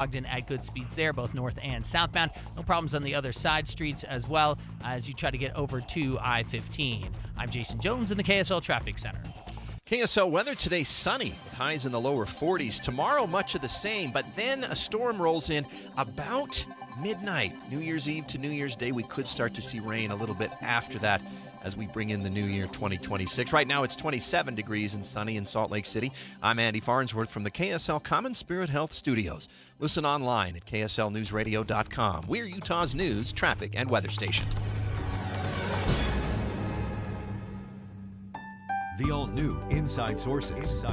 Ogden at good speeds there, both north and southbound. No problems on the other side streets as well as you try to get over to I-15. I'm Jason Jones in the KSL Traffic Center. KSL weather today sunny with highs in the lower 40s. Tomorrow, much of the same, but then a storm rolls in about midnight. New Year's Eve to New Year's Day, we could start to see rain a little bit after that as we bring in the new year 2026. Right now, it's 27 degrees and sunny in Salt Lake City. I'm Andy Farnsworth from the KSL Common Spirit Health Studios. Listen online at kslnewsradio.com. We're Utah's news, traffic, and weather station. The all-new Inside Sources.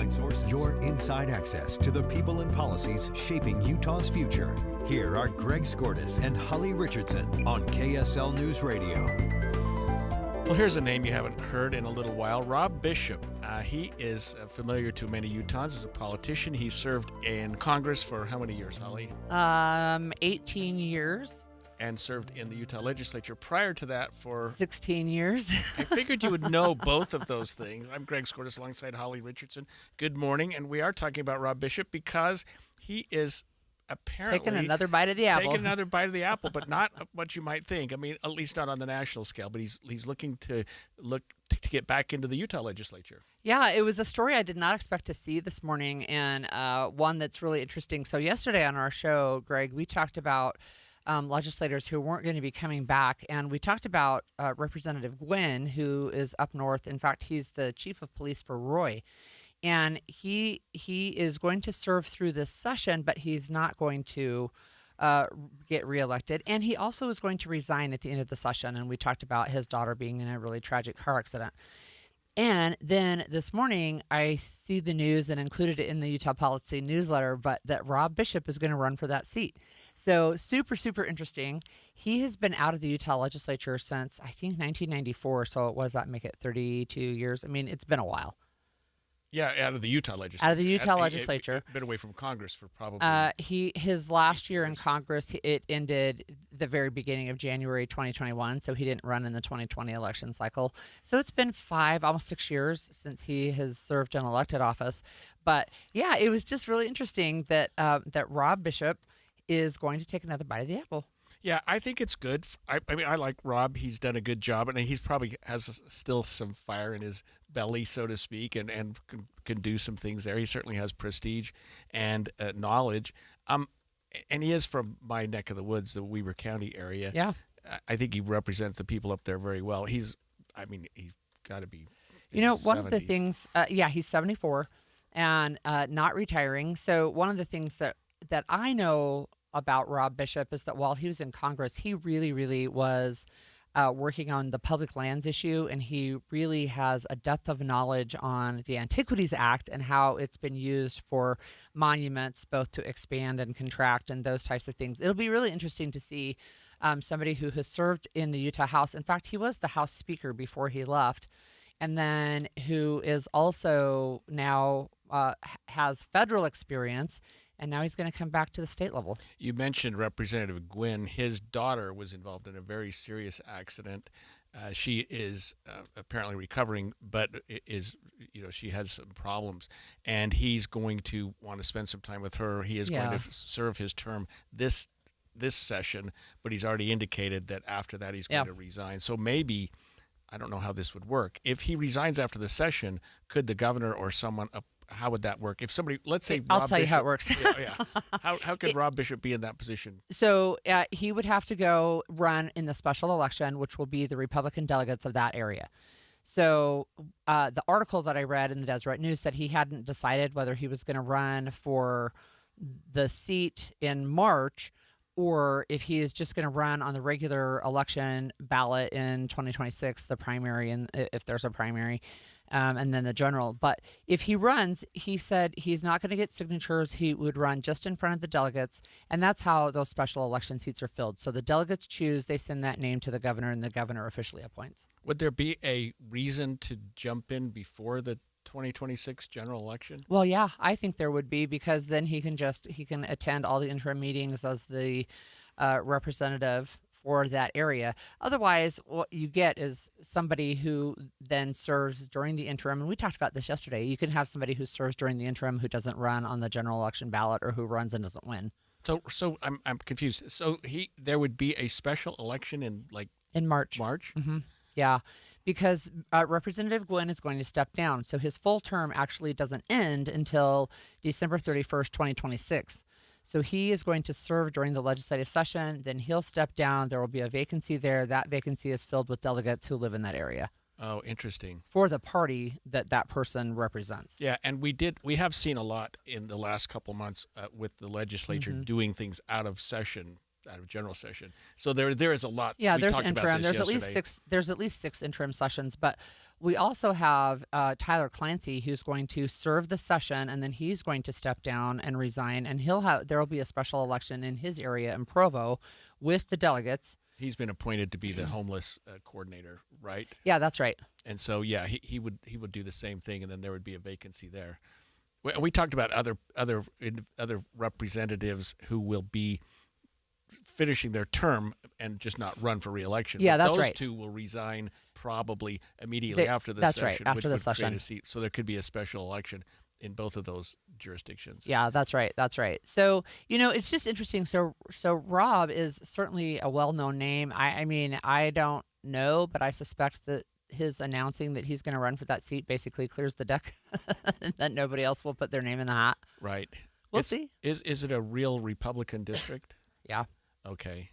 Your inside access to the people and policies shaping Utah's future. Here are Greg Skordas and Holly Richardson on KSL News Radio. Well, here's a name you haven't heard in a little while, Rob Bishop. He is familiar to many Utahns as a politician. He served in Congress for how many years, Holly? 18 years. And served in the Utah legislature prior to that for 16 years. I figured you would know both of those things. I'm Greg Skordas alongside Holly Richardson. Good morning. And we are talking about Rob Bishop because he is apparently taking another bite of the apple. But not what you might think. I mean, at least not on the national scale. But he's looking to get back into the Utah legislature. Yeah, it was a story I did not expect to see this morning, and one that's really interesting. So yesterday on our show, Greg, we talked about legislators who weren't going to be coming back, and we talked about Representative Gwynn, who is up north. In fact, he's the chief of police for Roy. And he is going to serve through this session, but he's not going to get reelected. And he also is going to resign at the end of the session. And we talked about his daughter being in a really tragic car accident. And then this morning, I see the news and included it in the Utah Policy newsletter, but that Rob Bishop is going to run for that seat. So super, super interesting. He has been out of the Utah legislature since, I think, 1994. So what does that make it, 32 years? I mean, it's been a while. Yeah, out of the Utah legislature. Out of the Utah legislature. Been away from Congress for probably. His last year in Congress, it ended the very beginning of January 2021, so he didn't run in the 2020 election cycle. So it's been 5, almost 6 years since he has served in elected office. But yeah, it was just really interesting that that Rob Bishop is going to take another bite of the apple. Yeah, I think it's good. I mean, I like Rob. He's done a good job, and he's probably has still some fire in his belly, so to speak, and can do some things there. He certainly has prestige and knowledge. And he is from my neck of the woods, the Weber County area. Yeah. I think he represents the people up there very well. He's got to be in one his 70s. of the things, he's 74 and not retiring. So one of the things that I know about Rob Bishop is that while he was in Congress, he really, really was working on the public lands issue, and he really has a depth of knowledge on the Antiquities Act and how it's been used for monuments, both to expand and contract and those types of things. It'll be really interesting to see somebody who has served in the Utah House. In fact, he was the House Speaker before he left, and then who is also now has federal experience. And now he's going to come back to the state level. You mentioned Representative Gwynn. His daughter was involved in a very serious accident. She is apparently recovering, but she has some problems. And he's going to want to spend some time with her. He is going to serve his term this session, but he's already indicated that after that he's going to resign. So maybe, I don't know how this would work. If he resigns after the session, could the governor or someone how would that work? If somebody, let's say I'll Rob tell Bishop, you how it works. How could Rob Bishop be in that position? So he would have to go run in the special election, which will be the Republican delegates of that area. So the article that I read in the Deseret News said he hadn't decided whether he was going to run for the seat in March or if he is just going to run on the regular election ballot in 2026, the primary, and if there's a primary. And then the general. But if he runs, he said he's not going to get signatures. He would run just in front of the delegates. And that's how those special election seats are filled. So the delegates choose, they send that name to the governor, and the governor officially appoints. Would there be a reason to jump in before the 2026 general election? Well, yeah, I think there would be, because then he can attend all the interim meetings as the representative for that area. Otherwise, what you get is somebody who then serves during the interim. And we talked about this yesterday. You can have somebody who serves during the interim who doesn't run on the general election ballot or who runs and doesn't win. So I'm confused. So there would be a special election in like in March. March? Yeah, because Representative Gwynn is going to step down. So his full term actually doesn't end until December 31st, 2026. So he is going to serve during the legislative session. Then he'll step down. There will be a vacancy there. That vacancy is filled with delegates who live in that area Oh, interesting. for the party that person represents. Yeah, and we have seen a lot in the last couple months with the legislature doing things out of session, out of general session. So there is a lot. Yeah, We there's talked about interim. this There's yesterday. at least six interim sessions, but we also have Tyler Clancy, who's going to serve the session, and then he's going to step down and resign, and there will be a special election in his area in Provo with the delegates. He's been appointed to be the homeless coordinator, right? Yeah, that's right. And so yeah, he would do the same thing, and then there would be a vacancy there. We talked about other representatives who will be finishing their term and just not run for re-election. Yeah, But that's those right. two will resign probably immediately after the that's right, session. after which the would create session. a seat. So there could be a special election in both of those jurisdictions. Yeah, that's right. That's right. So, it's just interesting. So Rob is certainly a well-known name. I mean, I don't know, but I suspect that his announcing that he's going to run for that seat basically clears the deck, and that nobody else will put their name in the hat. Right. We'll see. Is it a real Republican district? Yeah. Okay.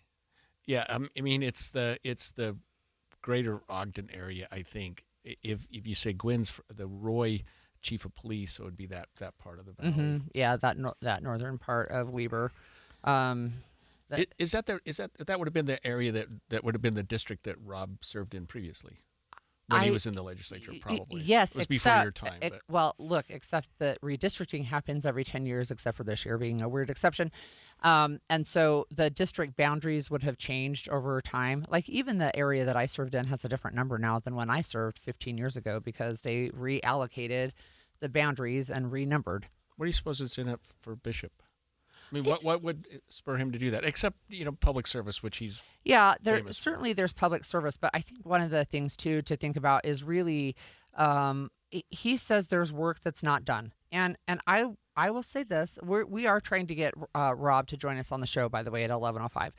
Yeah, I mean it's the greater Ogden area, I think. If you say Gwynn's the Roy chief of police, so it would be that part of the valley. Yeah, that northern part of Weber. That would have been the area that would have been the district that Rob served in previously when he was in the legislature, probably. Yes, it was before your time. But. Well, look, except that redistricting happens every 10 years, except for this year being a weird exception. And so the district boundaries would have changed over time. Like even the area that I served in has a different number now than when I served 15 years ago because they reallocated the boundaries and renumbered. What do you suppose it's in it for Bishop? I mean, what would spur him to do that? Except, public service, which he's famous certainly there's public service, but I think one of the things too to think about is really he says there's work that's not done, and I will say this: we are trying to get Rob to join us on the show, by the way, at 11:05.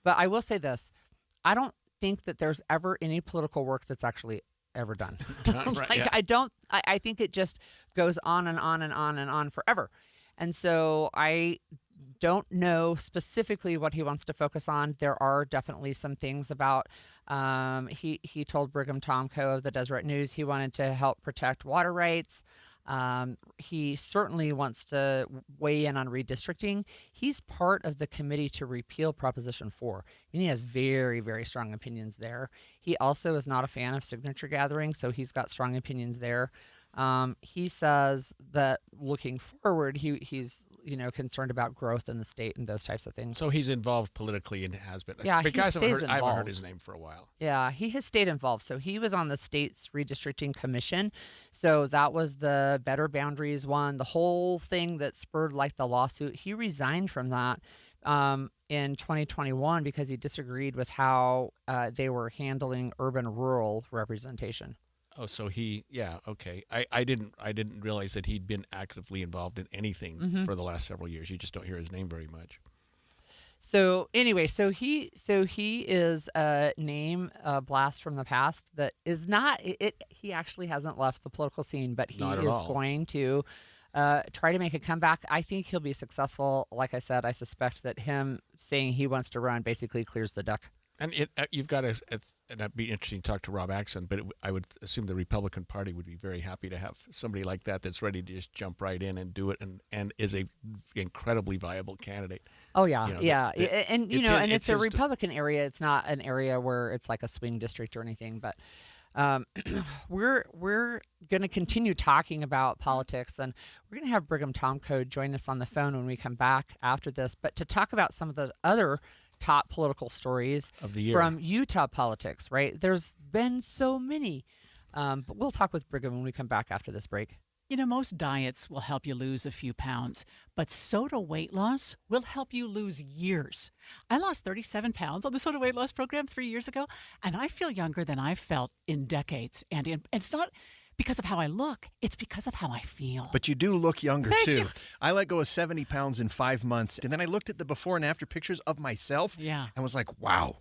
But I will say this: I don't think that there's ever any political work that's actually ever done. Right, yeah. I think it just goes on and on and on and on forever, and so I don't know specifically what he wants to focus on. There are definitely some things about he told Brigham Tomko of the Deseret News he wanted to help protect water rights. He certainly wants to weigh in on redistricting. He's part of the committee to repeal Proposition 4, and he has very, very strong opinions there. He also is not a fan of signature gathering, so he's got strong opinions there. He says that looking forward, he's concerned about growth in the state and those types of things. So he's involved politically and has been. Yeah, but he guys stays I haven't heard involved. his name for a while. Yeah, he has stayed involved. So he was on the state's redistricting commission. So that was the Better Boundaries one, the whole thing that spurred like the lawsuit. He resigned from that in 2021 because he disagreed with how they were handling urban-rural representation. Oh, so okay. I didn't realize that he'd been actively involved in anything for the last several years. You just don't hear his name very much. So anyway, so he is a name blast from the past that is not it. He actually hasn't left the political scene, but he Not at is all. going to try to make a comeback. I think he'll be successful. Like I said, I suspect that him saying he wants to run basically clears the deck. And you've got and it'd be interesting to talk to Rob Axon, but I would assume the Republican Party would be very happy to have somebody like that's ready to just jump right in and do it, and is a incredibly viable candidate. Oh yeah, it's it's a his- Republican area. It's not an area where it's like a swing district or anything. But we're going to continue talking about politics, and we're going to have Brigham Tomko join us on the phone when we come back after this. But to talk about some of the other top political stories Of the year. from Utah politics, right? There's been so many. But we'll talk with Brigham when we come back after this break. Most diets will help you lose a few pounds, but Soda weight loss will help you lose years. I lost 37 pounds on the Soda weight loss program 3 years ago, and I feel younger than I've felt in decades. And it's not because of how I look. It's because of how I feel. But you do look younger, Thank too. you. I let go of 70 pounds in 5 months, and then I looked at the before and after pictures of myself Yeah. and was like, wow.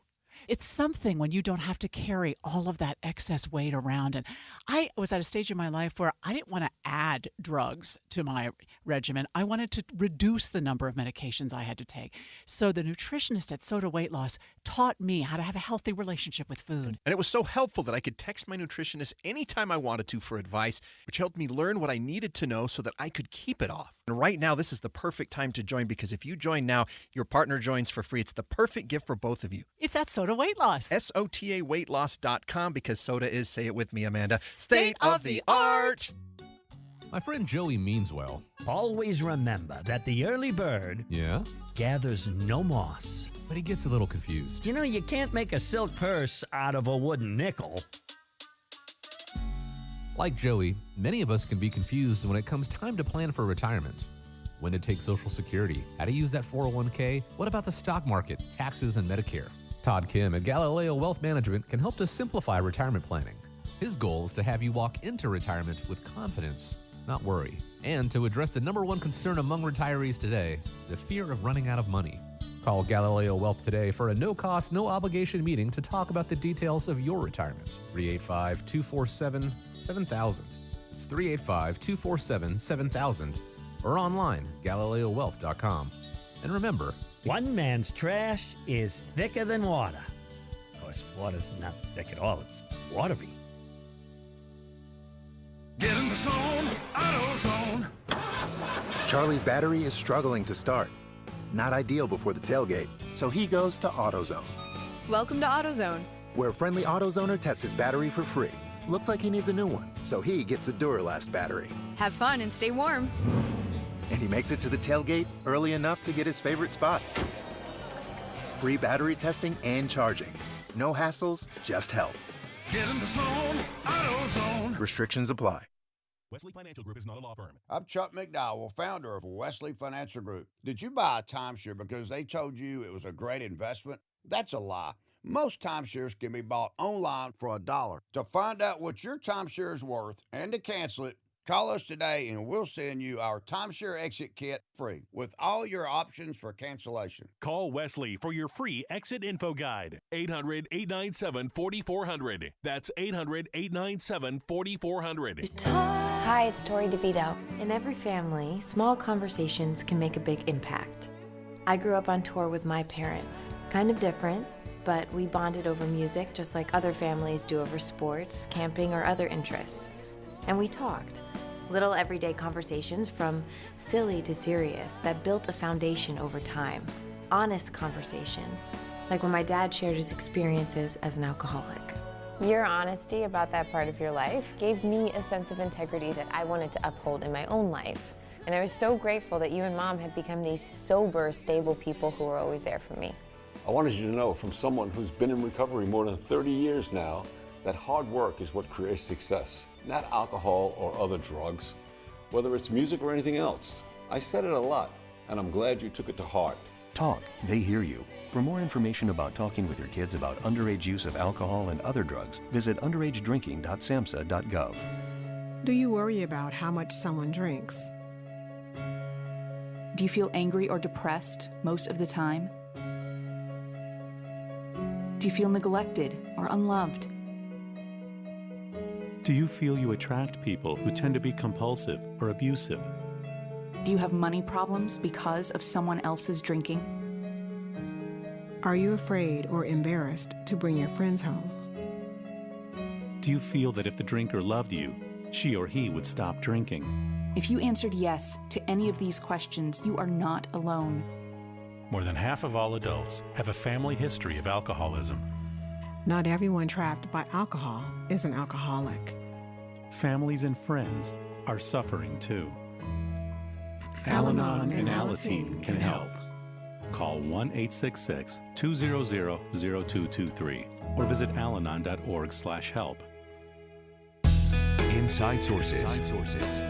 It's something when you don't have to carry all of that excess weight around. And I was at a stage in my life where I didn't want to add drugs to my regimen. I wanted to reduce the number of medications I had to take. So the nutritionist at Soda Weight Loss taught me how to have a healthy relationship with food. And it was so helpful that I could text my nutritionist anytime I wanted to for advice, which helped me learn what I needed to know so that I could keep it off. And right now, this is the perfect time to join, because if you join now, your partner joins for free. It's the perfect gift for both of you. It's at Soda Weight Loss. SOTAweightloss.com, because soda is, say it with me, Amanda, state of the art. My friend Joey means well. Always remember that the early bird Yeah? gathers no moss. But he gets a little confused. You know, you can't make a silk purse out of a wooden nickel. Like Joey, many of us can be confused when it comes time to plan for retirement. When to take Social Security, how to use that 401k, what about the stock market, taxes, and Medicare? Todd Kim at Galileo Wealth Management can help to simplify retirement planning. His goal is to have you walk into retirement with confidence, not worry, and to address the number one concern among retirees today, the fear of running out of money. Call Galileo Wealth today for a no-cost, no-obligation meeting to talk about the details of your retirement. 385-247-7000. It's 385-247-7000. Or online, GalileoWealth.com. And remember, One man's trash is thicker than water. Of course, water's not thick at all. It's watery. Get in the zone, AutoZone. Charlie's battery is struggling to start. Not ideal before the tailgate, so he goes to AutoZone, Welcome to AutoZone. where a friendly AutoZoner tests his battery for free. Looks like he needs a new one, so he gets the Duralast battery. Have fun and stay warm. And he makes it to the tailgate early enough to get his favorite spot. Free battery testing and charging. No hassles, just help. Get in the zone, AutoZone. Restrictions apply. Wesley Financial Group is not a law firm. I'm Chuck McDowell, founder of Wesley Financial Group. Did you buy a timeshare because they told you it was a great investment? That's a lie. Most timeshares can be bought online for $1. To find out what your timeshare is worth and to cancel it, call us today and we'll send you our timeshare exit kit free with all your options for cancellation. Call Wesley for your free exit info guide. 800-897-4400. That's 800-897-4400. Hi, it's Tori DeVito. In every family, small conversations can make a big impact. I grew up on tour with my parents. Kind of different, but we bonded over music just like other families do over sports, camping, or other interests. And we talked. Little everyday conversations from silly to serious that built a foundation over time. Honest conversations, like when my dad shared his experiences as an alcoholic. Your honesty about that part of your life gave me a sense of integrity that I wanted to uphold in my own life. And I was so grateful that you and Mom had become these sober, stable people who were always there for me. I wanted you to know, from someone who's been in recovery more than 30 years now, that hard work is what creates success, not alcohol or other drugs, whether it's music or anything else. I said it a lot, and I'm glad you took it to heart. Talk, they hear you. For more information about talking with your kids about underage use of alcohol and other drugs, visit underagedrinking.samhsa.gov. Do you worry about how much someone drinks? Do you feel angry or depressed most of the time? Do you feel neglected or unloved? Do you feel you attract people who tend to be compulsive or abusive? Do you have money problems because of someone else's drinking? Are you afraid or embarrassed to bring your friends home? Do you feel that if the drinker loved you, she or he would stop drinking? If you answered yes to any of these questions, you are not alone. More than half of all adults have a family history of alcoholism. Not everyone trapped by alcohol is an alcoholic. Families and friends are suffering too. Al-Anon and Alateen can help. Call 1-866-200-0223 or visit alanon.org/help. Inside Sources.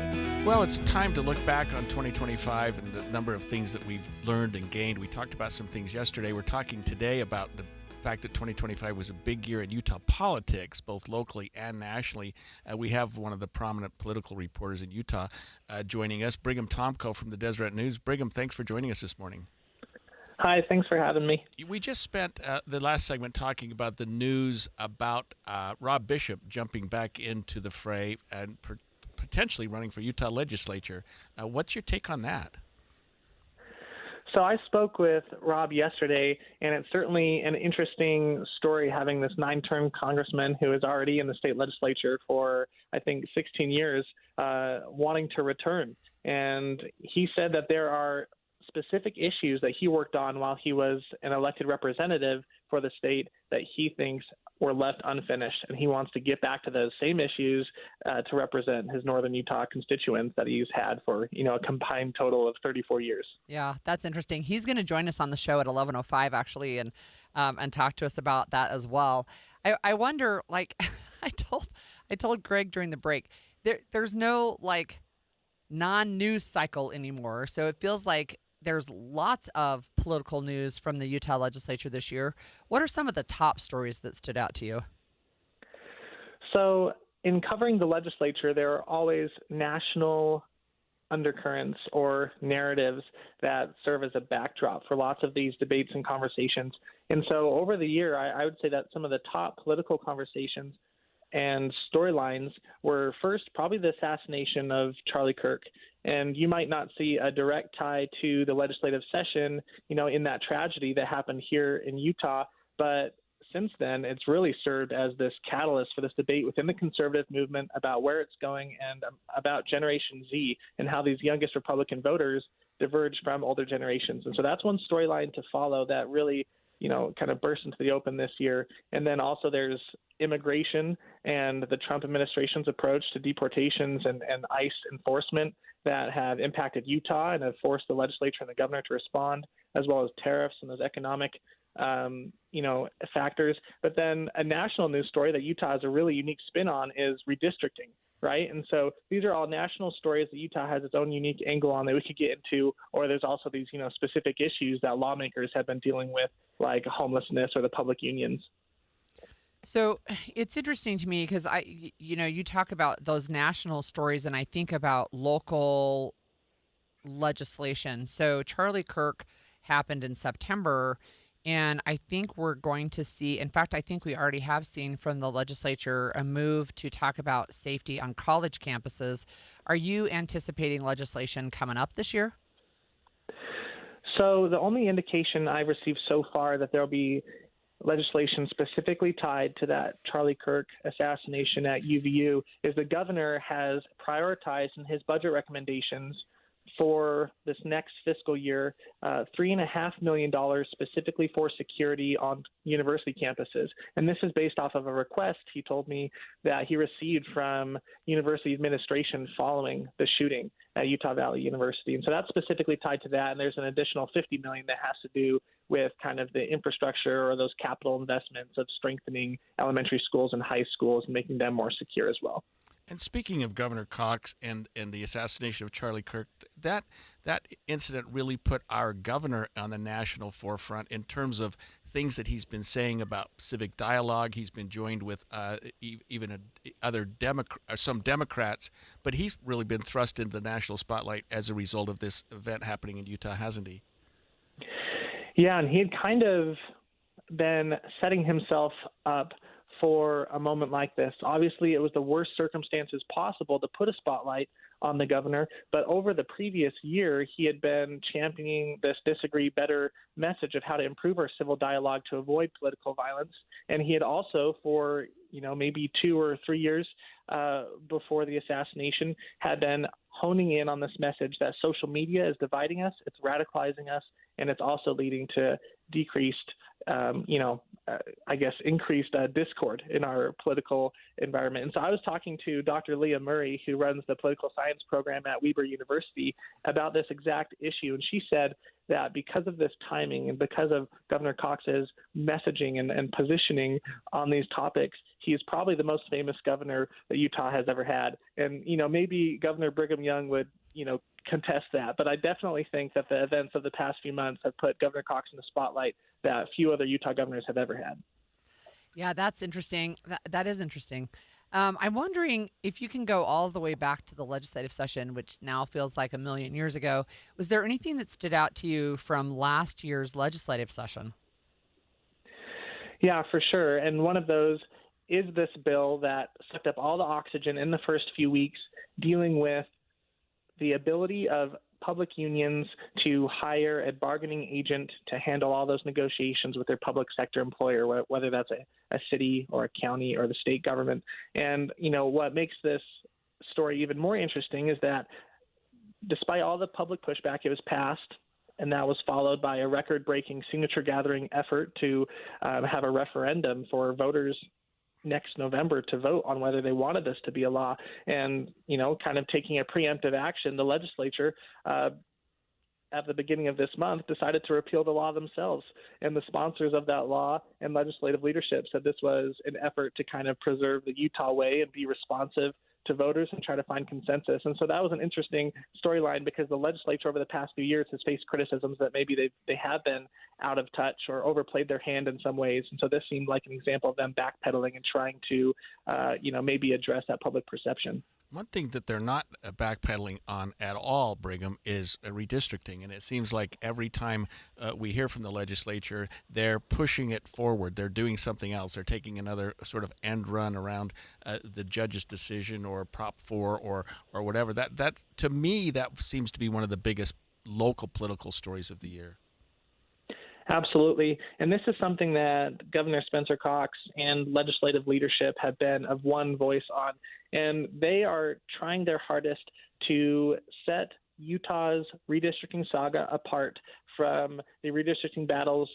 Well, it's time to look back on 2025 and the number of things that we've learned and gained. We talked about some things yesterday. We're talking today about the fact that 2025 was a big year in Utah politics, both locally and nationally. We have one of the prominent political reporters in Utah joining us, Brigham Tomko from the Deseret News. Brigham, thanks for joining us this morning. Hi, thanks for having me. We just spent the last segment talking about the news about Rob Bishop jumping back into the fray and potentially running for Utah legislature. What's your take on that? So I spoke with Rob yesterday, and it's certainly an interesting story having this 9-term congressman who is already in the state legislature for, I think, 16 years, wanting to return. And he said that there are specific issues that he worked on while he was an elected representative for the state that he thinks were left unfinished, and he wants to get back to those same issues to represent his northern Utah constituents that he's had for a combined total of 34 years. Yeah, that's interesting. He's going to join us on the show at 11:05 actually, and talk to us about that as well. I wonder, like I told Greg during the break, there's no like non-news cycle anymore, so it feels like there's lots of political news from the Utah legislature this year. What are some of the top stories that stood out to you? So in covering the legislature, there are always national undercurrents or narratives that serve as a backdrop for lots of these debates and conversations. And so over the year, I would say that some of the top political conversations and storylines were first probably the assassination of Charlie Kirk. And you might not see a direct tie to the legislative session, in that tragedy that happened here in Utah. But since then, it's really served as this catalyst for this debate within the conservative movement about where it's going and about Generation Z and how these youngest Republican voters diverge from older generations. And so that's one storyline to follow that really kind of burst into the open this year. And then also there's immigration and the Trump administration's approach to deportations and ICE enforcement that have impacted Utah and have forced the legislature and the governor to respond, as well as tariffs and those economic factors. But then a national news story that Utah has a really unique spin on is redistricting, right? And so these are all national stories that Utah has its own unique angle on that we could get into, or there's also these, specific issues that lawmakers have been dealing with, like homelessness or the public unions. So it's interesting to me because you talk about those national stories and I think about local legislation. So Charlie Kirk happened in September, and I think we're going to see, in fact, I think we already have seen from the legislature a move to talk about safety on college campuses. Are you anticipating legislation coming up this year? So the only indication I've received so far that there'll be legislation specifically tied to that Charlie Kirk assassination at UVU is the governor has prioritized in his budget recommendations for this next fiscal year, $3.5 million specifically for security on university campuses. And this is based off of a request, he told me, that he received from university administration following the shooting at Utah Valley University. And so that's specifically tied to that. And there's an additional $50 million that has to do with kind of the infrastructure or those capital investments of strengthening elementary schools and high schools and making them more secure as well. And speaking of Governor Cox and the assassination of Charlie Kirk, that incident really put our governor on the national forefront in terms of things that he's been saying about civic dialogue. He's been joined with even some Democrats, but he's really been thrust into the national spotlight as a result of this event happening in Utah, hasn't he? Yeah, and he had kind of been setting himself up for a moment like this. Obviously, it was the worst circumstances possible to put a spotlight on the governor, but over the previous year, he had been championing this disagree better message of how to improve our civil dialogue to avoid political violence. And he had also, for maybe 2 or 3 years before the assassination, had been honing in on this message that social media is dividing us, it's radicalizing us, and it's also leading to decreased, increased discord in our political environment. And so I was talking to Dr. Leah Murray, who runs the political science program at Weber University, about this exact issue. And she said that because of this timing and because of Governor Cox's messaging and positioning on these topics, he is probably the most famous governor that Utah has ever had. And, maybe Governor Brigham Young would contest that. But I definitely think that the events of the past few months have put Governor Cox in the spotlight that few other Utah governors have ever had. Yeah, that's interesting. That is interesting. I'm wondering if you can go all the way back to the legislative session, which now feels like a million years ago. Was there anything that stood out to you from last year's legislative session? Yeah, for sure. And one of those is this bill that sucked up all the oxygen in the first few weeks, dealing with the ability of public unions to hire a bargaining agent to handle all those negotiations with their public sector employer, whether that's a city or a county or the state government. And, what makes this story even more interesting is that despite all the public pushback, it was passed, and that was followed by a record-breaking signature-gathering effort to have a referendum for voters next November to vote on whether they wanted this to be a law. And, kind of taking a preemptive action, the legislature at the beginning of this month decided to repeal the law themselves. And the sponsors of that law and legislative leadership said this was an effort to kind of preserve the Utah way and be responsive to voters and try to find consensus. And so that was an interesting storyline because the legislature over the past few years has faced criticisms that maybe they have been out of touch or overplayed their hand in some ways. And so this seemed like an example of them backpedaling and trying to, maybe address that public perception. One thing that they're not backpedaling on at all, Brigham, is redistricting. And it seems like every time we hear from the legislature, they're pushing it forward. They're doing something else. They're taking another sort of end run around the judge's decision or Prop 4 or whatever. That to me, that seems to be one of the biggest local political stories of the year. Absolutely. And this is something that Governor Spencer Cox and legislative leadership have been of one voice on. And they are trying their hardest to set Utah's redistricting saga apart from the redistricting battles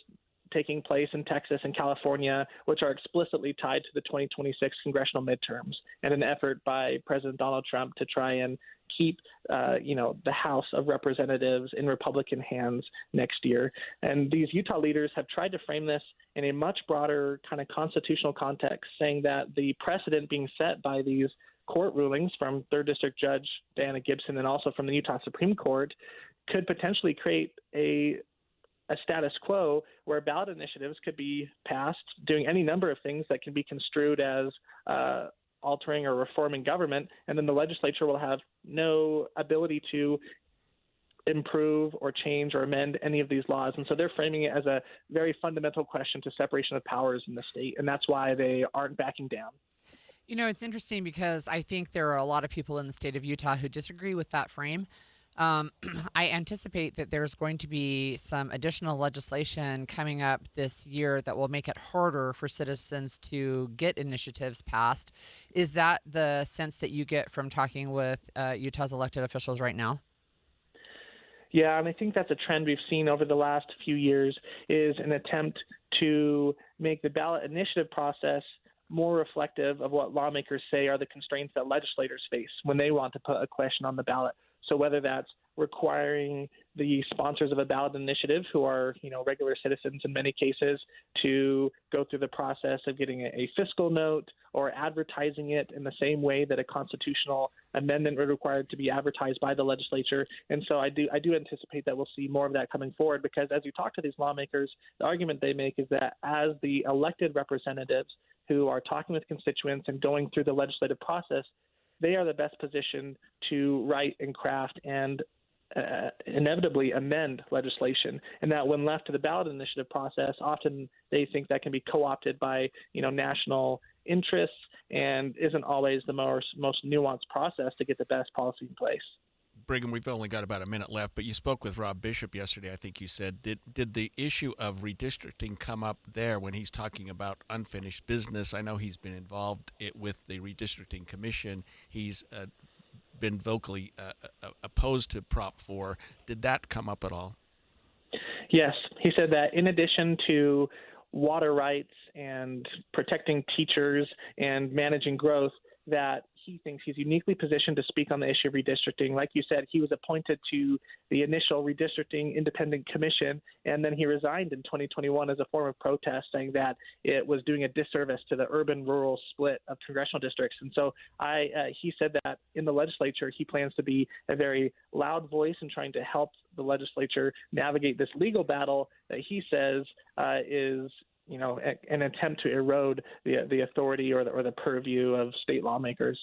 taking place in Texas and California, which are explicitly tied to the 2026 congressional midterms, and an effort by President Donald Trump to try and keep, the House of Representatives in Republican hands next year. And these Utah leaders have tried to frame this in a much broader kind of constitutional context, saying that the precedent being set by these court rulings from 3rd District Judge Diana Gibson and also from the Utah Supreme Court could potentially create a status quo where ballot initiatives could be passed doing any number of things that can be construed as altering or reforming government, and then the legislature will have no ability to improve or change or amend any of these laws. And so they're framing it as a very fundamental question to separation of powers in the state, and that's why they aren't backing down. It's interesting because I think there are a lot of people in the state of Utah who disagree with that frame. I anticipate that there's going to be some additional legislation coming up this year that will make it harder for citizens to get initiatives passed. Is that the sense that you get from talking with Utah's elected officials right now? Yeah, and I think that's a trend we've seen over the last few years, is an attempt to make the ballot initiative process more reflective of what lawmakers say are the constraints that legislators face when they want to put a question on the ballot. So whether that's requiring the sponsors of a ballot initiative, who are, regular citizens in many cases, to go through the process of getting a fiscal note or advertising it in the same way that a constitutional amendment would require it to be advertised by the legislature. And so I do anticipate that we'll see more of that coming forward, because as you talk to these lawmakers, the argument they make is that as the elected representatives who are talking with constituents and going through the legislative process, they are the best positioned to write and craft and inevitably amend legislation, and that when left to the ballot initiative process, often they think that can be co-opted by national interests and isn't always the most nuanced process to get the best policy in place. Brigham, we've only got about a minute left, but you spoke with Rob Bishop yesterday. I think you said, did the issue of redistricting come up there when he's talking about unfinished business? I know he's been involved with the redistricting commission. He's been vocally opposed to Prop 4. Did that come up at all? Yes. He said that in addition to water rights and protecting teachers and managing growth, that he thinks he's uniquely positioned to speak on the issue of redistricting. Like you said, he was appointed to the initial redistricting independent commission, and then he resigned in 2021 as a form of protest, saying that it was doing a disservice to the urban-rural split of congressional districts. And so he said that in the legislature, he plans to be a very loud voice in trying to help the legislature navigate this legal battle that he says is an attempt to erode the authority or the purview of state lawmakers.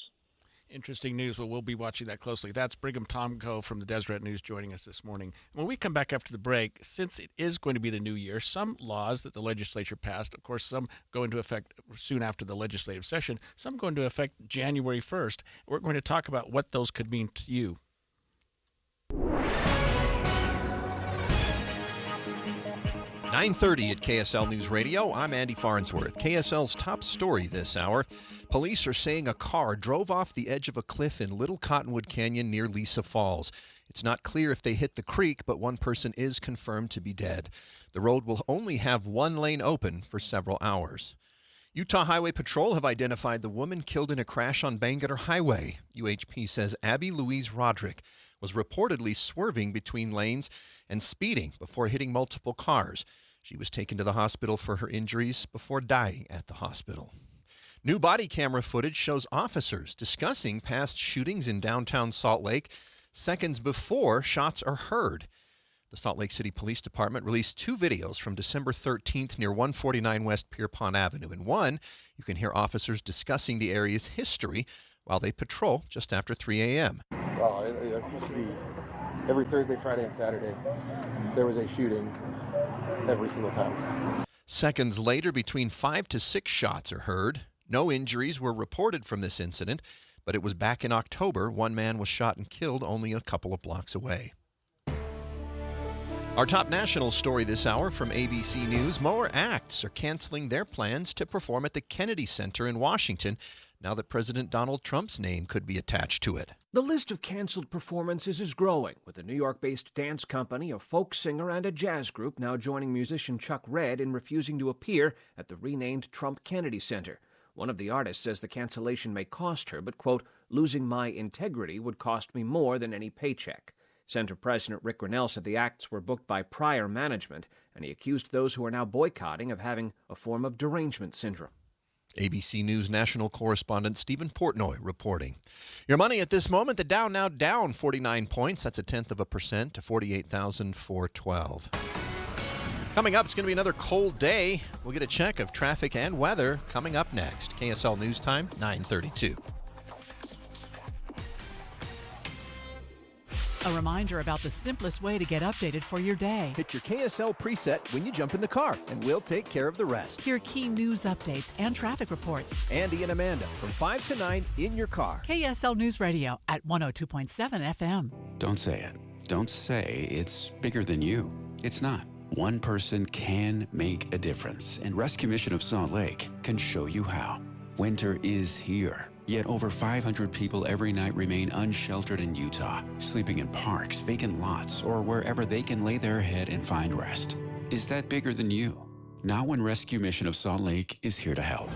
Interesting news. Well, we'll be watching that closely. That's Brigham Tomko from the Deseret News joining us this morning. When we come back after the break, since it is going to be the new year, some laws that the legislature passed, of course, some go into effect soon after the legislative session, some go into effect January 1st. We're going to talk about what those could mean to you. 9:30 at KSL News Radio. I'm Andy Farnsworth. KSL's top story this hour. Police are saying a car drove off the edge of a cliff in Little Cottonwood Canyon near Lisa Falls. It's not clear if they hit the creek, but one person is confirmed to be dead. The road will only have one lane open for several hours. Utah Highway Patrol have identified the woman killed in a crash on Bangerter Highway. UHP says Abby Louise Roderick was reportedly swerving between lanes and speeding before hitting multiple cars. She was taken to the hospital for her injuries before dying at the hospital. New body camera footage shows officers discussing past shootings in downtown Salt Lake seconds before shots are heard. The Salt Lake City Police Department released 2 videos from December 13th near 149 West Pierpont Avenue. In one, you can hear officers discussing the area's history while they patrol just after 3 a.m. Well, it's supposed to be every Thursday, Friday, and Saturday. There was a shooting every single time. Seconds later, between 5 to 6 shots are heard. No injuries were reported from this incident, but it was back in October. One man was shot and killed only a couple of blocks away. Our top national story this hour from ABC News. More acts are canceling their plans to perform at the Kennedy Center in Washington now that President Donald Trump's name could be attached to it. The list of canceled performances is growing, with a New York-based dance company, a folk singer, and a jazz group now joining musician Chuck Redd in refusing to appear at the renamed Trump Kennedy Center. One of the artists says the cancellation may cost her, but, quote, losing my integrity would cost me more than any paycheck. Center President Rick Grinnell said the acts were booked by prior management, and he accused those who are now boycotting of having a form of derangement syndrome. ABC News national correspondent Stephen Portnoy reporting. Your money at this moment, the Dow now down 49 points. That's 0.1% to 48,412. Coming up, it's going to be another cold day. We'll get a check of traffic and weather coming up next. KSL News Time, 9:32. A reminder about the simplest way to get updated for your day. Hit your KSL preset when you jump in the car, and we'll take care of the rest. Hear key news updates and traffic reports. Andy and Amanda from 5 to 9 in your car. KSL News Radio at 102.7 FM. Don't say it. Don't say it's bigger than you. It's not. One person can make a difference, and Rescue Mission of Salt Lake can show you how. Winter is here. Yet over 500 people every night remain unsheltered in Utah, sleeping in parks, vacant lots, or wherever they can lay their head and find rest. Is that bigger than you? Now when Rescue Mission of Salt Lake is here to help.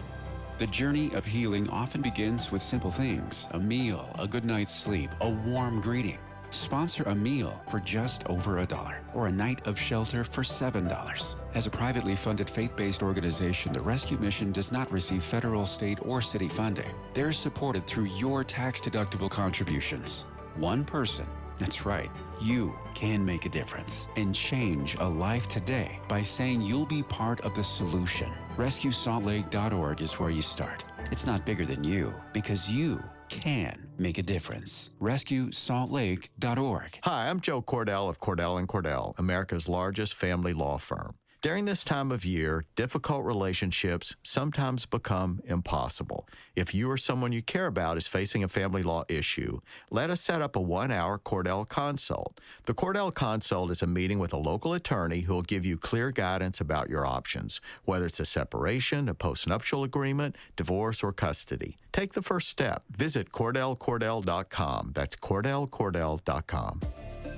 The journey of healing often begins with simple things: a meal, a good night's sleep, a warm greeting. Sponsor a meal for just over $1 or a night of shelter for $7. As a privately funded faith-based organization, the Rescue Mission does not receive federal, state, or city funding. They're supported through your tax-deductible contributions. One person, that's right, you can make a difference and change a life today by saying you'll be part of the solution. RescueSaltLake.org is where you start. It's not bigger than you because you can make a difference. RescueSaltLake.org. Hi, I'm Joe Cordell of Cordell & Cordell, America's largest family law firm. During this time of year, difficult relationships sometimes become impossible. If you or someone you care about is facing a family law issue, let us set up a 1-hour Cordell Consult. The Cordell Consult is a meeting with a local attorney who will give you clear guidance about your options, whether it's a separation, a postnuptial agreement, divorce, or custody. Take the first step. Visit CordellCordell.com. That's CordellCordell.com.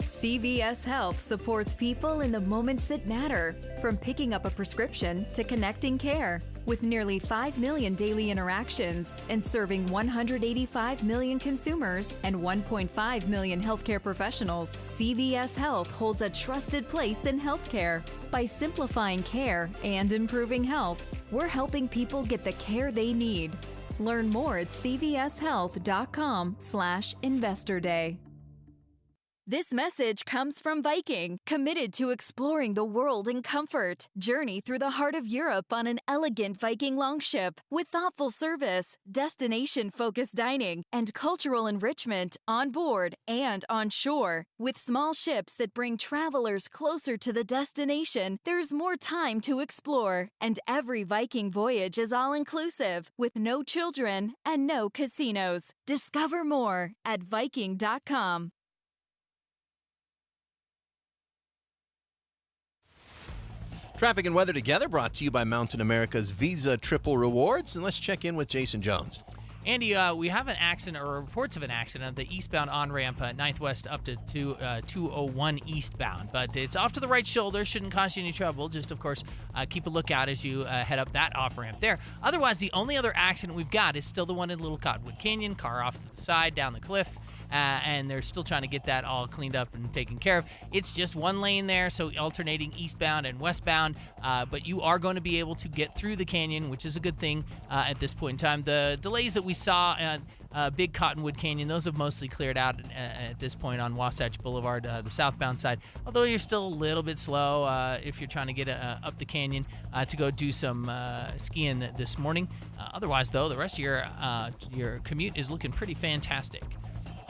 CVS Health supports people in the moments that matter, from picking up a prescription to connecting care. With nearly 5 million daily interactions and serving 185 million consumers and 1.5 million healthcare professionals, CVS Health holds a trusted place in healthcare. By simplifying care and improving health, we're helping people get the care they need. Learn more at cvshealth.com/Investor Day. This message comes from Viking, committed to exploring the world in comfort. Journey through the heart of Europe on an elegant Viking longship with thoughtful service, destination-focused dining, and cultural enrichment on board and on shore. With small ships that bring travelers closer to the destination, there's more time to explore. And every Viking voyage is all-inclusive, with no children and no casinos. Discover more at Viking.com. Traffic and weather together brought to you by Mountain America's Visa Triple Rewards. And let's check in with Jason Jones. Andy, we have an accident, or reports of an accident, on the eastbound on-ramp, 9th West up to 201 eastbound. But it's off to the right shoulder. Shouldn't cause you any trouble. Just, of course, keep a lookout as you head up that off-ramp there. Otherwise, the only other accident we've got is still the one in Little Cottonwood Canyon. Car off to the side, down the cliff. And they're still trying to get that all cleaned up and taken care of. It's just one lane there, so alternating eastbound and westbound, but you are going to be able to get through the canyon, which is a good thing at this point in time. The delays that we saw at Big Cottonwood Canyon, those have mostly cleared out at this point on Wasatch Boulevard, the southbound side, although you're still a little bit slow if you're trying to get up the canyon to go do some skiing this morning. Otherwise, though, the rest of your commute is looking pretty fantastic.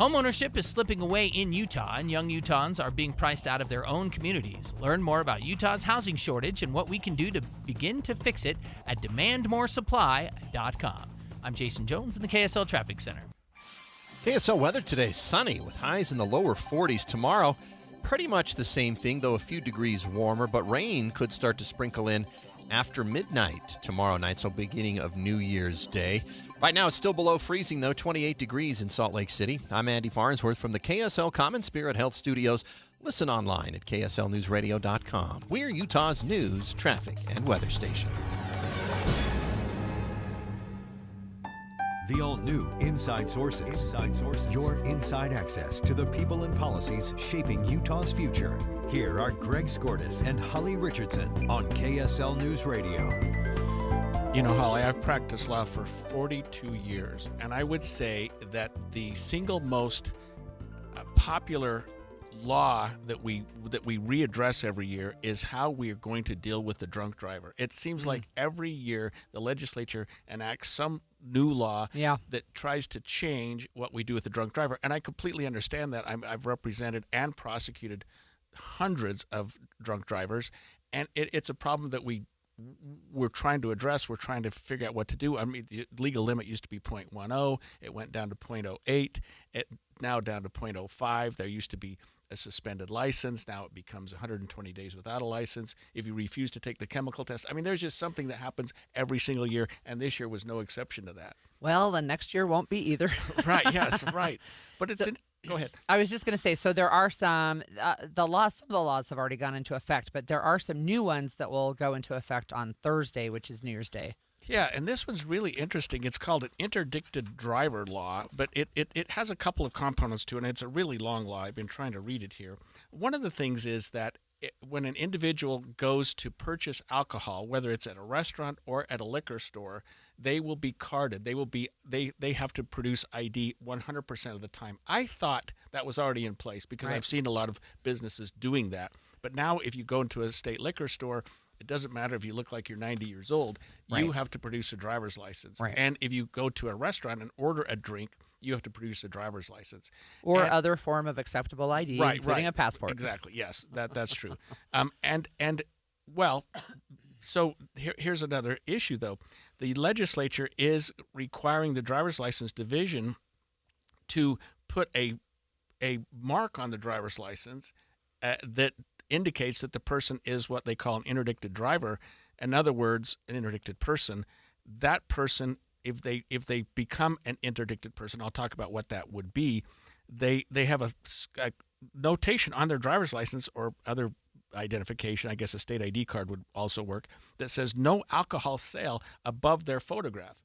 Homeownership is slipping away in Utah, and young Utahns are being priced out of their own communities. Learn more about Utah's housing shortage and what we can do to begin to fix it at demandmoresupply.com. I'm Jason Jones in the KSL Traffic Center. KSL weather today, sunny with highs in the lower 40s. Tomorrow, pretty much the same thing, though a few degrees warmer, but rain could start to sprinkle in after midnight tomorrow night, so beginning of New Year's Day. Right now, it's still below freezing, though, 28 degrees in Salt Lake City. I'm Andy Farnsworth from the KSL Common Spirit Health Studios. Listen online at kslnewsradio.com. We're Utah's news, traffic, and weather station. The all-new Inside Sources. Your inside access to the people and policies shaping Utah's future. Here are Greg Skordas and Holly Richardson on KSL News Radio. You know, Holly, I've practiced law for 42 years, and I would say that the single most popular law that we readdress every year is how we are going to deal with the drunk driver. It seems like every year the legislature enacts some new law that tries to change what we do with the drunk driver, and I completely understand that. I've represented and prosecuted hundreds of drunk drivers, and it's a problem that we're trying to address. We're trying to figure out what to do. I mean, the legal limit used to be 0.10. It went down to 0.08. It now down to 0.05. There used to be a suspended license. Now it becomes 120 days without a license if you refuse to take the chemical test. I mean, there's just something that happens every single year, and this year was no exception to that. Well, the next year won't be either. Right, yes, right. But it's go ahead. I was just going to say, so there are some, some of the laws have already gone into effect, but there are some new ones that will go into effect on Thursday, which is New Year's Day. Yeah, and this one's really interesting. It's called an interdicted driver law, but it has a couple of components to it, and it's a really long law. I've been trying to read it here. One of the things is that when an individual goes to purchase alcohol, whether it's at a restaurant or at a liquor store, they will be carded. They have to produce ID 100% of the time. I thought that was already in place because I've seen a lot of businesses doing that. But now if you go into a state liquor store, it doesn't matter if you look like you're 90 years old. You have to produce a driver's license. And if you go to a restaurant and order a drink, you have to produce a driver's license. Or other form of acceptable ID, including a passport. Exactly, yes, that's true. So here's another issue, though. The legislature is requiring the driver's license division to put a mark on the driver's license that indicates that the person is what they call an interdicted driver. In other words, an interdicted person. That person, if they become an interdicted person, I'll talk about what that would be. They have notation on their driver's license or other identification, I guess a state ID card would also work, that says no alcohol sale above their photograph.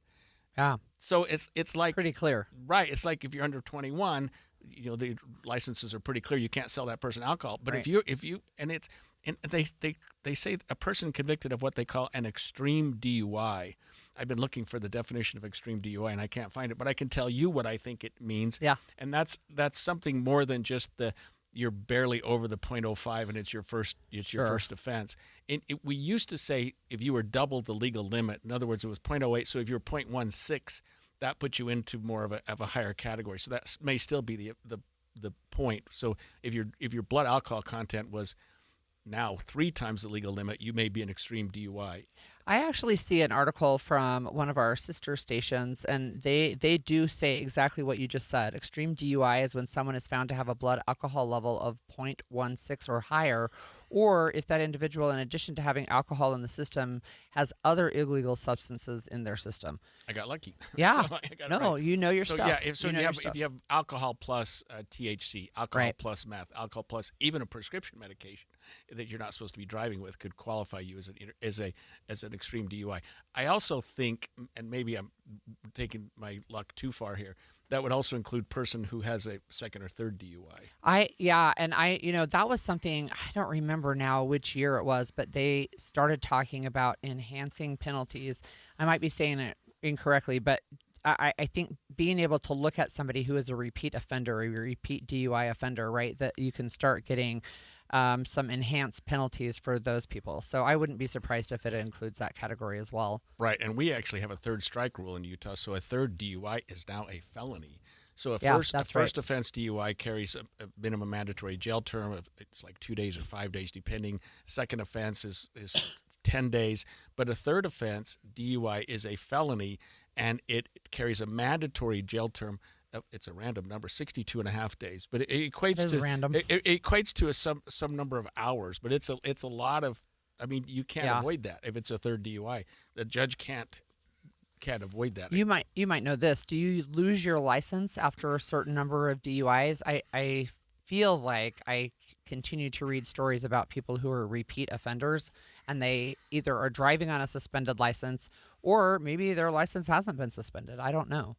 Yeah. So it's like pretty clear. Right. It's like if you're under 21, the licenses are pretty clear. You can't sell that person alcohol. But Right. if you and they say a person convicted of what they call an extreme DUI. I've been looking for the definition of extreme DUI and I can't find it, but I can tell you what I think it means. Yeah. And that's something more than just you're barely over the .05 and it's your first Sure. offense. We used to say if you were double the legal limit, in other words, it was .08. So if you're .16, that puts you into more of a higher category. So that may still be the point. So if your blood alcohol content was now 3 times the legal limit, you may be an extreme DUI. I actually see an article from one of our sister stations, and they do say exactly what you just said. Extreme DUI is when someone is found to have a blood alcohol level of .16 or higher, or if that individual, in addition to having alcohol in the system, has other illegal substances in their system. I got lucky. Yeah. So I got it No, right. you know your so stuff. Yeah, if You you know have alcohol plus THC, alcohol Right. plus meth, alcohol plus even a prescription medication that you're not supposed to be driving with could qualify you as an extreme DUI. I also think, and maybe I'm taking my luck too far here, that would also include person who has a second or third DUI. That was something, I don't remember now which year it was, but they started talking about enhancing penalties. I might be saying it incorrectly, but I think being able to look at somebody who is a repeat offender, a repeat DUI offender, right, that you can start getting some enhanced penalties for those people. So I wouldn't be surprised if it includes that category as well. Right, and we actually have a third strike rule in Utah, so a third DUI is now a felony. So a first offense DUI carries a minimum mandatory jail term of it's like 2 days or 5 days, depending. Second offense is 10 days, but a third offense DUI is a felony, and it carries a mandatory jail term. It's a random number, 62.5 days, but it equates to random. It equates to some number of hours, but it's a lot of. I mean, you can't avoid that if it's a third DUI. The judge can't avoid that. You might know this. Do you lose your license after a certain number of DUIs? I feel like I continue to read stories about people who are repeat offenders, and they either are driving on a suspended license, or maybe their license hasn't been suspended. I don't know.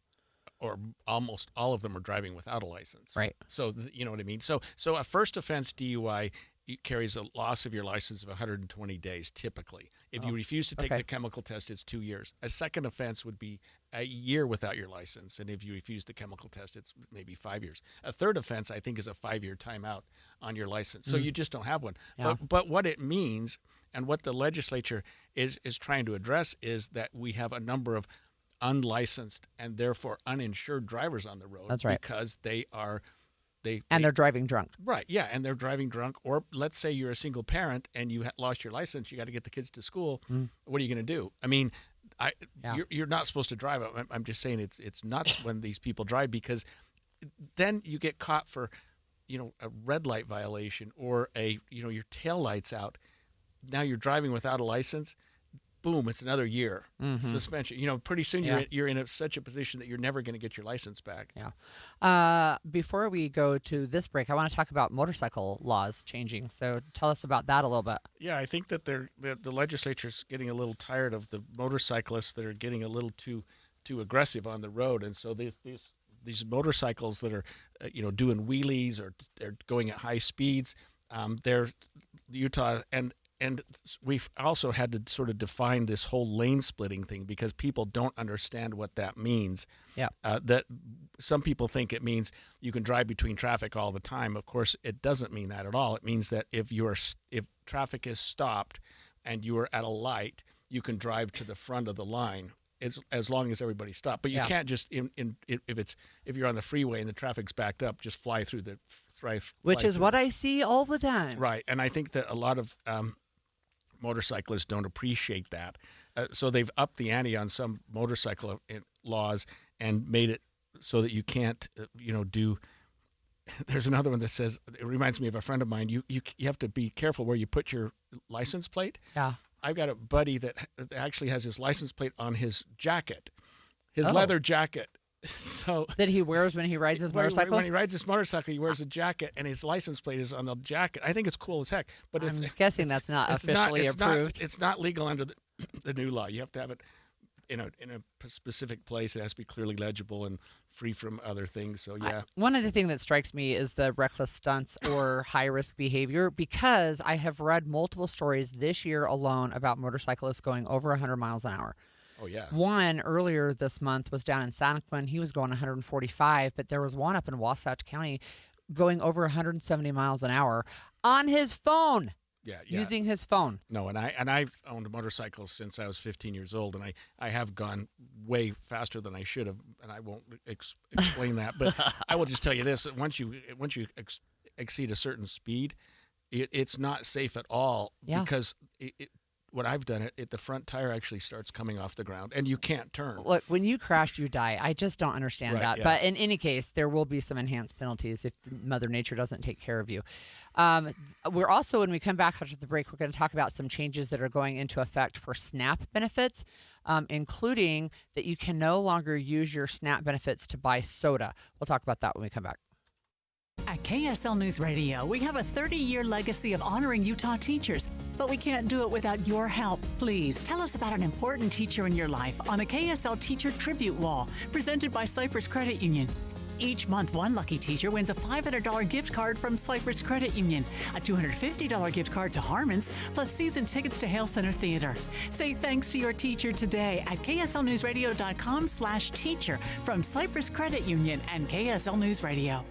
Or almost all of them are driving without a license. Right. So you know what I mean? So a first offense DUI carries a loss of your license of 120 days typically. If you refuse to take the chemical test, it's 2 years. A second offense would be a year without your license, and if you refuse the chemical test, it's maybe 5 years. A third offense, I think, is a 5-year timeout on your license. So you just don't have one. Yeah. But what it means and what the legislature is trying to address is that we have a number of unlicensed and therefore uninsured drivers on the road. That's right. Because they're driving drunk. Right, yeah, and they're driving drunk. Or let's say you're a single parent and you lost your license, you got to get the kids to school. What are you going to do? I mean, you're not supposed to drive. I'm just saying it's nuts when these people drive, because then you get caught for, a red light violation or your tail light's out. Now you're driving without a license. Boom, it's another year suspension. Pretty soon you're in such a position that you're never going to get your license back. Yeah. Before we go to this break, I want to talk about motorcycle laws changing. So tell us about that a little bit. Yeah, I think that the legislature's getting a little tired of the motorcyclists that are getting a little too aggressive on the road, and so these motorcycles that are doing wheelies or they're going at high speeds, they're Utah and we've also had to sort of define this whole lane splitting thing, because people don't understand what that means. Yeah. That some people think it means you can drive between traffic all the time. Of course, it doesn't mean that at all. It means that if traffic is stopped and you are at a light, you can drive to the front of the line as long as everybody's stopped. But you can't just if you're on the freeway and the traffic's backed up, just fly through the which is what I see all the time. Right, and I think that a lot of motorcyclists don't appreciate that. So they've upped the ante on some motorcycle laws and made it so that you can't, do. There's another one that says, it reminds me of a friend of mine. You have to be careful where you put your license plate. Yeah. I've got a buddy that actually has his license plate on his jacket, his leather jacket. So that he wears when he rides his motorcycle? When he rides his motorcycle, he wears a jacket, and his license plate is on the jacket. I think it's cool as heck. But I'm guessing that's not officially approved. It's not legal under the new law. You have to have it in a specific place. It has to be clearly legible and free from other things. So, yeah. One other thing that strikes me is the reckless stunts or high-risk behavior, because I have read multiple stories this year alone about motorcyclists going over 100 miles an hour. Oh, yeah. One earlier this month was down in Sanquin. He was going 145, but there was one up in Wasatch County going over 170 miles an hour on his phone. Yeah. Using his phone. No, and I've owned motorcycles since I was 15 years old, and I have gone way faster than I should have, and I won't explain that. But I will just tell you this: once you exceed a certain speed, it's not safe at all because what I've done, the front tire actually starts coming off the ground, and you can't turn. Look, when you crash, you die. I just don't understand that. Yeah. But in any case, there will be some enhanced penalties if Mother Nature doesn't take care of you. We're also, when we come back after the break, we're going to talk about some changes that are going into effect for SNAP benefits, including that you can no longer use your SNAP benefits to buy soda. We'll talk about that when we come back. At KSL News Radio, we have a 30-year legacy of honoring Utah teachers, but we can't do it without your help. Please tell us about an important teacher in your life on the KSL Teacher Tribute Wall, presented by Cypress Credit Union. Each month, one lucky teacher wins a $500 gift card from Cypress Credit Union, a $250 gift card to Harmon's, plus season tickets to Hale Center Theater. Say thanks to your teacher today at kslnewsradio.com/teacher from Cypress Credit Union and KSL News Radio.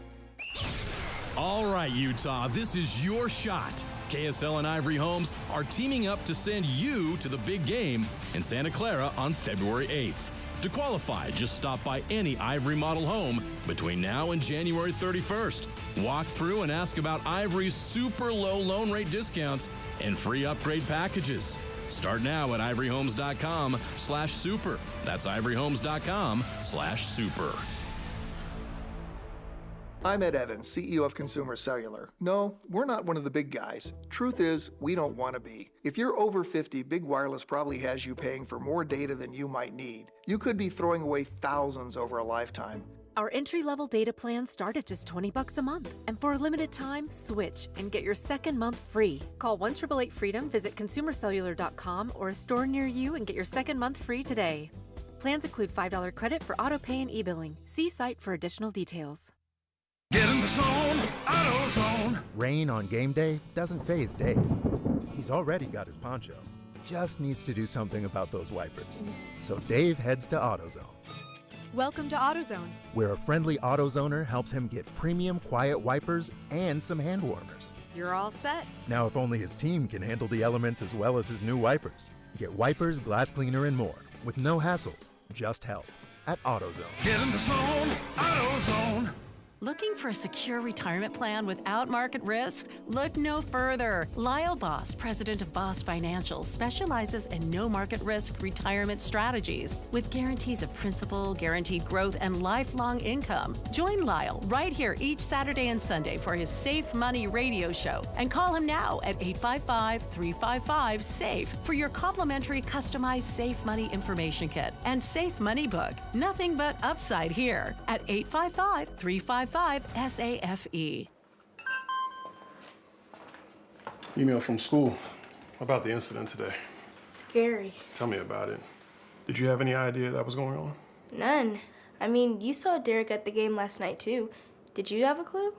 All right, Utah, this is your shot. KSL and Ivory Homes are teaming up to send you to the big game in Santa Clara on February 8th. To qualify, just stop by any Ivory model home between now and January 31st. Walk through and ask about Ivory's super low loan rate discounts and free upgrade packages. Start now at ivoryhomes.com/super. That's ivoryhomes.com/super. I'm Ed Evans, CEO of Consumer Cellular. No, we're not one of the big guys. Truth is, we don't want to be. If you're over 50, Big Wireless probably has you paying for more data than you might need. You could be throwing away thousands over a lifetime. Our entry-level data plans start at just $20 a month. And for a limited time, switch and get your second month free. Call 1-888-FREEDOM, visit consumercellular.com or a store near you and get your second month free today. Plans include $5 credit for auto pay and e-billing. See site for additional details. Get in the zone, AutoZone. Rain on game day doesn't faze Dave. He's already got his poncho. Just needs to do something about those wipers. So Dave heads to AutoZone, Welcome to AutoZone. where a friendly AutoZoner helps him get premium quiet wipers and some hand warmers. You're all set. Now, if only his team can handle the elements as well as his new wipers. Get wipers, glass cleaner, and more with no hassles, just help at AutoZone. Get in the zone, AutoZone. Looking for a secure retirement plan without market risk? Look no further. Lyle Boss, president of Boss Financial, specializes in no market risk retirement strategies with guarantees of principal, guaranteed growth, and lifelong income. Join Lyle right here each Saturday and Sunday for his Safe Money radio show, and call him now at 855-355-SAFE for your complimentary customized Safe Money information kit and Safe Money book. Nothing but upside here at 855-355-SAFE. Email from school about the incident today. Scary. Tell me about it. Did you have any idea that was going on? None. I mean, you saw Derek at the game last night, too. Did you have a clue?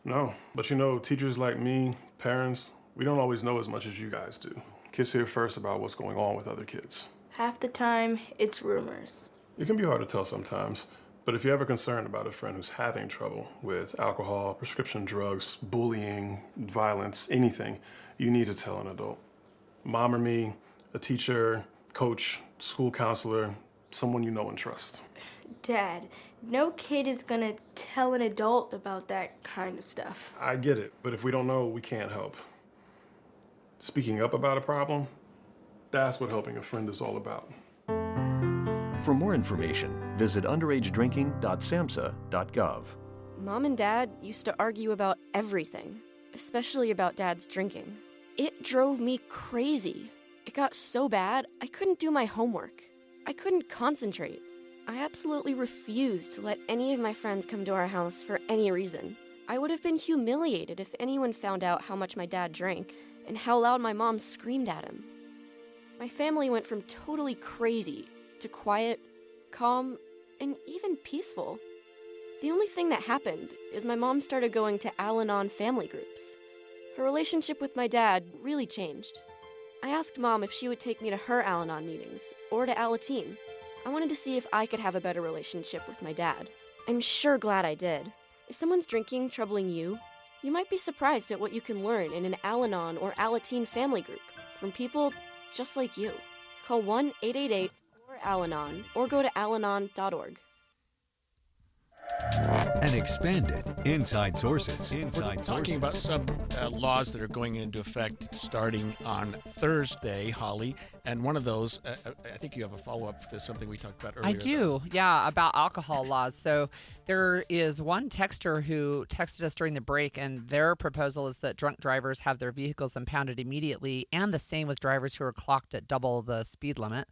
No, but you know, teachers like me, parents, we don't always know as much as you guys do. Kids hear first about what's going on with other kids. Half the time, it's rumors. It can be hard to tell sometimes, but if you're ever concerned about a friend who's having trouble with alcohol, prescription drugs, bullying, violence, anything, you need to tell an adult. Mom or me, a teacher, coach, school counselor, someone you know and trust. Dad, no kid is gonna tell an adult about that kind of stuff. I get it, but if we don't know, we can't help. Speaking up about a problem, that's what helping a friend is all about. For more information, visit underagedrinking.samhsa.gov. Mom and Dad used to argue about everything, especially about Dad's drinking. It drove me crazy. It got so bad, I couldn't do my homework. I couldn't concentrate. I absolutely refused to let any of my friends come to our house for any reason. I would have been humiliated if anyone found out how much my dad drank and how loud my mom screamed at him. My family went from totally crazy to quiet, calm, and even peaceful. The only thing that happened is my mom started going to Al-Anon family groups. Her relationship with my dad really changed. I asked Mom if she would take me to her Al-Anon meetings or to Alateen. I wanted to see if I could have a better relationship with my dad. I'm sure glad I did. If someone's drinking troubling you, you might be surprised at what you can learn in an Al-Anon or Alateen family group from people just like you. Call 1-888-4-AL-ANON or go to alanon.org. And expanded Inside Sources. We're talking about some laws that are going into effect starting on Thursday, Holly. And one of those, I think you have a follow-up to something we talked about earlier. I do, yeah, about alcohol laws. So there is one texter who texted us during the break, and their proposal is that drunk drivers have their vehicles impounded immediately, and the same with drivers who are clocked at double the speed limit.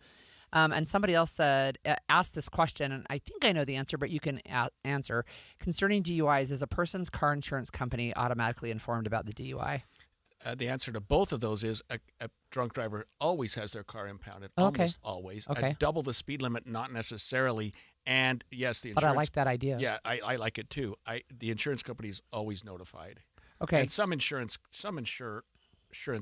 And somebody else asked this question, and I think I know the answer, but you can answer. Concerning DUIs, is a person's car insurance company automatically informed about the DUI? The answer to both of those is a drunk driver always has their car impounded, Okay. almost always. Okay. Double the speed limit, not necessarily. And yes, the But insurance. I like that idea. Yeah, I like it too. The insurance company is always notified. Okay. And some insurance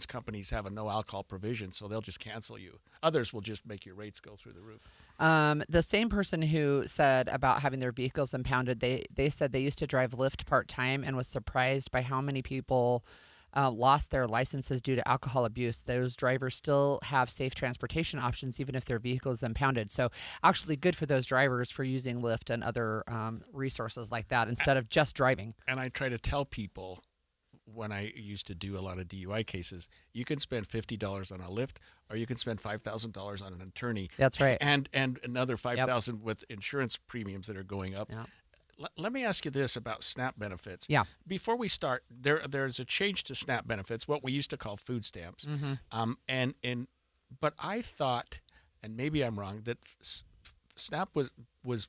companies have a no alcohol provision, so they'll just cancel you. Others will just make your rates go through the roof. The same person who said about having their vehicles impounded, they said they used to drive Lyft part-time and was surprised by how many people lost their licenses due to alcohol abuse. Those drivers still have safe transportation options even if their vehicle is impounded. So actually good for those drivers for using Lyft and other resources like that instead of just driving. And I try to tell people, when I used to do a lot of DUI cases, you can spend $50 on a Lyft, or you can spend $5,000 on an attorney. That's right. And another $5,000 with insurance premiums that are going up. Yep. Let me ask you this about SNAP benefits. Yeah. Before we start, there's a change to SNAP benefits, what we used to call food stamps. Mm-hmm. But I thought, and maybe I'm wrong, that SNAP was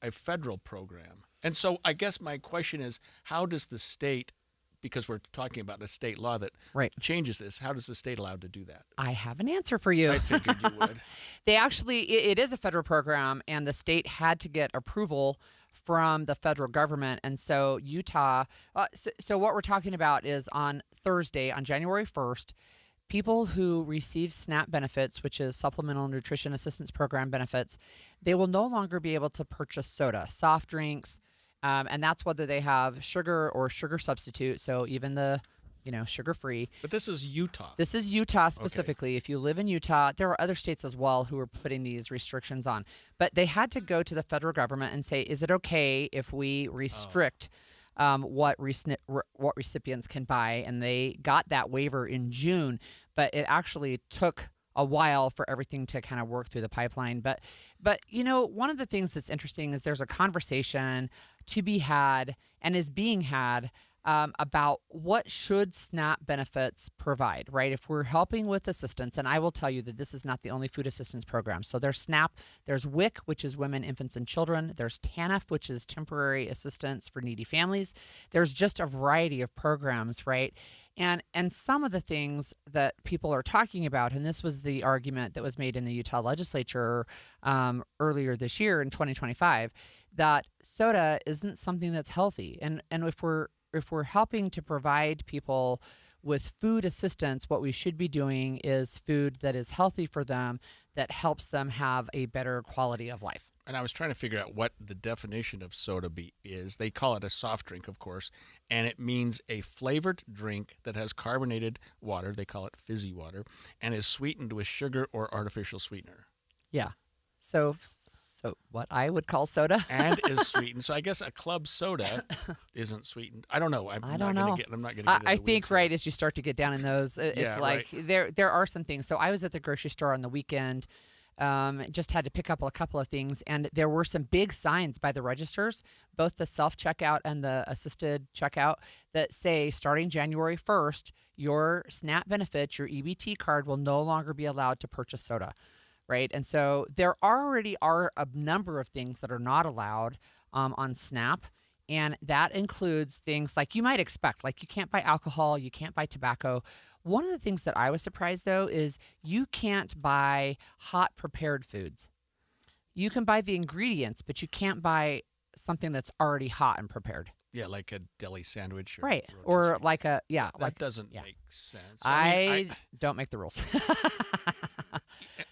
a federal program. And so I guess my question is, how does the state, because we're talking about a state law that changes this, how does the state allowed to do that? I have an answer for you. I figured you would. They actually, it is a federal program, and the state had to get approval from the federal government. And so Utah, so what we're talking about is on Thursday, on January 1st, people who receive SNAP benefits, which is Supplemental Nutrition Assistance Program benefits, they will no longer be able to purchase soda, soft drinks, and that's whether they have sugar or sugar substitute. So even the, sugar-free. But this is Utah. This is Utah specifically. Okay. If you live in Utah, there are other states as well who are putting these restrictions on. But they had to go to the federal government and say, is it okay if we restrict what recipients can buy? And they got that waiver in June, but it actually took a while for everything to kind of work through the pipeline. But one of the things that's interesting is there's a conversation to be had and is being had about what should SNAP benefits provide, right? If we're helping with assistance, and I will tell you that this is not the only food assistance program. So there's SNAP, there's WIC, which is women, infants, and children. There's TANF, which is temporary assistance for needy families. There's just a variety of programs, right? And some of the things that people are talking about, and this was the argument that was made in the Utah legislature earlier this year in 2025, that soda isn't something that's healthy. And if we're helping to provide people with food assistance, what we should be doing is food that is healthy for them, that helps them have a better quality of life. And I was trying to figure out what the definition of soda is. They call it a soft drink, of course, and it means a flavored drink that has carbonated water, they call it fizzy water, and is sweetened with sugar or artificial sweetener. Yeah. So what I would call soda. And is sweetened. So I guess a club soda isn't sweetened. I don't know. I'm not going to get I think right as you start to get down in those, it's like there are some things. So I was at the grocery store on the weekend, just had to pick up a couple of things, and there were some big signs by the registers, both the self-checkout and the assisted checkout, that say starting January 1st, your SNAP benefits, your EBT card will no longer be allowed to purchase soda. right? And so there already are a number of things that are not allowed on SNAP. And that includes things like you might expect, like you can't buy alcohol, you can't buy tobacco. One of the things that I was surprised, though, is you can't buy hot prepared foods. You can buy the ingredients, but you can't buy something that's already hot and prepared. Yeah, like a deli sandwich. Right. Or like a, That doesn't make sense. I don't make the rules.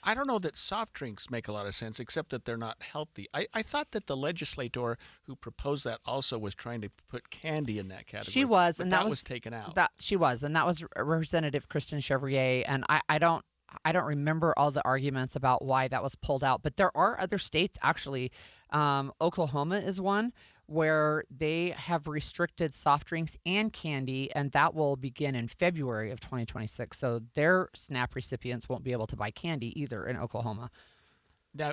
I don't know that soft drinks make a lot of sense, except that they're not healthy. I thought that the legislator who proposed that also was trying to put candy in that category. She was, but and that was taken out. She was, and that was Representative Kristen Chevrier. And I don't remember all the arguments about why that was pulled out, but there are other states actually. Oklahoma is one where they have restricted soft drinks and candy, and that will begin in February of 2026. So their SNAP recipients won't be able to buy candy either in Oklahoma. Now,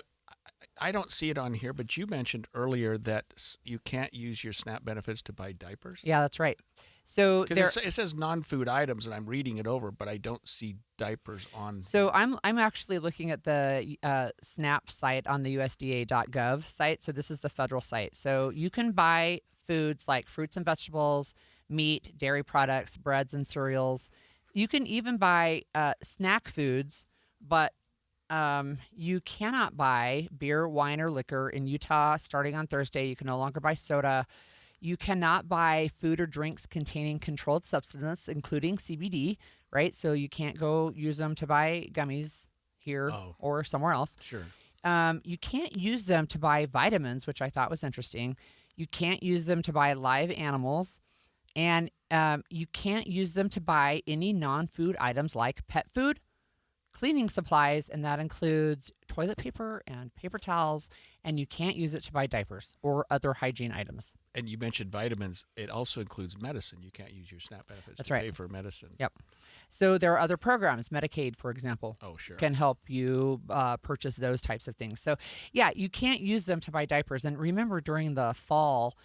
I don't see it on here, but you mentioned earlier that you can't use your SNAP benefits to buy diapers. Yeah, that's right. So because it says non-food items, and I'm reading it over, but I don't see diapers on. So I'm actually looking at the SNAP site on the USDA.gov site. So this is the federal site. So you can buy foods like fruits and vegetables, meat, dairy products, breads and cereals. You can even buy snack foods, but you cannot buy beer, wine, or liquor in Utah starting on Thursday. You can no longer buy soda. You cannot buy food or drinks containing controlled substance, including CBD, right? So you can't go use them to buy gummies here or somewhere else. Sure. You can't use them to buy vitamins, which I thought was interesting. You can't use them to buy live animals. And you can't use them to buy any non-food items like pet food, cleaning supplies, and that includes toilet paper and paper towels, and you can't use it to buy diapers or other hygiene items. And you mentioned vitamins. It also includes medicine. You can't use your SNAP benefits to pay for medicine. Yep. So there are other programs, Medicaid, for example, can help you purchase those types of things. So, yeah, you can't use them to buy diapers. And remember during the fall,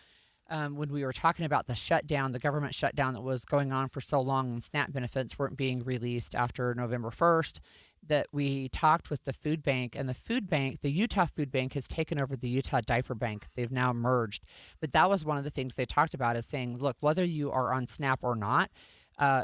when we were talking about the shutdown, the government shutdown that was going on for so long and SNAP benefits weren't being released after November 1st, that we talked with the food bank, and the Utah Food Bank has taken over the Utah Diaper Bank. They've now merged. But that was one of the things they talked about, is saying, look, whether you are on SNAP or not,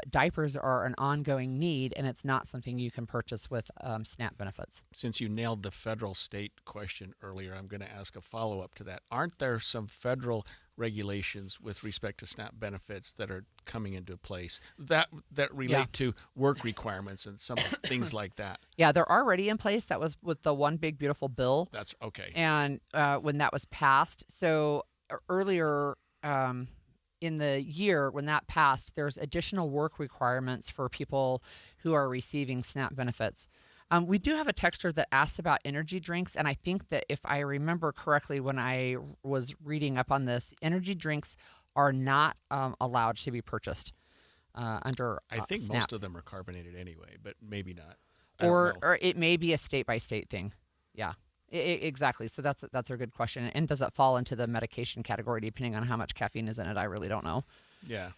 diapers are an ongoing need, and it's not something you can purchase with SNAP benefits. Since you nailed the federal-state question earlier, I'm going to ask a follow-up to that. Aren't there some federal regulations with respect to SNAP benefits that are coming into place that relate to work requirements and some things like that? Yeah, they're already in place. That was with the One Big Beautiful Bill. That's okay. And when that was passed, so earlier in the year when that passed, there's additional work requirements for people who are receiving SNAP benefits. We do have a texter that asks about energy drinks, and I think that if I remember correctly when I was reading up on this, energy drinks are not allowed to be purchased under I think SNAP. most of them are carbonated anyway, but maybe not. Or it may be a state-by-state thing. Yeah, exactly. So that's a good question. And does it fall into the medication category depending on how much caffeine is in it? I really don't know. Yeah.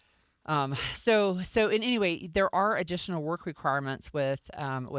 So in any way, there are additional work requirements with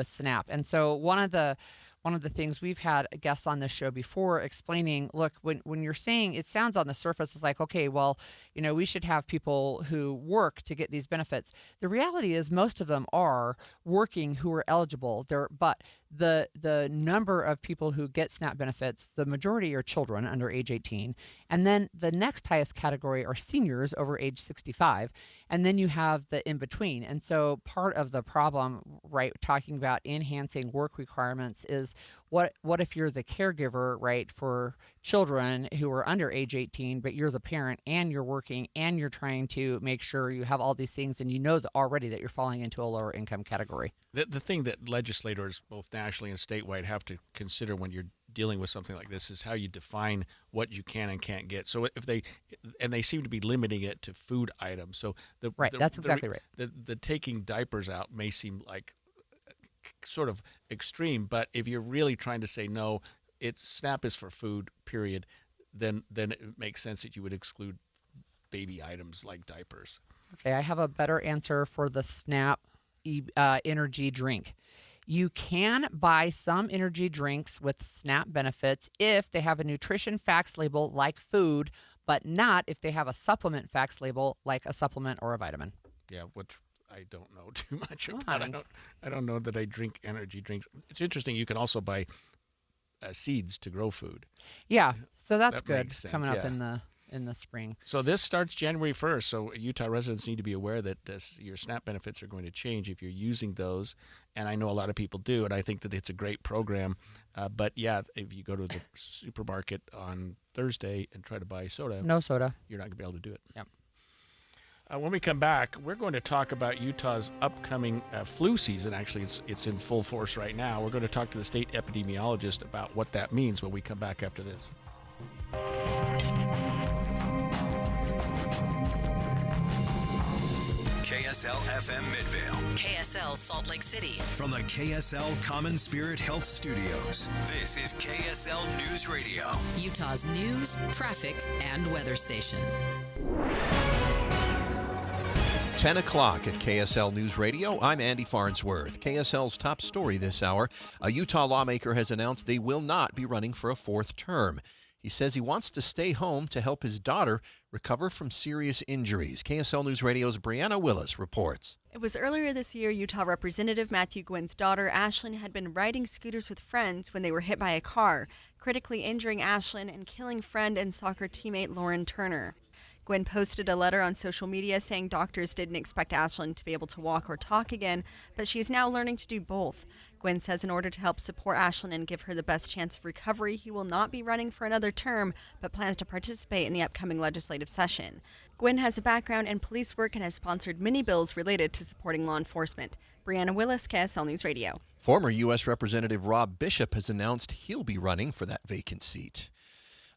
SNAP, and so one of the things we've had guests on this show before explaining, look, when you're saying, it sounds on the surface is like, okay, well, we should have people who work to get these benefits. The reality is most of them are working who are eligible. But the number of people who get SNAP benefits, the majority are children under age 18. And then the next highest category are seniors over age 65. And then you have the in-between. And so part of the problem, right, talking about enhancing work requirements is what if you're the caregiver, right, for children who are under age 18, but you're the parent and you're working and you're trying to make sure you have all these things and already that you're falling into a lower income category. The thing that legislators, both nationally and statewide, have to consider when you're dealing with something like this is how you define what you can and can't get. So if they seem to be limiting it to food items. So that's exactly right. The taking diapers out may seem like sort of extreme, but if you're really trying to say no, SNAP is for food, period, then it makes sense that you would exclude baby items like diapers. Okay, I have a better answer for the SNAP energy drink. You can buy some energy drinks with SNAP benefits if they have a nutrition facts label like food, but not if they have a supplement facts label like a supplement or a vitamin. Yeah, which I don't know too much about. I don't know that I drink energy drinks. It's interesting. You can also buy seeds to grow food. Yeah, so that's That good makes sense, coming up yeah. in the spring. So this starts January 1st. So Utah residents need to be aware that your SNAP benefits are going to change if you're using those. And I know a lot of people do, and I think that it's a great program. But yeah, if you go to the supermarket on Thursday and try to buy soda, No soda. you're not going to be able to do it. Yep. When we come back, we're going to talk about Utah's upcoming flu season. Actually, it's in full force right now. We're going to talk to the state epidemiologist about what that means when we come back after this. KSL FM Midvale. KSL Salt Lake City. From the KSL Common Spirit Health Studios, this is KSL News Radio. Utah's news, traffic, and weather station. 10 o'clock at KSL News Radio. I'm Andy Farnsworth. KSL's top story this hour. A Utah lawmaker has announced they will not be running for a fourth term. He says he wants to stay home to help his daughter recover from serious injuries. KSL News Radio's Brianna Willis reports. It was earlier this year, Utah Representative Matthew Gwynn's daughter, Ashlyn, had been riding scooters with friends when they were hit by a car, critically injuring Ashlyn and killing friend and soccer teammate Lauren Turner. Gwynn posted a letter on social media saying doctors didn't expect Ashlyn to be able to walk or talk again, but she is now learning to do both. Gwynn says in order to help support Ashlyn and give her the best chance of recovery, he will not be running for another term, but plans to participate in the upcoming legislative session. Gwynn has a background in police work and has sponsored many bills related to supporting law enforcement. Brianna Willis, KSL News Radio. Former U.S. Representative Rob Bishop has announced he'll be running for that vacant seat.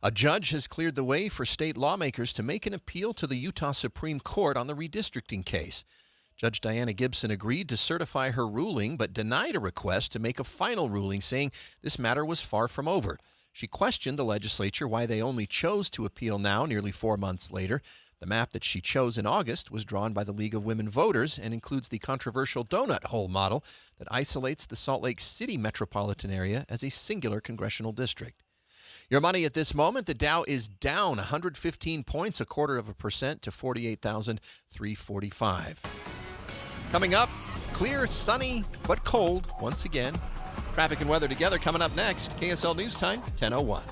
A judge has cleared the way for state lawmakers to make an appeal to the Utah Supreme Court on the redistricting case. Judge Diana Gibson agreed to certify her ruling, but denied a request to make a final ruling, saying this matter was far from over. She questioned the legislature why they only chose to appeal now, nearly 4 months later. The map that she chose in August was drawn by the League of Women Voters and includes the controversial donut hole model that isolates the Salt Lake City metropolitan area as a singular congressional district. Your money at this moment, the Dow is down 115 points, 0.25% to 48,345. Coming up, clear, sunny, but cold once again. Traffic and weather together coming up next. KSL News Time, 10:01.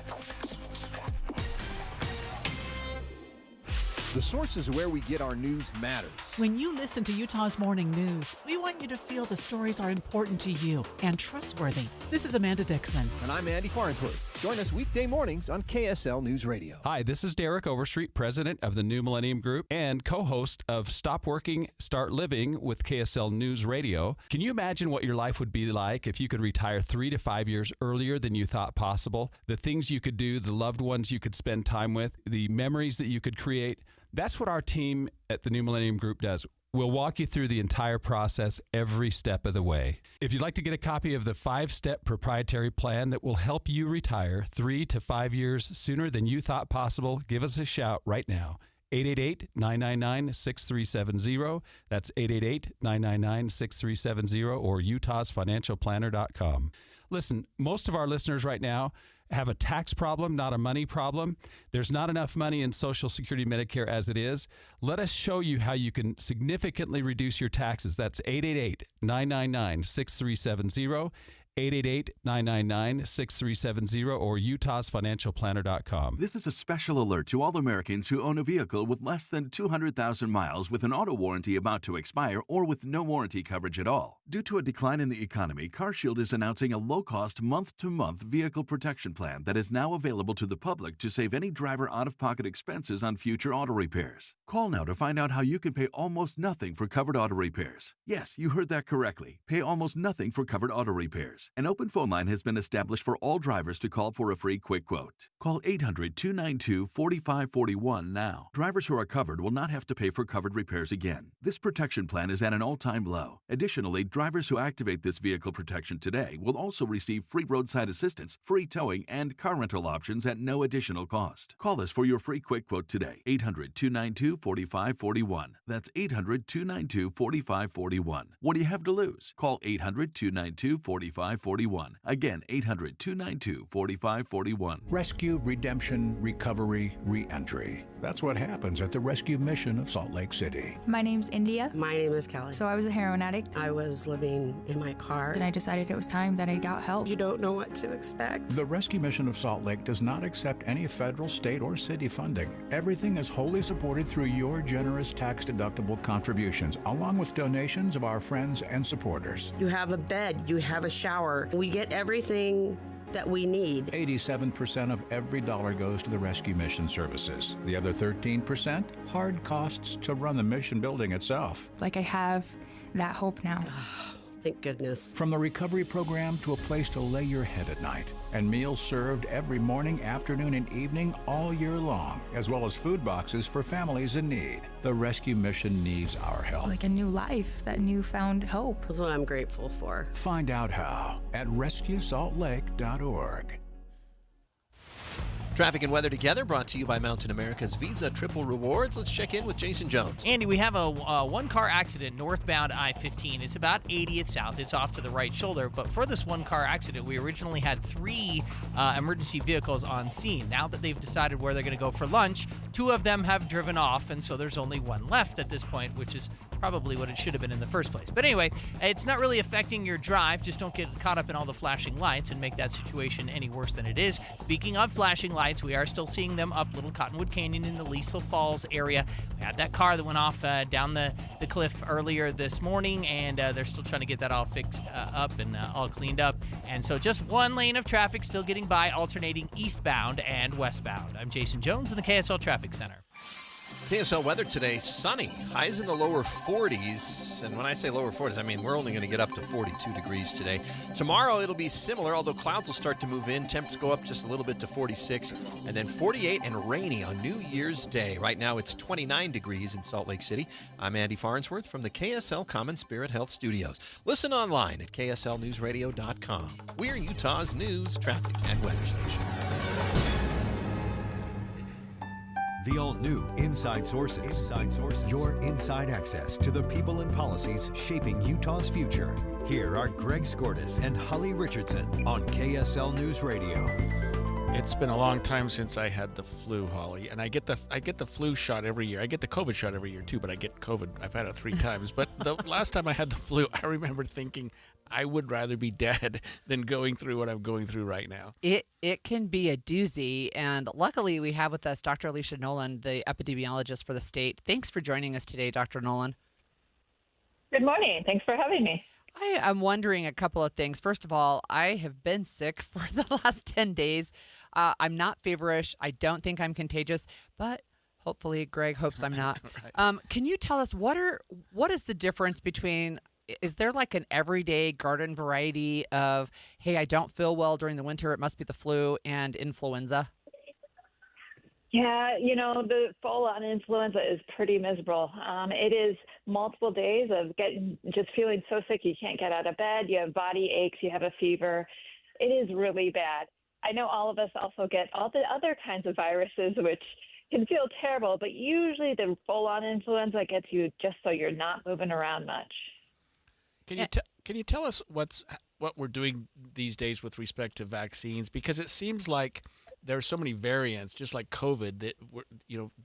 The sources where we get our news matters. When you listen to Utah's Morning News, we want you to feel the stories are important to you and trustworthy. This is Amanda Dixon. And I'm Andy Farnsworth. Join us weekday mornings on KSL News Radio. Hi, this is Derek Overstreet, president of the New Millennium Group and co-host of Stop Working, Start Living with KSL News Radio. Can you imagine what your life would be like if you could retire 3 to 5 years earlier than you thought possible? The things you could do, the loved ones you could spend time with, the memories that you could create. That's what our team at the New Millennium Group does. We'll walk you through the entire process every step of the way. If you'd like to get a copy of the 5-step proprietary plan that will help you retire 3 to 5 years sooner than you thought possible, give us a shout right now. 888-999-6370. That's 888-999-6370 or utahsfinancialplanner.com. Listen, most of our listeners right now have a tax problem, not a money problem. There's not enough money in Social Security Medicare as it is. Let us show you how you can significantly reduce your taxes. That's 888-999-6370. 888-999-6370 or utahsfinancialplanner.com. This is a special alert to all Americans who own a vehicle with less than 200,000 miles with an auto warranty about to expire or with no warranty coverage at all. Due to a decline in the economy, CarShield is announcing a low-cost month-to-month vehicle protection plan that is now available to the public to save any driver out-of-pocket expenses on future auto repairs. Call now to find out how you can pay almost nothing for covered auto repairs. Yes, you heard that correctly. Pay almost nothing for covered auto repairs. drivers. An open phone line has been established for all drivers to call for a free quick quote. Call 800-292-4541 now. Drivers who are covered will not have to pay for covered repairs again. This protection plan is at an all-time low. Additionally, drivers who activate this vehicle protection today will also receive free roadside assistance, free towing, and car rental options at no additional cost. Call us for your free quick quote today. 800-292-4541. That's 800-292-4541. What do you have to lose? Call 800-292-4541. Again, 800-292-4541. Rescue, redemption, recovery, re-entry. That's what happens at the Rescue Mission of Salt Lake City. My name's India. My name is Kelly. So I was a heroin addict. I was living in my car. Then I decided it was time that I got help. You don't know what to expect. The Rescue Mission of Salt Lake does not accept any federal, state, or city funding. Everything is wholly supported through your generous tax-deductible contributions, along with donations of our friends and supporters. You have a bed, you have a shower. We get everything that we need. 87% of every dollar goes to the Rescue Mission services. The other 13%, hard costs to run the mission building itself. Like I have that hope now. Thank goodness. From the recovery program to a place to lay your head at night, and meals served every morning, afternoon, and evening all year long, as well as food boxes for families in need. The Rescue Mission needs our help. Like a new life, that newfound hope. That's what I'm grateful for. Find out how at rescuesaltlake.org. Traffic and weather together brought to you by Mountain America's Visa Triple Rewards. Let's check in with Jason Jones. Andy, we have a one-car accident northbound I-15. It's about 80th south. It's off to the right shoulder. But for this one-car accident, we originally had 3 emergency vehicles on scene. Now that they've decided where they're going to go for lunch, 2 of them have driven off, and so there's only 1 left at this point, which is probably what it should have been in the first place. But anyway, it's not really affecting your drive. Just don't get caught up in all the flashing lights and make that situation any worse than it is. Speaking of flashing lights, we are still seeing them up Little Cottonwood Canyon in the Liesel Falls area. We had that car that went off down the cliff earlier this morning, and they're still trying to get that all fixed up and all cleaned up. And so just 1 lane of traffic still getting by, alternating eastbound and westbound. I'm Jason Jones in the KSL Traffic Center. KSL weather today, sunny, highs in the lower 40s. And when I say lower 40s, I mean we're only going to get up to 42 degrees today. Tomorrow it'll be similar, although clouds will start to move in. Temps go up just a little bit to 46, and then 48 and rainy on New Year's Day. Right now it's 29 degrees in Salt Lake City. I'm Andy Farnsworth from the KSL Common Spirit Health Studios. Listen online at kslnewsradio.com. We're Utah's news, traffic, and weather station. The all-new Inside Sources. Your inside access to the people and policies shaping Utah's future. Here are Greg Skordas and Holly Richardson on KSL News Radio. It's been a long time since I had the flu, Holly, and I get the flu shot every year. I get the COVID shot every year too, but I get COVID. I've had it 3 times. But the last time I had the flu, I remember thinking I would rather be dead than going through what I'm going through right now. It can be a doozy, and luckily we have with us Dr. Alicia Nolan, the epidemiologist for the state. Thanks for joining us today, Dr. Nolan. Good morning. Thanks for having me. I am wondering a couple of things. First of all, I have been sick for the last 10 days. I'm not feverish. I don't think I'm contagious, but hopefully Greg hopes I'm not. Right. Can you tell us what is the difference between, is there like an everyday garden variety of, hey, I don't feel well during the winter, it must be the flu, and influenza? Yeah, the full-on influenza is pretty miserable. It is multiple days of just feeling so sick you can't get out of bed, you have body aches, you have a fever. It is really bad. I know all of us also get all the other kinds of viruses, which can feel terrible, but usually the full-on influenza gets you just so you're not moving around much. Can you tell us what we're doing these days with respect to vaccines? Because it seems like there are so many variants, just like COVID, that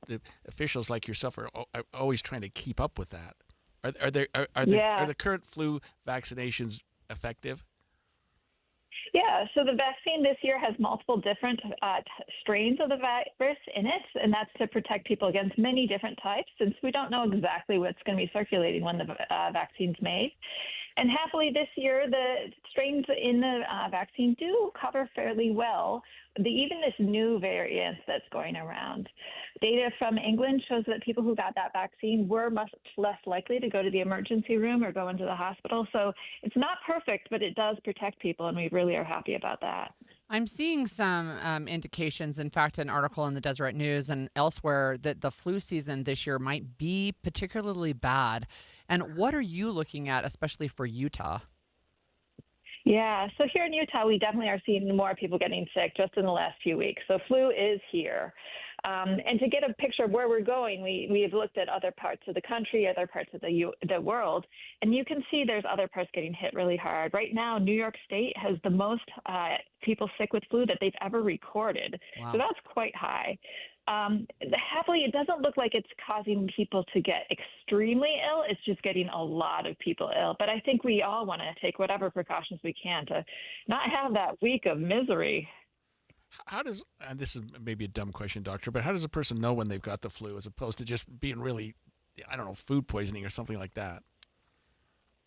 the officials like yourself are always trying to keep up with that. Are the current flu vaccinations effective? Yeah, so the vaccine this year has multiple different strains of the virus in it, and that's to protect people against many different types, since we don't know exactly what's going to be circulating when the vaccine's made. And happily this year, the strains in the vaccine do cover fairly well even this new variant that's going around. Data from England shows that people who got that vaccine were much less likely to go to the emergency room or go into the hospital. So it's not perfect, but it does protect people, and we really are happy about that. I'm seeing some indications, in fact, an article in the Deseret News and elsewhere, that the flu season this year might be particularly bad. And what are you looking at, especially for Utah? Yeah, so here in Utah, we definitely are seeing more people getting sick just in the last few weeks. So flu is here. And to get a picture of where we're going, we have looked at other parts of the country, other parts of the world, and you can see there's other parts getting hit really hard. Right now, New York State has the most people sick with flu that they've ever recorded. Wow. So that's quite high. Happily, it doesn't look like it's causing people to get extremely ill. It's just getting a lot of people ill. But I think we all want to take whatever precautions we can to not have that week of misery. How does, and this is maybe a dumb question, doctor, but how does a person know when they've got the flu as opposed to just being really, I don't know, food poisoning or something like that?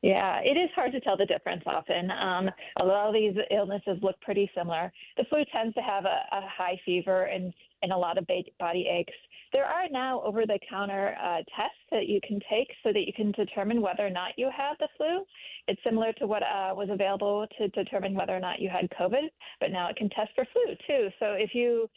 Yeah, it is hard to tell the difference often. A lot of these illnesses look pretty similar. The flu tends to have a high fever and a lot of body aches. There are now over-the-counter tests that you can take so that you can determine whether or not you have the flu. It's similar to what was available to determine whether or not you had COVID, but now it can test for flu too. So if you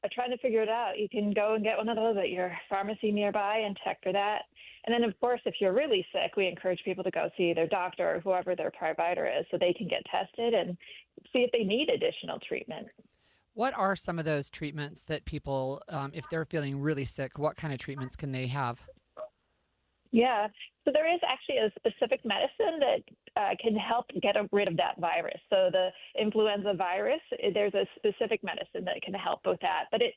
are trying to figure it out, you can go and get one of those at your pharmacy nearby and check for that. And then, of course, if you're really sick, we encourage people to go see their doctor or whoever their provider is so they can get tested and see if they need additional treatment. What are some of those treatments that people, if they're feeling really sick, what kind of treatments can they have? Yeah, so there is actually a specific medicine that can help get rid of that virus. So the influenza virus, there's a specific medicine that can help with that. But it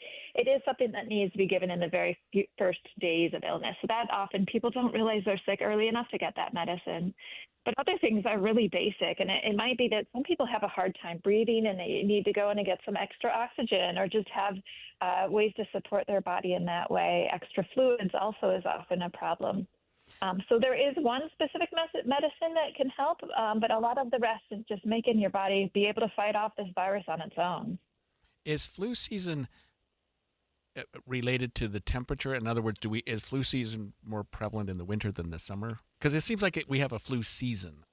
is something that needs to be given in the very first days of illness. So that often people don't realize they're sick early enough to get that medicine. But other things are really basic, and it might be that some people have a hard time breathing and they need to go in and get some extra oxygen or just have ways to support their body in that way. Extra fluids also is often a problem. So there is one specific medicine that can help, but a lot of the rest is just making your body be able to fight off this virus on its own. Is flu season related to the temperature? In other words, is flu season more prevalent in the winter than the summer? Because it seems like we have a flu season.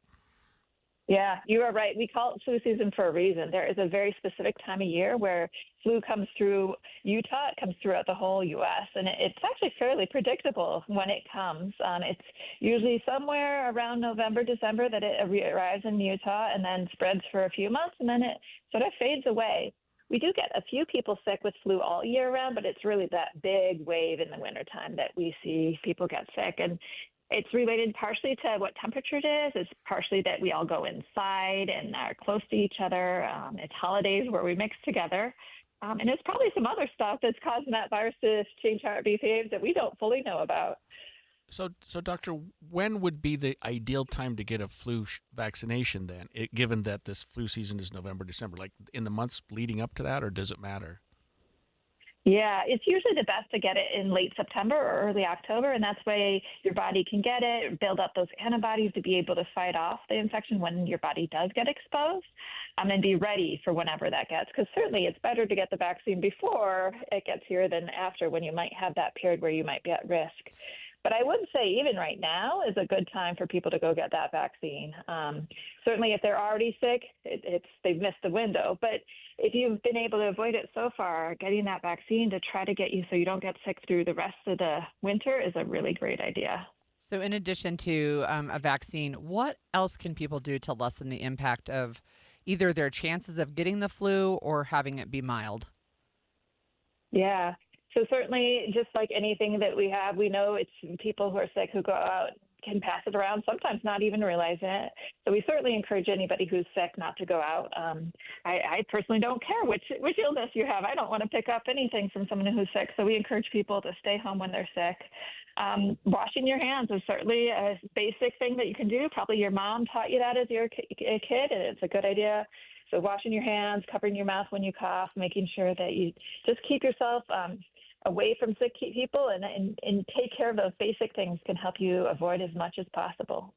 Yeah, you are right. We call it flu season for a reason. There is a very specific time of year where flu comes through Utah. It comes throughout the whole U.S., and it's actually fairly predictable when it comes. It's usually somewhere around November, December that it arrives in Utah and then spreads for a few months, and then it sort of fades away. We do get a few people sick with flu all year round, but it's really that big wave in the wintertime that we see people get sick. And it's related partially to what temperature it is. It's partially that we all go inside and are close to each other. It's holidays where we mix together. And it's probably some other stuff that's causing that virus to change how it behaves that we don't fully know about. So doctor, when would be the ideal time to get a flu vaccination then, given that this flu season is November, December? Like in the months leading up to that, or does it matter? Yeah, it's usually the best to get it in late September or early October, and that's way your body can get it, build up those antibodies to be able to fight off the infection when your body does get exposed, and be ready for whenever that gets. Because certainly it's better to get the vaccine before it gets here than after, when you might have that period where you might be at risk. But I would say even right now is a good time for people to go get that vaccine. Certainly if they're already sick, they've missed the window. But if you've been able to avoid it so far, getting that vaccine to try to get you so you don't get sick through the rest of the winter is a really great idea. So in addition to a vaccine, what else can people do to lessen the impact of either their chances of getting the flu or having it be mild? Yeah. So certainly, just like anything that we have, we know it's people who are sick who go out can pass it around, sometimes not even realizing it. So we certainly encourage anybody who's sick not to go out. I personally don't care which illness you have. I don't want to pick up anything from someone who's sick. So we encourage people to stay home when they're sick. Washing your hands is certainly a basic thing that you can do. Probably your mom taught you that as you're a kid, and it's a good idea. So washing your hands, covering your mouth when you cough, making sure that you just keep yourself away from sick people and take care of those basic things can help you avoid as much as possible.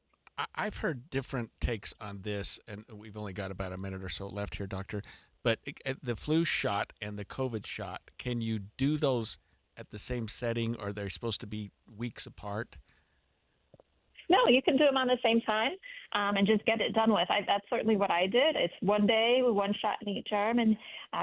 I've heard different takes on this, and we've only got about a minute or so left here, Doctor. But the flu shot and the COVID shot, can you do those at the same setting, or they're supposed to be weeks apart? No, you can do them on the same time and just get it done with. That's certainly what I did. It's one day with one shot in each arm and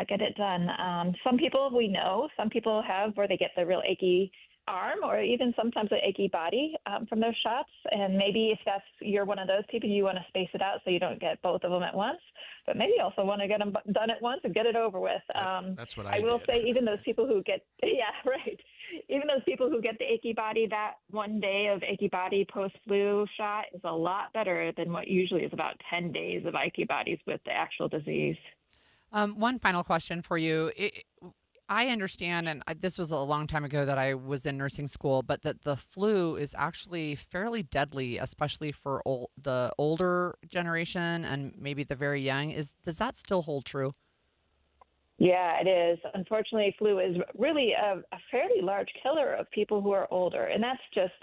get it done. Some people we know, some people have where they get the real achy arm or even sometimes an achy body from those shots. And maybe if you're one of those people, you want to space it out so you don't get both of them at once. But maybe you also want to get them done at once and get it over with. That's what I will say, even those people who get, even those people who get the achy body, that one day of achy body post-flu shot is a lot better than what usually is about 10 days of achy bodies with the actual disease. One final question for you. I understand, and this was a long time ago that I was in nursing school, but that the flu is actually fairly deadly, especially for the older generation and maybe the very young. Does that still hold true? Yeah, it is. Unfortunately, flu is really a fairly large killer of people who are older, and that's just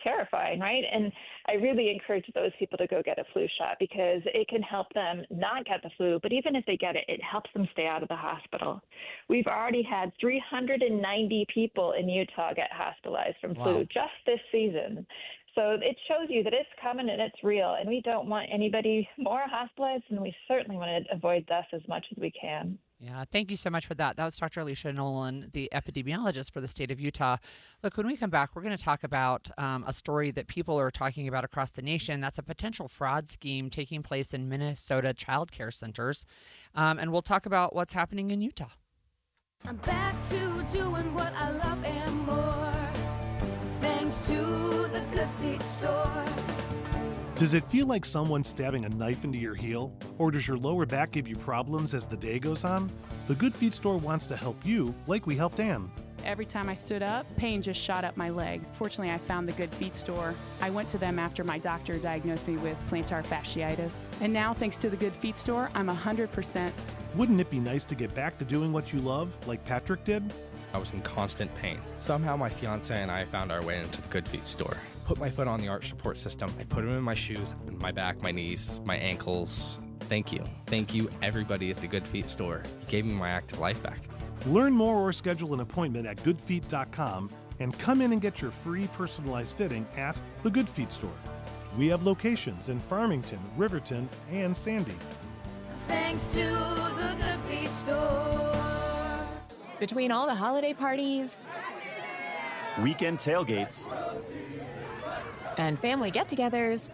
terrifying, right? And I really encourage those people to go get a flu shot because it can help them not get the flu, but even if they get it, it helps them stay out of the hospital. We've already had 390 people in Utah get hospitalized from flu just this season. So it shows you that it's coming and it's real, and we don't want anybody more hospitalized, and we certainly want to avoid death as much as we can. Yeah, thank you so much for that. That was Dr. Alicia Nolan, the epidemiologist for the state of Utah. Look, when we come back, we're going to talk about a story that people are talking about across the nation. That's a potential fraud scheme taking place in Minnesota child care centers. And we'll talk about what's happening in Utah. I'm back to doing what I love and more, thanks to the Good Feet store. Does it feel like someone stabbing a knife into your heel? Or does your lower back give you problems as the day goes on? The Good Feet store wants to help you like we helped Ann. Every time I stood up, pain just shot up my legs. Fortunately, I found the Good Feet store. I went to them after my doctor diagnosed me with plantar fasciitis. And now, thanks to the Good Feet store, I'm 100%. Wouldn't it be nice to get back to doing what you love, like Patrick did? I was in constant pain. Somehow my fiance and I found our way into the Good Feet store. Put my foot on the arch support system. I put them in my shoes, my back, my knees, my ankles. Thank you. Thank you, everybody at the Good Feet store. You gave me my active life back. Learn more or schedule an appointment at goodfeet.com and come in and get your free personalized fitting at the Good Feet store. We have locations in Farmington, Riverton, and Sandy. Thanks to the Good Feet store. Between all the holiday parties, weekend tailgates, and family get-togethers,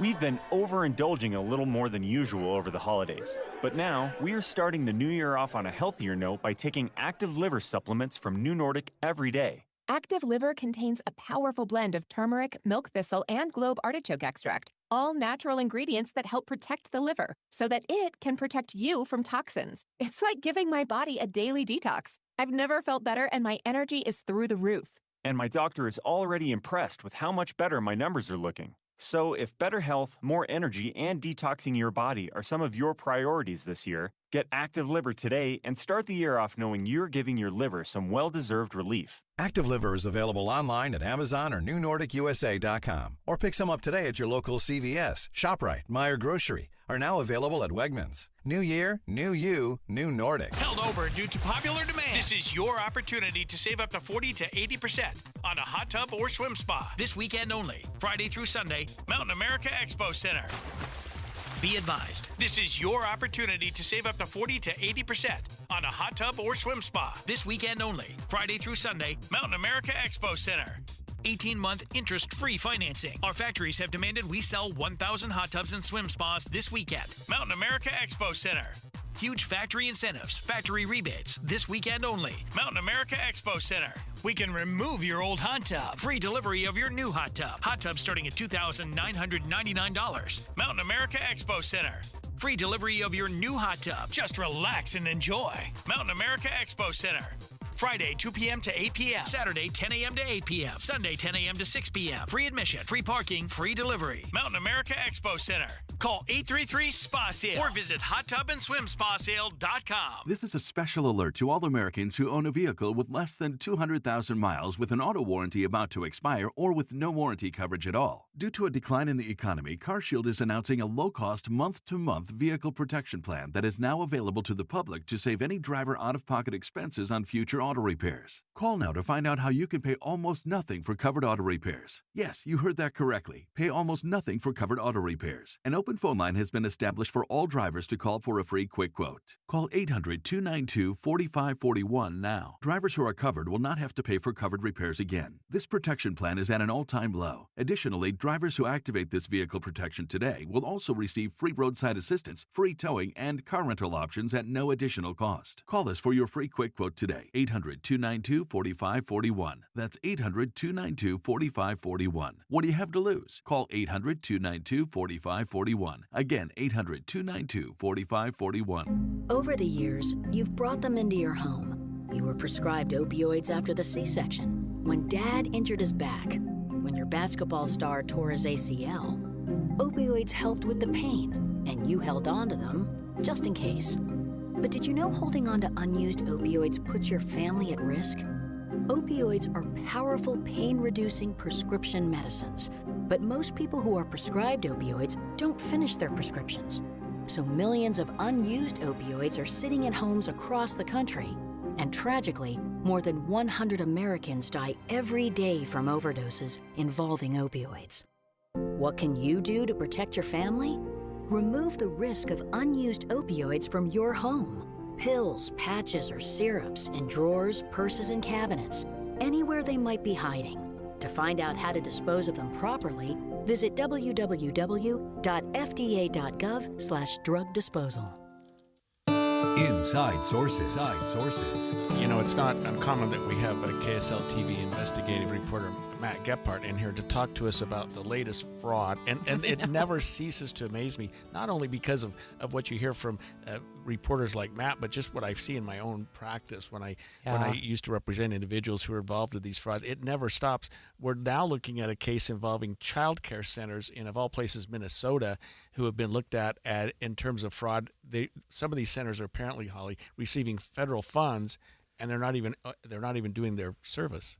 we've been overindulging a little more than usual over the holidays. But now, we are starting the new year off on a healthier note by taking Active Liver supplements from New Nordic every day. Active Liver contains a powerful blend of turmeric, milk thistle, and globe artichoke extract, all natural ingredients that help protect the liver so that it can protect you from toxins. It's like giving my body a daily detox. I've never felt better, and my energy is through the roof. And my doctor is already impressed with how much better my numbers are looking. So if better health, more energy, and detoxing your body are some of your priorities this year, get Active Liver today and start the year off knowing you're giving your liver some well-deserved relief. Active Liver is available online at Amazon or NewNordicUSA.com. Or pick some up today at your local CVS, ShopRite, Meijer Grocery. Are now available at Wegmans. New year, new you, new Nordic. Held over due to popular demand. This is your opportunity to save up to 40 to 80% on a hot tub or swim spa. This weekend only, Friday through Sunday, Mountain America Expo Center. Be advised, this is your opportunity to save up to 40 to 80% on a hot tub or swim spa. This weekend only, Friday through Sunday, Mountain America Expo Center. 18-month interest-free financing. Our factories have demanded we sell 1,000 hot tubs and swim spas this weekend. Mountain America Expo Center. Huge factory incentives, factory rebates, this weekend only. Mountain America Expo Center. We can remove your old hot tub. Free delivery of your new hot tub. Hot tub starting at $2,999. Mountain America Expo Center. Free delivery of your new hot tub. Just relax and enjoy. Mountain America Expo Center. Friday, 2 p.m. to 8 p.m. Saturday, 10 a.m. to 8 p.m. Sunday, 10 a.m. to 6 p.m. Free admission, free parking, free delivery. Mountain America Expo Center. Call 833-SPA-SALE or visit HotTubAndSwimSpaSale.com. This is a special alert to all Americans who own a vehicle with less than 200,000 miles with an auto warranty about to expire or with no warranty coverage at all. Due to a decline in the economy, CarShield is announcing a low-cost month-to-month vehicle protection plan that is now available to the public to save any driver out-of-pocket expenses on future auto repairs. Call now to find out how you can pay almost nothing for covered auto repairs. Yes, you heard that correctly. Pay almost nothing for covered auto repairs. An open phone line has been established for all drivers to call for a free quick quote. Call 800-292-4541 now. Drivers who are covered will not have to pay for covered repairs again. This protection plan is at an all-time low. Additionally, drivers who activate this vehicle protection today will also receive free roadside assistance, free towing, and car rental options at no additional cost. Call us for your free quick quote today. 800-292-4541. That's 800-292-4541. What do you have to lose? Call 800-292-4541. Again, 800-292-4541. Over the years, you've brought them into your home. You were prescribed opioids after the C-section, when Dad injured his back, when your basketball star tore his ACL. Opioids helped with the pain, and you held on to them just in case. But did you know holding on to unused opioids puts your family at risk? Opioids are powerful pain-reducing prescription medicines, but most people who are prescribed opioids don't finish their prescriptions. So millions of unused opioids are sitting in homes across the country. And tragically, more than 100 Americans die every day from overdoses involving opioids. What can you do to protect your family? Remove the risk of unused opioids from your home. Pills, patches, or syrups in drawers, purses, and cabinets, anywhere they might be hiding. To find out how to dispose of them properly, visit www.fda.gov/drug disposal. Inside Sources. You know, it's not uncommon that we have a KSL TV investigative reporter, Matt Gephardt, in here to talk to us about the latest fraud. And it never ceases to amaze me, not only because of what you hear from reporters like Matt, but just what I see in my own practice when I used to represent individuals who are involved in these frauds. It never stops. We're now looking at a case involving child care centers in, of all places, Minnesota, who have been looked at in terms of fraud. Some of these centers are apparently, Holly, receiving federal funds, and they're not even doing their service.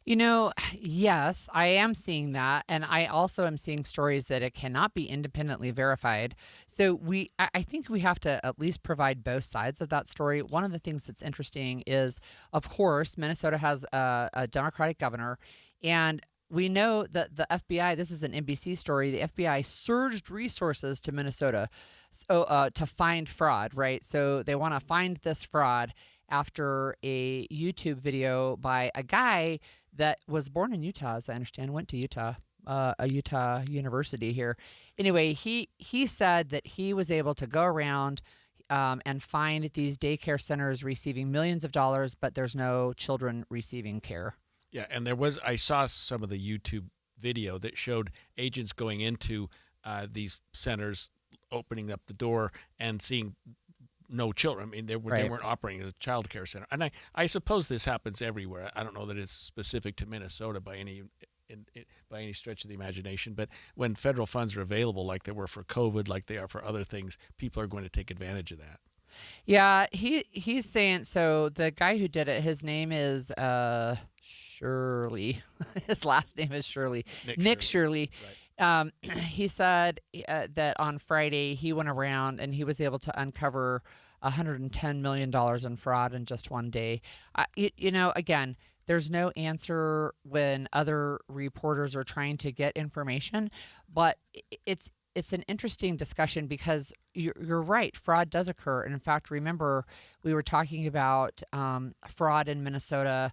You know, yes, I am seeing that, and I also am seeing stories that it cannot be independently verified. So I think we have to at least provide both sides of that story. One of the things that's interesting is, of course, Minnesota has a Democratic governor, and we know that the FBI, this is an NBC story, the FBI surged resources to Minnesota to find fraud, right? So they want to find this fraud after a YouTube video by a guy that was born in Utah, as I understand, went to Utah, a Utah university here. Anyway, he said that he was able to go around and find these daycare centers receiving millions of dollars, but there's no children receiving care. Yeah, and I saw some of the YouTube video that showed agents going into these centers, opening up the door and seeing no children. I mean, they weren't operating as a child care center. And I suppose this happens everywhere. I don't know that it's specific to Minnesota by any stretch of the imagination. But when federal funds are available, like they were for COVID, like they are for other things, people are going to take advantage of that. Yeah, he's saying, so the guy who did it, his name is Shirley. His last name is Shirley. Nick Shirley. Right. He said that on Friday he went around and he was able to uncover $110 million in fraud in just one day. Again, there's no answer when other reporters are trying to get information, but it's an interesting discussion because you're right, fraud does occur. And in fact, remember, we were talking about fraud in Minnesota,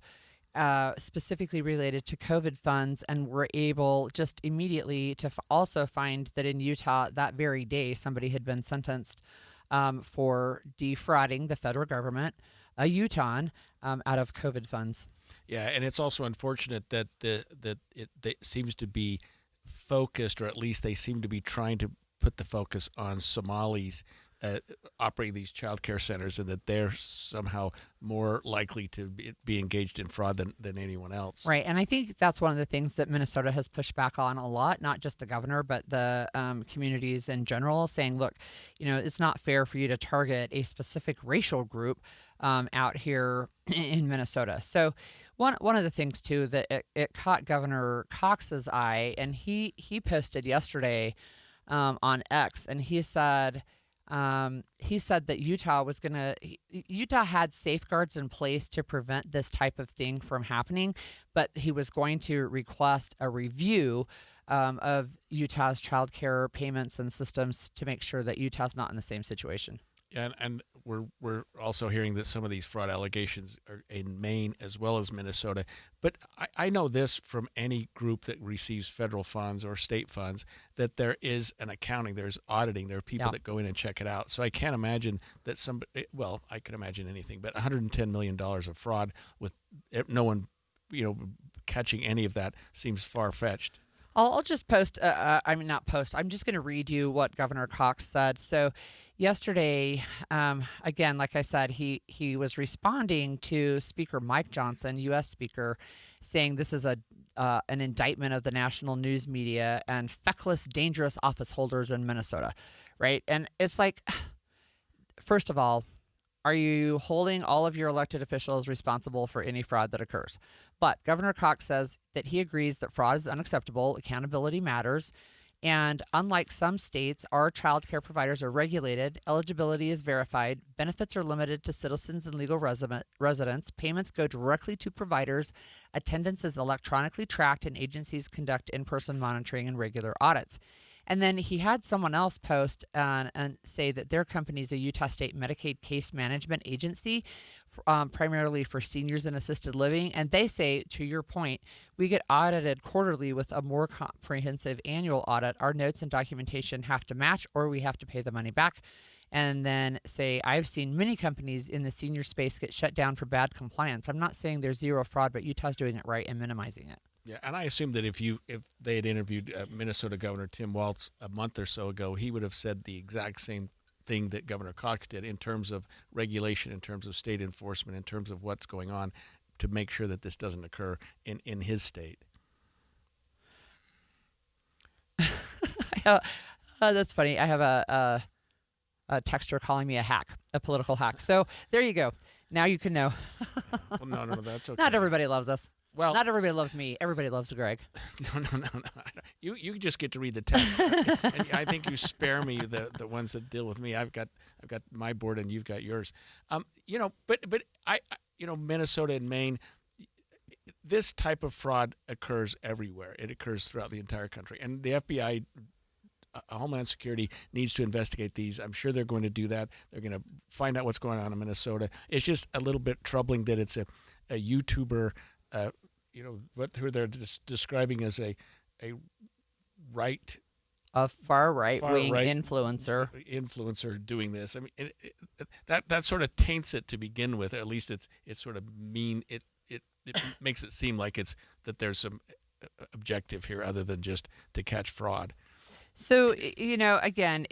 specifically related to COVID funds, and we're able just immediately to also find that in Utah that very day somebody had been sentenced for defrauding the federal government, a Utahn, out of COVID funds. Yeah, and it's also unfortunate that it seems to be focused, or at least they seem to be trying to put the focus on Somalis operating these child care centers, and that they're somehow more likely to be engaged in fraud than anyone else. Right. And I think that's one of the things that Minnesota has pushed back on a lot, not just the governor, but the communities in general, saying, look, it's not fair for you to target a specific racial group out here in Minnesota. So one of the things, too, that it caught Governor Cox's eye, and he posted yesterday on X, and he said that Utah had safeguards in place to prevent this type of thing from happening, but he was going to request a review of Utah's child care payments and systems to make sure that Utah's not in the same situation. Yeah, and we're also hearing that some of these fraud allegations are in Maine as well as Minnesota. But I know this from any group that receives federal funds or state funds, that there is an accounting, there's auditing, there are people that go in and check it out. So I can't imagine that I can imagine anything, but $110 million of fraud with no one, catching any of that seems far-fetched. I'll just post, I'm just going to read you what Governor Cox said. So yesterday, again, like I said, he was responding to Speaker Mike Johnson, U.S. Speaker, saying this is an indictment of the national news media and feckless, dangerous office holders in Minnesota, right? And it's like, first of all, are you holding all of your elected officials responsible for any fraud that occurs? But Governor Cox says that he agrees that fraud is unacceptable, accountability matters, and unlike some states, our child care providers are regulated, eligibility is verified, benefits are limited to citizens and legal residents, payments go directly to providers, attendance is electronically tracked, and agencies conduct in-person monitoring and regular audits. And then he had someone else post and say that their company is a Utah State Medicaid case management agency, primarily for seniors in assisted living. And they say, to your point, we get audited quarterly with a more comprehensive annual audit. Our notes and documentation have to match, or we have to pay the money back. And then say, I've seen many companies in the senior space get shut down for bad compliance. I'm not saying there's zero fraud, but Utah's doing it right and minimizing it. Yeah, and I assume that if they had interviewed Minnesota Governor Tim Walz a month or so ago, he would have said the exact same thing that Governor Cox did in terms of regulation, in terms of state enforcement, in terms of what's going on to make sure that this doesn't occur in his state. That's funny. I have a texter calling me a political hack. So there you go. Now you can know. Well, no, that's okay. Not everybody loves us. Well, not everybody loves me. Everybody loves Greg. No. You just get to read the text. And I think you spare me the ones that deal with me. I've got my board and you've got yours. But I Minnesota and Maine, this type of fraud occurs everywhere. It occurs throughout the entire country, and the FBI. Homeland Security needs to investigate these. I'm sure they're going to do that. They're going to find out what's going on in Minnesota. It's just a little bit troubling that it's a YouTuber, who they're describing as a far right wing influencer doing this. I mean, that sort of taints it to begin with. Or at least it's sort of mean. It makes it seem like that there's some objective here other than just to catch fraud. So, again,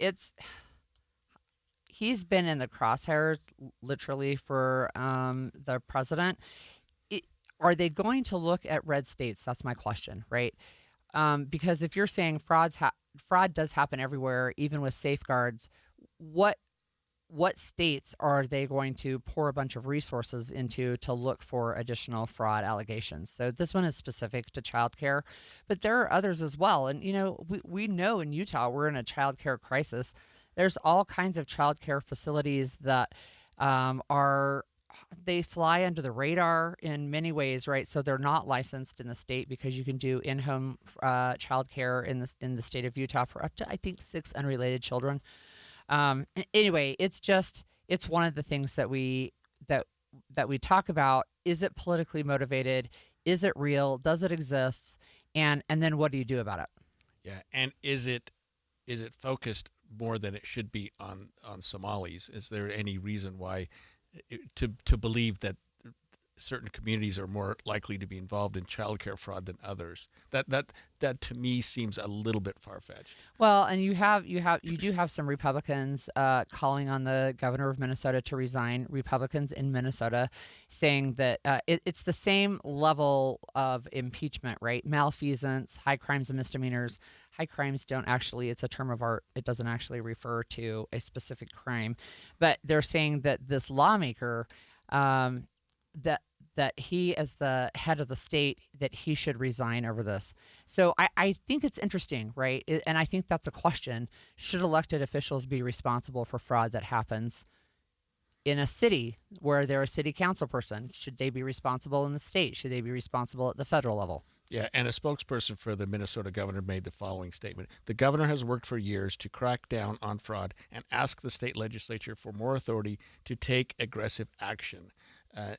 he's been in the crosshairs literally for the president. Are they going to look at red states? That's my question, right? Because if you're saying fraud does happen everywhere, even with safeguards, what states are they going to pour a bunch of resources into to look for additional fraud allegations? So this one is specific to childcare, but there are others as well. And, we know in Utah we're in a childcare crisis. There's all kinds of childcare facilities that they fly under the radar in many ways, right? So they're not licensed in the state because you can do in-home childcare in the state of Utah for up to, I think, 6 unrelated children. Anyway, it's one of the things that we talk about. Is it politically motivated? Is it real? Does it exist? And then what do you do about it? Yeah, and is it focused more than it should be on Somalis? Is there any reason why to believe that certain communities are more likely to be involved in childcare fraud than others. That to me seems a little bit far-fetched. Well, and you do have some Republicans calling on the governor of Minnesota to resign. Republicans in Minnesota saying that it's the same level of impeachment, right? Malfeasance, high crimes and misdemeanors. High crimes don't actually, it's a term of art. It doesn't actually refer to a specific crime. But they're saying that this lawmaker, that he, as the head of the state, that he should resign over this. So I think it's interesting, right? And I think that's a question. Should elected officials be responsible for fraud that happens in a city where they're a city council person? Should they be responsible in the state? Should they be responsible at the federal level? Yeah, and a spokesperson for the Minnesota governor made the following statement. The governor has worked for years to crack down on fraud and ask the state legislature for more authority to take aggressive action.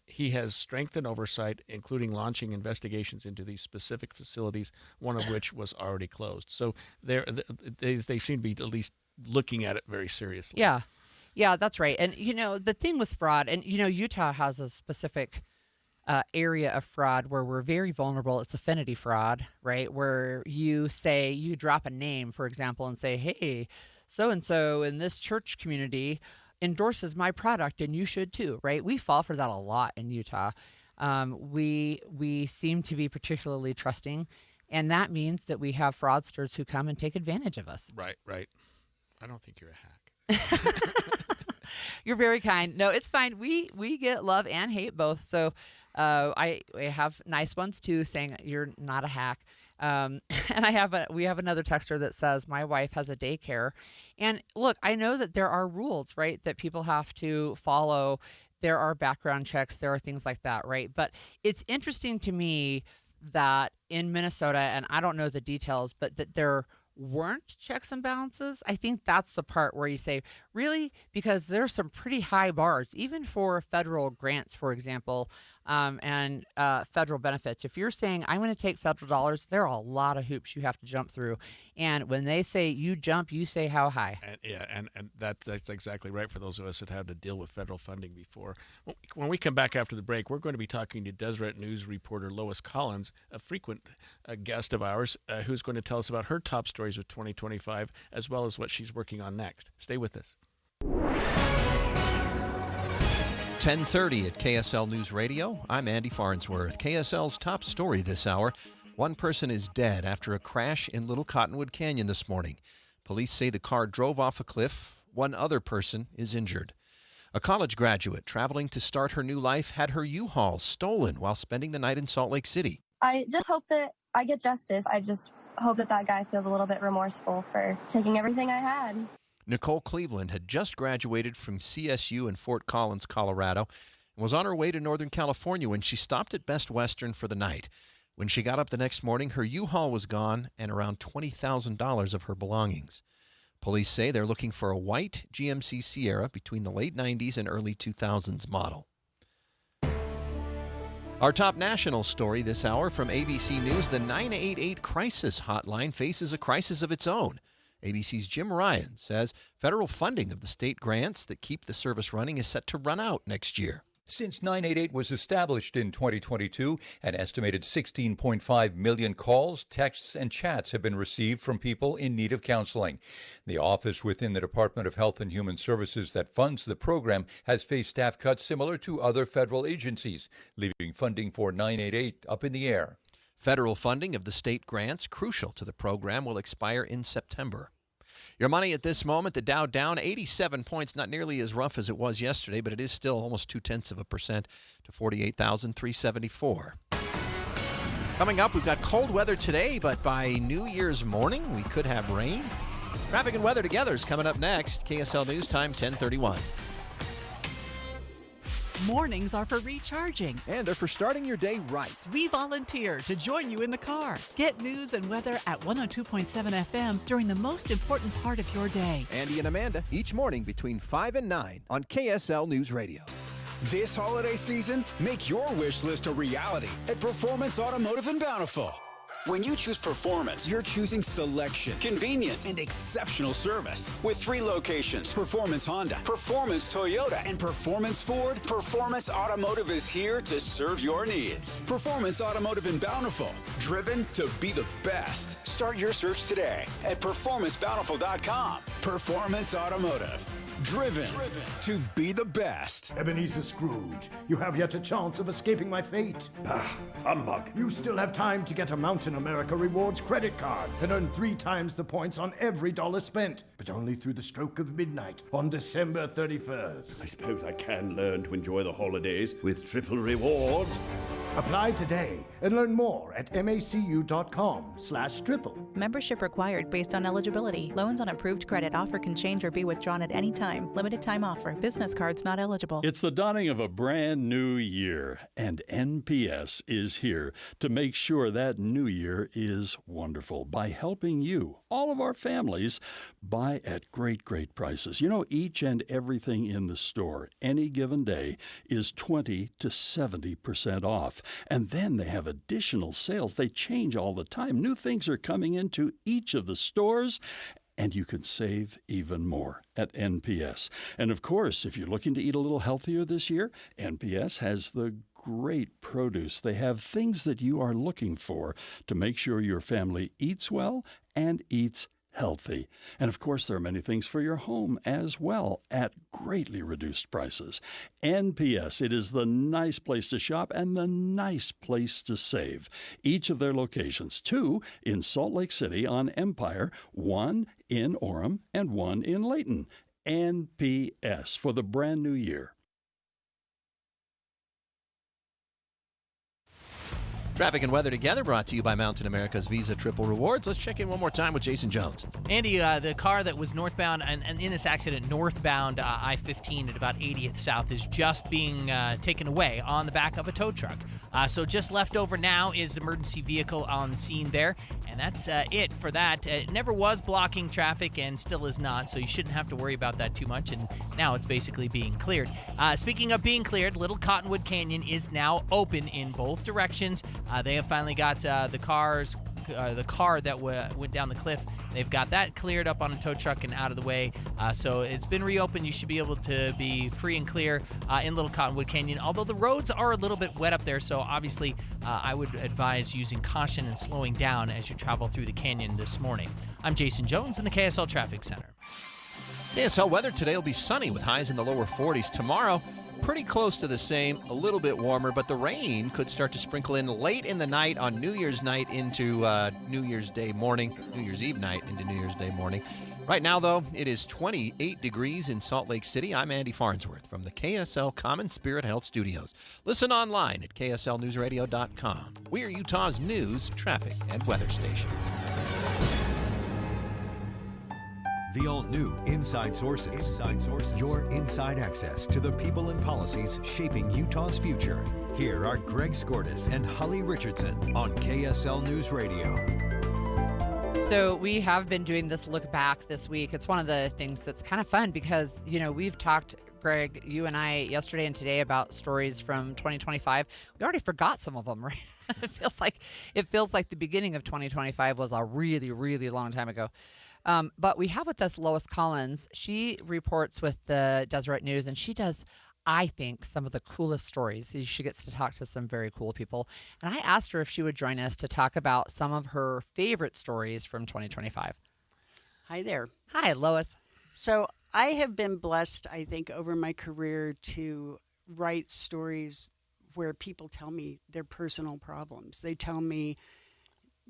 He has strengthened oversight, including launching investigations into these specific facilities, one of which was already closed. So they seem to be at least looking at it very seriously. Yeah, that's right. And, the thing with fraud, and, Utah has a specific area of fraud where we're very vulnerable. It's affinity fraud, right? Where you drop a name, for example, and say, hey, so-and-so in this church community endorses my product and you should too, right? We fall for that a lot in Utah. We seem to be particularly trusting, and that means that we have fraudsters who come and take advantage of us. Right. I don't think you're a hack. You're very kind. No, it's fine. We get love and hate both. So I have nice ones too, saying you're not a hack. And we have another texter that says, my wife has a daycare. And look, I know that there are rules, right, that people have to follow. There are background checks. There are things like that, right? But it's interesting to me that in Minnesota, and I don't know the details, but that there weren't checks and balances. I think that's the part where you say, really? Because there's some pretty high bars, even for federal grants, for example, and federal benefits. If you're saying, I'm going to take federal dollars, there are a lot of hoops you have to jump through. And when they say you jump, you say how high. And that's exactly right for those of us that had to deal with federal funding before. When we come back after the break, we're going to be talking to Deseret News reporter Lois Collins, a frequent guest of ours, who's going to tell us about her top stories of 2025, as well as what she's working on next. Stay with us. 10:30 at KSL News Radio. I'm Andy Farnsworth. KSL's top story this hour. One person is dead after a crash in Little Cottonwood Canyon this morning. Police say the car drove off a cliff. One other person is injured. A college graduate traveling to start her new life had her U-Haul stolen while spending the night in Salt Lake City. I just hope that I get justice. I just hope that guy feels a little bit remorseful for taking everything I had. Nicole Cleveland had just graduated from CSU in Fort Collins, Colorado, and was on her way to Northern California when she stopped at Best Western for the night. When she got up the next morning, her U-Haul was gone and around $20,000 of her belongings. Police say they're looking for a white GMC Sierra between the late 90s and early 2000s model. Our top national story this hour from ABC News, the 988 crisis hotline faces a crisis of its own. ABC's Jim Ryan says federal funding of the state grants that keep the service running is set to run out next year. Since 988 was established in 2022, an estimated 16.5 million calls, texts, and chats have been received from people in need of counseling. The office within the Department of Health and Human Services that funds the program has faced staff cuts similar to other federal agencies, leaving funding for 988 up in the air. Federal funding of the state grants crucial to the program will expire in September. Your money at this moment, the Dow down 87 points, not nearly as rough as it was yesterday, but it is still almost 0.2% to 48,374. Coming up, we've got cold weather today, but by New Year's morning, we could have rain. Traffic and weather together is coming up next. KSL News Time, 10:31. Mornings are for recharging. And they're for starting your day right. We volunteer to join you in the car. Get news and weather at 102.7 FM during the most important part of your day. Andy and Amanda, each morning between 5 and 9 on KSL News Radio. This holiday season, make your wish list a reality at Performance Automotive in Bountiful. When you choose performance, you're choosing selection, convenience, and exceptional service. With 3 locations, Performance Honda, Performance Toyota, and Performance Ford, Performance Automotive is here to serve your needs. Performance Automotive in Bountiful, driven to be the best. Start your search today at performancebountiful.com. Performance Automotive. Driven to be the best. Ebenezer Scrooge, you have yet a chance of escaping my fate. Ah, humbug. You still have time to get a Mountain America Rewards credit card and earn 3 times the points on every dollar spent, but only through the stroke of midnight on December 31st. I suppose I can learn to enjoy the holidays with triple rewards. Apply today and learn more at macu.com/triple. Membership required based on eligibility. Loans on approved credit offer can change or be withdrawn at any time. Limited time offer. Business cards not eligible. It's the dawning of a brand new year, and NPS is here to make sure that new year is wonderful by helping you, all of our families, buy at great, great prices. You know, each and everything in the store any given day is 20 to 70% off. And then they have additional sales. They change all the time. New things are coming into each of the stores, and you can save even more at NPS. And of course, if you're looking to eat a little healthier this year, NPS has the great produce. They have things that you are looking for to make sure your family eats well and eats healthy. And of course, there are many things for your home as well at greatly reduced prices. NPS, it is the nice place to shop and the nice place to save. Each of their locations, 2 in Salt Lake City on Empire, 1 in Orem, and 1 in Layton. NPS for the brand new year. Traffic and weather together brought to you by Mountain America's Visa Triple Rewards. Let's check in one more time with Jason Jones. Andy, the car that was northbound and in this accident, northbound I-15 at about 80th South is just being taken away on the back of a tow truck. So just left over now is emergency vehicle on scene there. And that's it for that. It never was blocking traffic and still is not, so you shouldn't have to worry about that too much. And now it's basically being cleared. Speaking of being cleared, Little Cottonwood Canyon is now open in both directions. They have finally got the car that went down the cliff. They've got that cleared up on a tow truck and out of the way. So it's been reopened. You should be able to be free and clear in Little Cottonwood Canyon, although the roads are a little bit wet up there. So obviously, I would advise using caution and slowing down as you travel through the canyon this morning. I'm Jason Jones in the KSL Traffic Center. KSL weather today will be sunny with highs in the lower 40s. Tomorrow, pretty close to the same, a little bit warmer, but the rain could start to sprinkle in late in the night on New Year's night into New Year's Day morning, New Year's Eve night into New Year's Day morning. Right now, though, it is 28 degrees in Salt Lake City. I'm Andy Farnsworth from the KSL Common Spirit Health Studios. Listen online at kslnewsradio.com. We are Utah's news, traffic, and weather station. The all-new Inside Sources. Your inside access to the people and policies shaping Utah's future. Here are Greg Skordas and Holly Richardson on KSL News Radio. So we have been doing this look back this week. It's one of the things that's kind of fun because, you know, we've talked, Greg, you and I yesterday and today about stories from 2025. We already forgot some of them, right? It feels like the beginning of 2025 was a really, really long time ago. But we have with us Lois Collins. She reports with the Deseret News, and she does, I think, some of the coolest stories. She gets to talk to some very cool people. And I asked her if she would join us to talk about some of her favorite stories from 2025. Hi there. Hi, Lois. So I have been blessed, I think, over my career to write stories where people tell me their personal problems. They tell me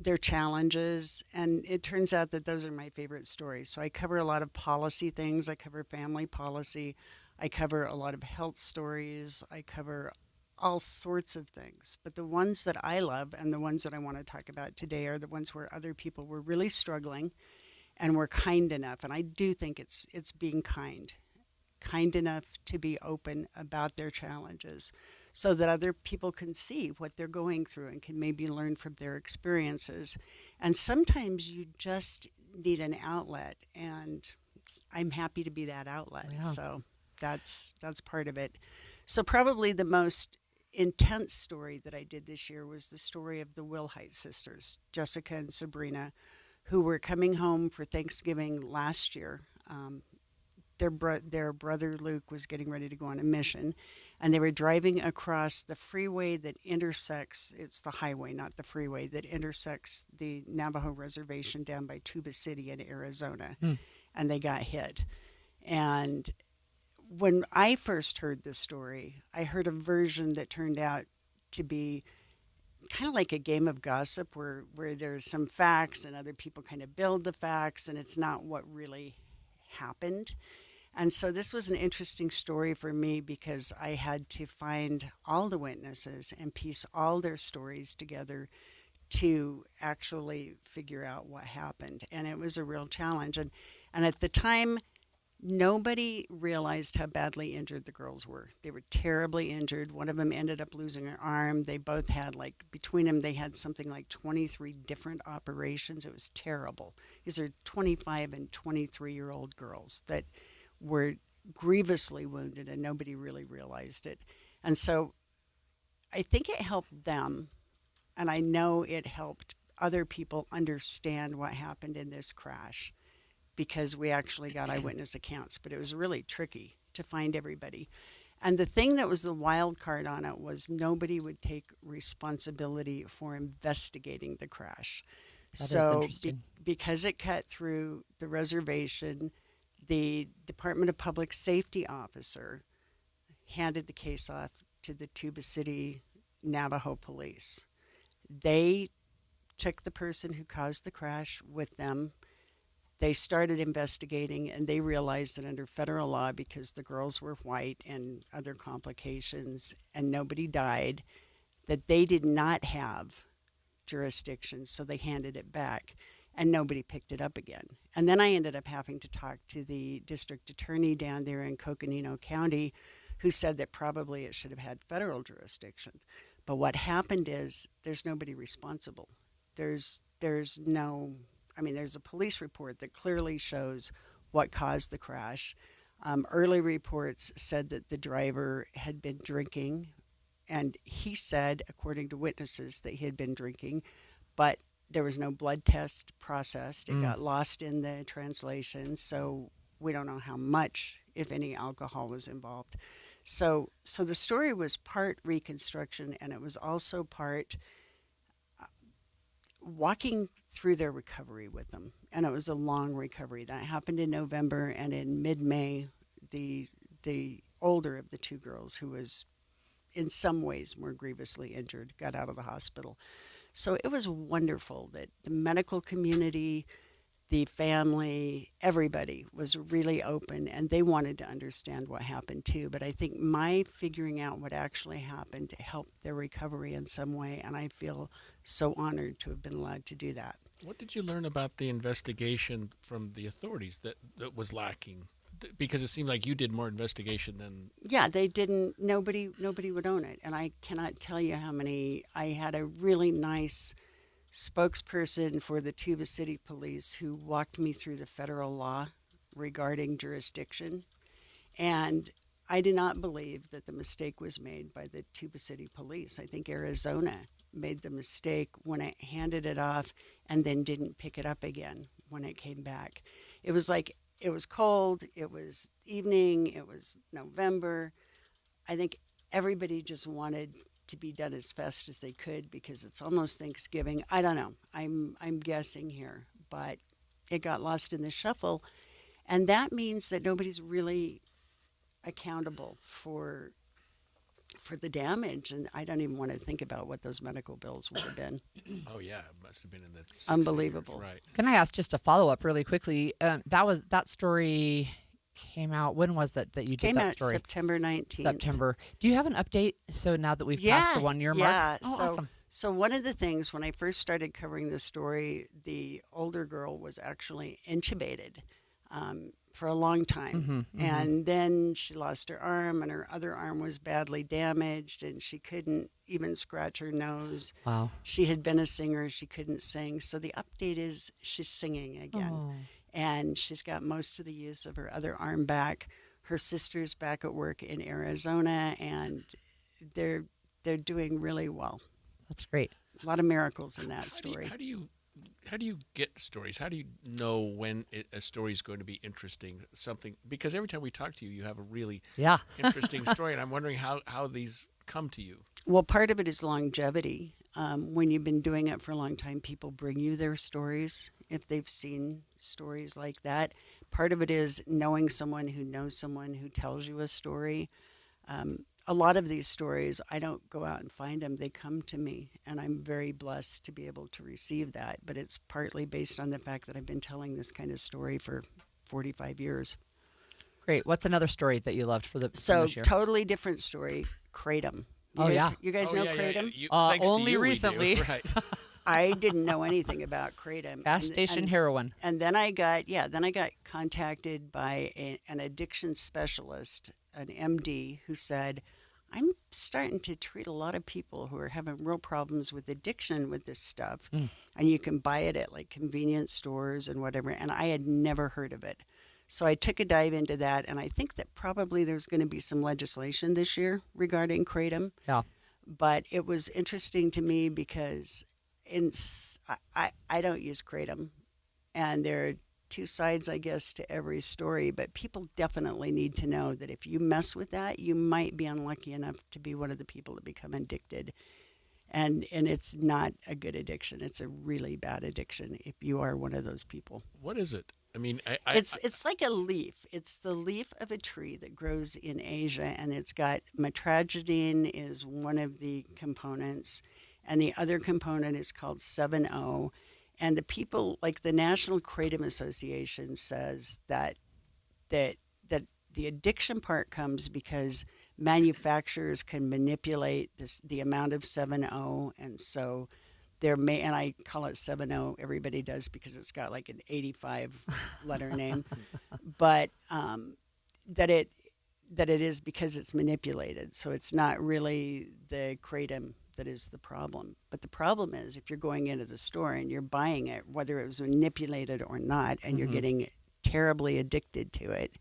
their challenges, and it turns out that those are my favorite stories. So I cover a lot of policy things. I cover family policy. I cover a lot of health stories. I cover all sorts of things. But the ones that I love and the ones that I want to talk about today are the ones where other people were really struggling and were kind enough. And I do think it's being kind enough to be open about their challenges, so that other people can see what they're going through and can maybe learn from their experiences. And sometimes you just need an outlet, and I'm happy to be that outlet. Yeah. So that's part of it. So probably the most intense story that I did this year was the story of the Wilhite sisters, Jessica and Sabrina, who were coming home for Thanksgiving last year. Their brother Luke was getting ready to go on a mission, and they were driving across the freeway that intersects, it's the highway, not the freeway, that intersects the Navajo reservation down by Tuba City in Arizona, and they got hit. And when I first heard this story, I heard a version that turned out to be kind of like a game of gossip where there's some facts and other people kind of build the facts, and it's not what really happened. And so this was an interesting story for me because I had to find all the witnesses and piece all their stories together to actually figure out what happened. And it was a real challenge. And at the time, nobody realized how badly injured the girls were. They were terribly injured. One of them ended up losing an arm. They both had, between them, they had something like 23 different operations. It was terrible. These are 25 and 23-year-old girls that were grievously wounded, and nobody really realized it. And so I think it helped them, and I know it helped other people understand what happened in this crash, because we actually got eyewitness accounts, but it was really tricky to find everybody. And the thing that was the wild card on it was nobody would take responsibility for investigating the crash. So because it cut through the reservation, the Department of Public Safety officer handed the case off to the Tuba City Navajo police. They took the person who caused the crash with them. They started investigating, and they realized that under federal law, because the girls were white and other complications and nobody died, that they did not have jurisdiction, so they handed it back, and nobody picked it up again. And then I ended up having to talk to the district attorney down there in Coconino County, who said that probably it should have had federal jurisdiction. But what happened is there's nobody responsible. There's a police report that clearly shows what caused the crash. Early reports said that the driver had been drinking, and he said, according to witnesses, that he had been drinking, but there was no blood test processed. It got lost in the translation, so we don't know how much, if any, alcohol was involved. So the story was part reconstruction, and it was also part walking through their recovery with them. And it was a long recovery. That happened in November, and in mid-May, the older of the two girls, who was in some ways more grievously injured, got out of the hospital. So it was wonderful that the medical community, the family, everybody was really open, and they wanted to understand what happened too. But I think my figuring out what actually happened helped their recovery in some way, and I feel so honored to have been allowed to do that. What did you learn about the investigation from the authorities that was lacking? Because it seemed like you did more investigation than... Yeah, they didn't, nobody would own it. And I cannot tell you how many. I had a really nice spokesperson for the Tuba City Police who walked me through the federal law regarding jurisdiction. And I do not believe that the mistake was made by the Tuba City Police. I think Arizona made the mistake when it handed it off and then didn't pick it up again when it came back. It was like, it was cold, it was evening, it was November. I think everybody just wanted to be done as fast as they could because it's almost Thanksgiving. I don't know. I'm guessing here, but it got lost in the shuffle, and that means that nobody's really accountable for the damage, and I don't even want to think about what those medical bills would have been. Oh yeah, it must have been in the 60s. Unbelievable. Right. Can I ask just a follow-up really quickly? That story came out, when was that you did that story? September 19th. September. Do you have an update? So now that we've passed the 1 year mark? Yeah. Oh, awesome. So one of the things, when I first started covering the story, the older girl was actually intubated for a long time. And then she lost her arm, and her other arm was badly damaged, and she couldn't even scratch her nose. Wow. She had been a singer. She couldn't sing. So the update is she's singing again. Oh. And she's got most of the use of her other arm back. Her sister's back at work in Arizona, and they're they're doing really well. That's great. A lot of miracles in that story. How do you get stories? How do you know when a story is going to be interesting? Something, because every time we talk to you, you have a really interesting story, and I'm wondering how these come to you. Well, part of it is longevity. When you've been doing it for a long time, people bring you their stories if they've seen stories like that. Part of it is knowing someone who tells you a story. A lot of these stories, I don't go out and find them. They come to me, and I'm very blessed to be able to receive that. But it's partly based on the fact that I've been telling this kind of story for 45 years. Great. What's another story that you loved for this year? Totally different story, Kratom. You guys know Kratom? Only recently. Right. I didn't know anything about Kratom. Gas station heroin. And then I got contacted by an addiction specialist, an MD, who said, I'm starting to treat a lot of people who are having real problems with addiction with this stuff. And you can buy it at like convenience stores and whatever. And I had never heard of it. So I took a dive into that. And I think that probably there's going to be some legislation this year regarding Kratom. Yeah. But it was interesting to me because I don't use Kratom. And there are two sides, I guess, to every story, but people definitely need to know that if you mess with that, you might be unlucky enough to be one of the people that become addicted. And it's not a good addiction. It's a really bad addiction if you are one of those people. What is it? I mean, it's like a leaf. It's the leaf of a tree that grows in Asia, and it's got metragedine is one of the components, and the other component is called 7-O. And the people, like the National Kratom Association, says that the addiction part comes because manufacturers can manipulate the amount of 7-O, and so and I call it 7-O. Everybody does because it's got like an 85-letter name, but that it is because it's manipulated. So it's not really the Kratom that is the problem. But the problem is if you're going into the store and you're buying it, whether it was manipulated or not, and you're getting terribly addicted to it,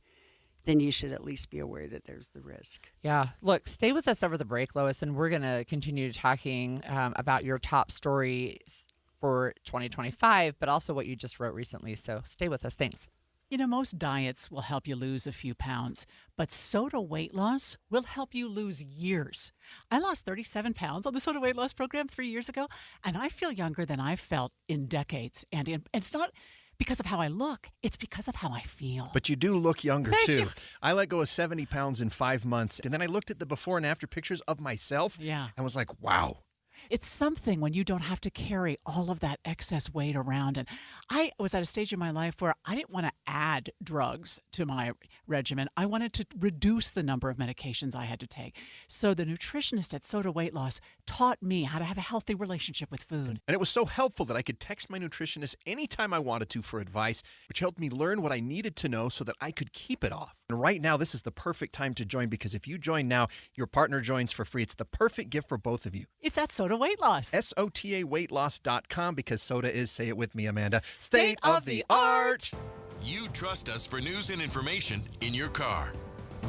then you should at least be aware that there's the risk. Yeah. Look, stay with us over the break, Lois, and we're going to continue talking about your top stories for 2025, but also what you just wrote recently. So stay with us. Thanks. You know, most diets will help you lose a few pounds, but Soda Weight Loss will help you lose years. I lost 37 pounds on the Soda Weight Loss program 3 years ago, and I feel younger than I've felt in decades. And it's not because of how I look, it's because of how I feel. But you do look younger, Thank too. you. I let go of 70 pounds in 5 months, and then I looked at the before and after pictures of myself and was like, wow. It's something when you don't have to carry all of that excess weight around. And I was at a stage in my life where I didn't want to add drugs to my regimen. I wanted to reduce the number of medications I had to take. So the nutritionist at Soda Weight Loss taught me how to have a healthy relationship with food. And it was so helpful that I could text my nutritionist anytime I wanted to for advice, which helped me learn what I needed to know so that I could keep it off. And right now, this is the perfect time to join because if you join now, your partner joins for free. It's the perfect gift for both of you. It's at Soda Weight Loss. SOTAweightloss.com because soda is, say it with me, Amanda, state of the art. You trust us for news and information in your car.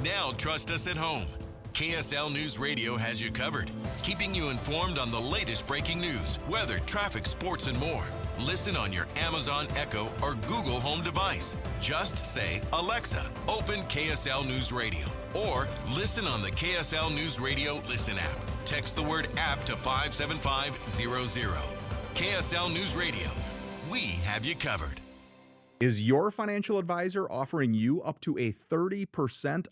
Now trust us at home. KSL News Radio has you covered, keeping you informed on the latest breaking news, weather, traffic, sports, and more. Listen on your Amazon Echo or Google Home device. Just say, Alexa, open KSL News Radio. Or listen on the KSL News Radio Listen app. Text the word app to 57500. KSL News Radio. We have you covered. Is your financial advisor offering you up to a 30%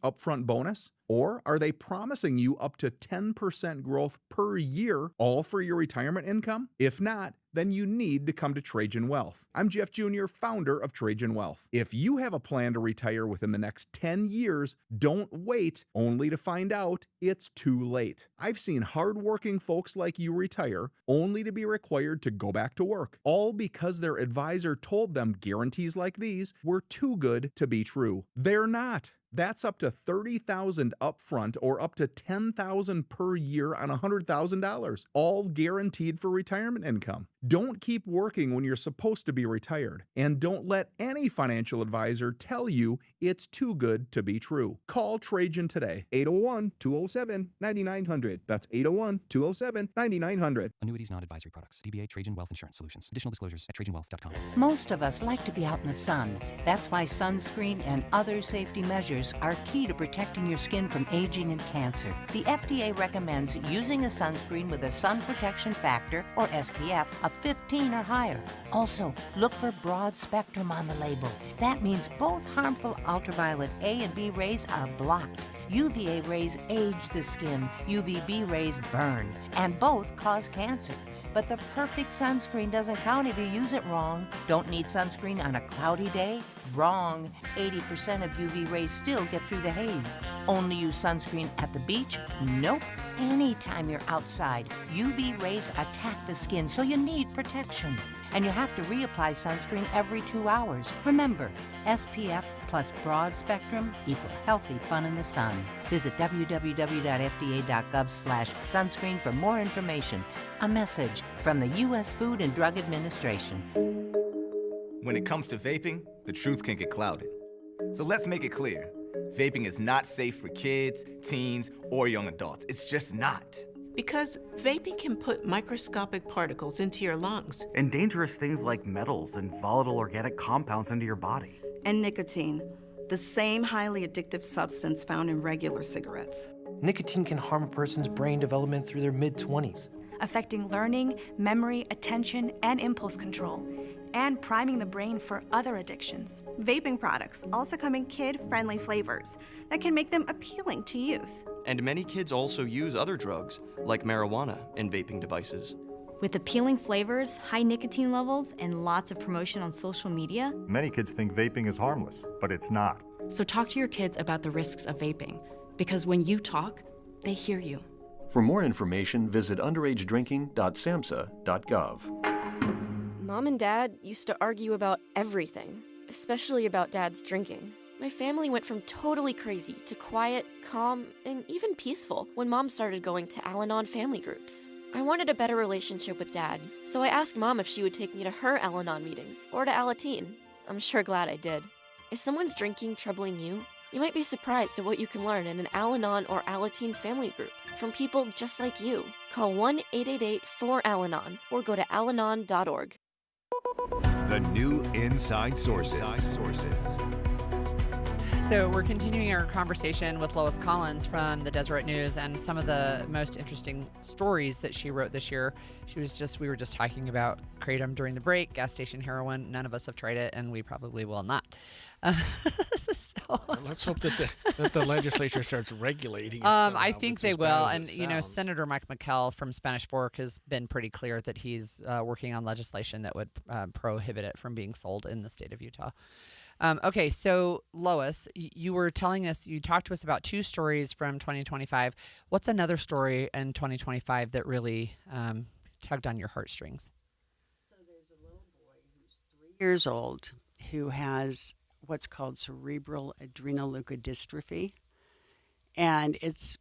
upfront bonus? Or are they promising you up to 10% growth per year, all for your retirement income? If not, then you need to come to Trajan Wealth. I'm Jeff Jr., founder of Trajan Wealth. If you have a plan to retire within the next 10 years, don't wait only to find out it's too late. I've seen hardworking folks like you retire only to be required to go back to work, all because their advisor told them guarantees like these were too good to be true. They're not. That's up to $30,000 upfront or up to $10,000 per year on $100,000, all guaranteed for retirement income. Don't keep working when you're supposed to be retired, and don't let any financial advisor tell you it's too good to be true. Call Trajan today, 801-207-9900. That's 801-207-9900. Annuities, non-advisory products. DBA Trajan Wealth Insurance Solutions. Additional disclosures at TrajanWealth.com. Most of us like to be out in the sun. That's why sunscreen and other safety measures are key to protecting your skin from aging and cancer. The FDA recommends using a sunscreen with a sun protection factor, or SPF, of 15 or higher. Also, look for broad spectrum on the label. That means both harmful ultraviolet A and B rays are blocked. UVA rays age the skin, UVB rays burn, and both cause cancer. But the perfect sunscreen doesn't count if you use it wrong. Don't need sunscreen on a cloudy day? Wrong. 80% of UV rays still get through the haze. Only use sunscreen at the beach? Nope. Anytime you're outside, UV rays attack the skin, so you need protection. And you have to reapply sunscreen every 2 hours. Remember, SPF plus broad spectrum equal healthy fun in the sun. Visit www.fda.gov/sunscreen for more information. A message from the U.S. Food and Drug Administration. When it comes to vaping, the truth can get clouded. So let's make it clear. Vaping is not safe for kids, teens, or young adults. It's just not. Because vaping can put microscopic particles into your lungs. And dangerous things like metals and volatile organic compounds into your body. And nicotine, the same highly addictive substance found in regular cigarettes. Nicotine can harm a person's brain development through their mid-20s. Affecting learning, memory, attention, and impulse control, and priming the brain for other addictions. Vaping products also come in kid-friendly flavors that can make them appealing to youth. And many kids also use other drugs, like marijuana, in vaping devices. With appealing flavors, high nicotine levels, and lots of promotion on social media, many kids think vaping is harmless, but it's not. So talk to your kids about the risks of vaping, because when you talk, they hear you. For more information, visit underagedrinking.samhsa.gov. Mom and Dad used to argue about everything, especially about Dad's drinking. My family went from totally crazy to quiet, calm, and even peaceful when Mom started going to Al-Anon family groups. I wanted a better relationship with Dad, so I asked Mom if she would take me to her Al-Anon meetings or to Alateen. I'm sure glad I did. Is someone's drinking troubling you? You might be surprised at what you can learn in an Al-Anon or Alateen family group from people just like you. Call 1-888-4-ALANON or go to alanon.org. The new Inside Sources. So we're continuing our conversation with Lois Collins from the Deseret News and some of the most interesting stories that she wrote this year. We were just talking about Kratom during the break, gas station heroin. None of us have tried it, and we probably will not. Let's hope that the legislature starts regulating it. I think they will. And, sounds. Senator Mike McKell from Spanish Fork has been pretty clear that he's working on legislation that would prohibit it from being sold in the state of Utah. Okay, so Lois, you were telling us, you talked to us about 2 stories from 2025. What's another story in 2025 that really tugged on your heartstrings? So there's a little boy who's 3 years old who has what's called cerebral adrenoleukodystrophy, and it's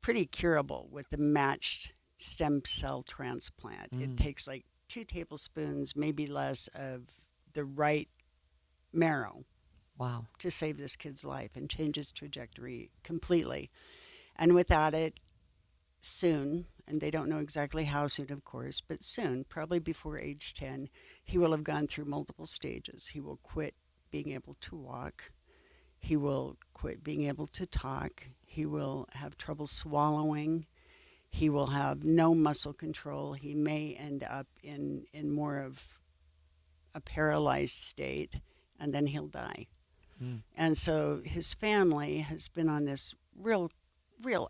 pretty curable with the matched stem cell transplant. It takes like 2 tablespoons, maybe less, of the right marrow. Wow. To save this kid's life and change his trajectory completely. And without it, soon, and they don't know exactly how soon, of course, but soon, probably before age 10, he will have gone through multiple stages. He will quit being able to walk. He will quit being able to talk. He will have trouble swallowing. He will have no muscle control. He may end up in more of a paralyzed state, and then he'll die. And so his family has been on this real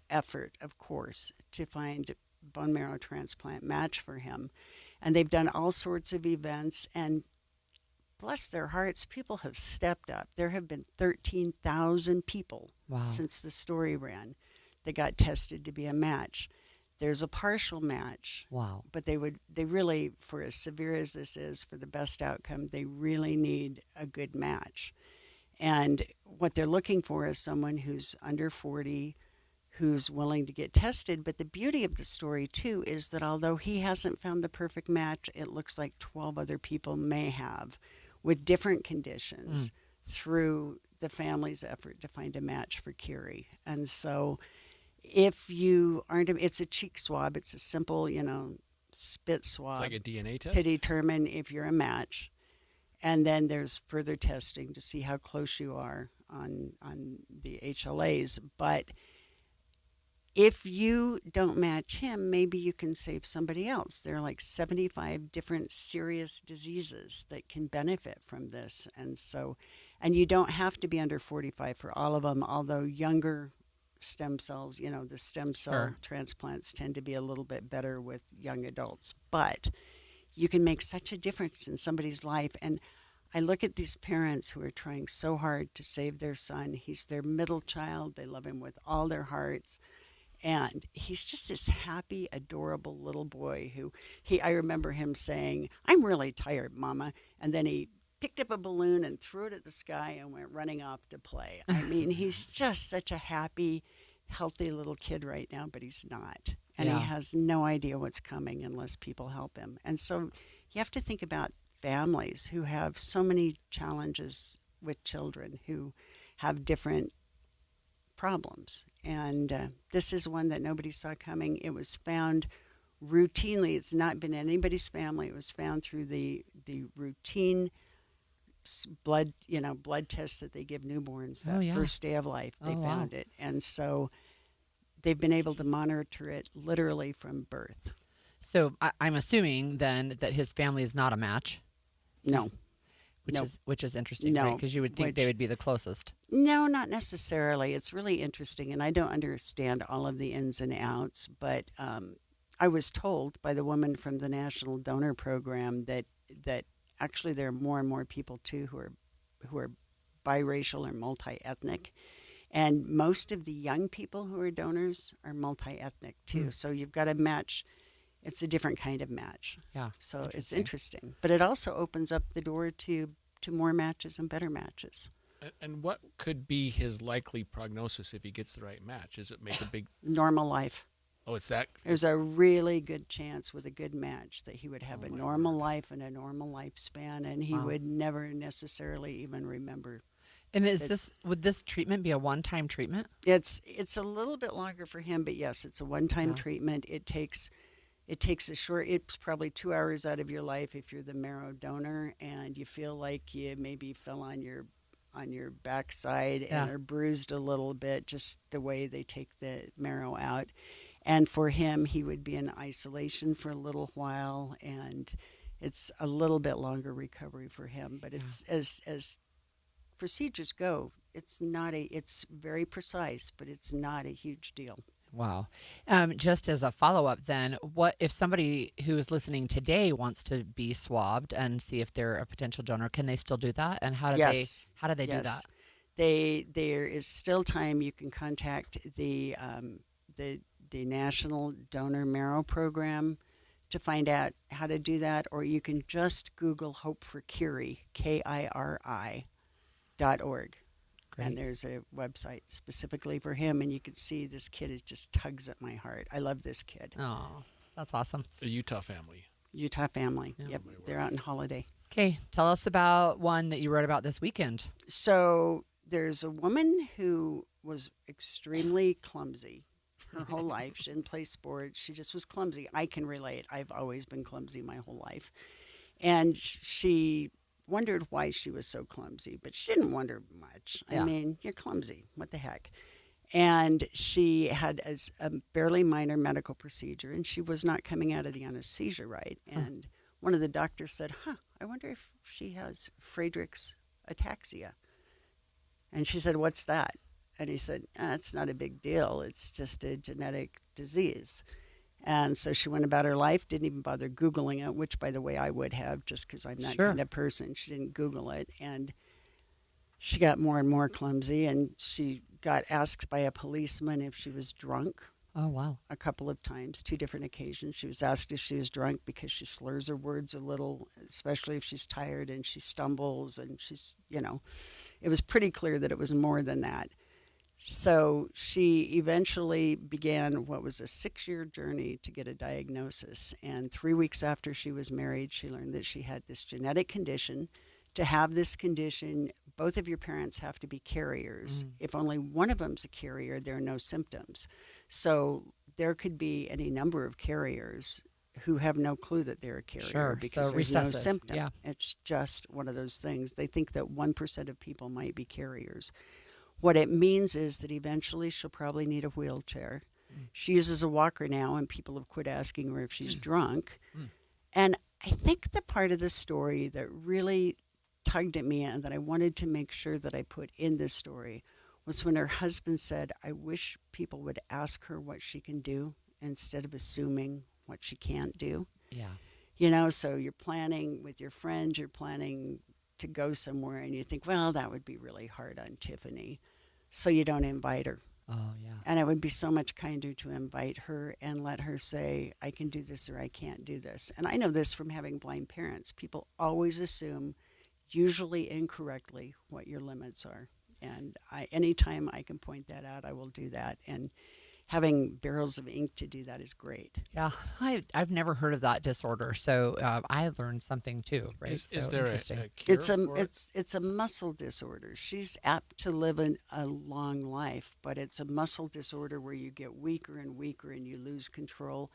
effort, of course, to find bone marrow transplant match for him. And they've done all sorts of events, and bless their hearts, people have stepped up. There have been 13,000 people since the story ran that got tested to be a match. There's a partial match. Wow. But they really, for as severe as this is, for the best outcome, they really need a good match. And what they're looking for is someone who's under 40, who's willing to get tested. But the beauty of the story, too, is that although he hasn't found the perfect match, it looks like 12 other people may have with different conditions through the family's effort to find a match for Kiri. And so if you aren't, it's a cheek swab. It's a simple, spit swab. Like a DNA test? To determine if you're a match. And then there's further testing to see how close you are on the HLAs. But if you don't match him, maybe you can save somebody else. There are like 75 different serious diseases that can benefit from this. And you don't have to be under 45 for all of them, although younger stem cells, the stem cell transplants tend to be a little bit better with young adults. But you can make such a difference in somebody's life. And I look at these parents who are trying so hard to save their son. He's their middle child. They love him with all their hearts. And he's just this happy, adorable little boy I remember him saying, "I'm really tired, Mama." And then he picked up a balloon and threw it at the sky and went running off to play. I mean, he's just such a happy, healthy little kid right now, but he's not. And he has no idea what's coming unless people help him. And so you have to think about families who have so many challenges with children who have different problems. And this is one that nobody saw coming. It was found routinely. It's not been anybody's family. It was found through the routine blood tests that they give newborns that first day of life. They found it. And so they've been able to monitor it literally from birth. So I'm assuming then that his family is not a match. No. Which is interesting, right? Because you would think they would be the closest. No, not necessarily. It's really interesting, and I don't understand all of the ins and outs, but I was told by the woman from the National Donor Program that actually there are more and more people too who are biracial or multi-ethnic, and most of the young people who are donors are multi-ethnic too. So you've got a match. It's a different kind of match. Yeah. So it's interesting. But it also opens up the door to more matches and better matches. And what could be his likely prognosis if he gets the right match? Does it make a big... Normal life. Oh, it's that... There's a really good chance with a good match that he would have a normal life and a normal lifespan, and he would never necessarily even remember. And would this treatment be a one-time treatment? It's a little bit longer for him, but yes, it's a one-time treatment. It takes it's probably 2 hours out of your life if you're the marrow donor and you feel like you maybe fell on your backside and are bruised a little bit, just the way they take the marrow out. And for him, he would be in isolation for a little while, and it's a little bit longer recovery for him. But it's as procedures go, it's very precise, but it's not a huge deal. Wow. Just as a follow-up then, what if somebody who is listening today wants to be swabbed and see if they're a potential donor, can they still do that? And how do they do that? There is still time. You can contact the National Donor Marrow Program to find out how to do that, or you can just Google Hope for Kiri, KIRI.org. Great. And there's a website specifically for him, and you can see this kid, it just tugs at my heart. I love this kid. Oh, that's awesome. A Utah family. Yep. They're out on holiday. Okay, tell us about one that you wrote about this weekend. So there's a woman who was extremely clumsy her whole life. She didn't play sports. She just was clumsy. I can relate. I've always been clumsy my whole life. And she wondered why she was so clumsy, but she didn't wonder much. I mean, you're clumsy. What the heck? And she had a barely minor medical procedure, and she was not coming out of the anesthesia right. And one of the doctors said, I wonder if she has Friedreich's ataxia. And she said, what's that? And he said, it's not a big deal. It's just a genetic disease. And so she went about her life, didn't even bother Googling it, which, by the way, I would have just because I'm that kind of person. She didn't Google it. And she got more and more clumsy, and she got asked by a policeman if she was drunk. Oh, wow. A couple of times, 2 different occasions. She was asked if she was drunk because she slurs her words a little, especially if she's tired and she stumbles and she's, it was pretty clear that it was more than that. So she eventually began what was a 6-year journey to get a diagnosis. And 3 weeks after she was married, she learned that she had this genetic condition. To have this condition, both of your parents have to be carriers. If only one of them's a carrier, there are no symptoms. So there could be any number of carriers who have no clue that they're a carrier because there's no symptom. Yeah. It's just one of those things. They think that 1% of people might be carriers. What it means is that eventually she'll probably need a wheelchair. She uses a walker now, and people have quit asking her if she's drunk. And I think the part of the story that really tugged at me and that I wanted to make sure that I put in this story was when her husband said, I wish people would ask her what she can do instead of assuming what she can't do. Yeah. So you're planning with your friends, you're planning to go somewhere, and you think, well, that would be really hard on Tiffany. So you don't invite her. Oh, yeah. And it would be so much kinder to invite her and let her say, I can do this or I can't do this. And I know this from having blind parents. People always assume, usually incorrectly, what your limits are. And anytime I can point that out, I will do that. And having barrels of ink to do that is great. Yeah, I've never heard of that disorder, so I learned something too. Right? Is there a cure It's a muscle disorder. She's apt to live a long life, but it's a muscle disorder where you get weaker and weaker and you lose control,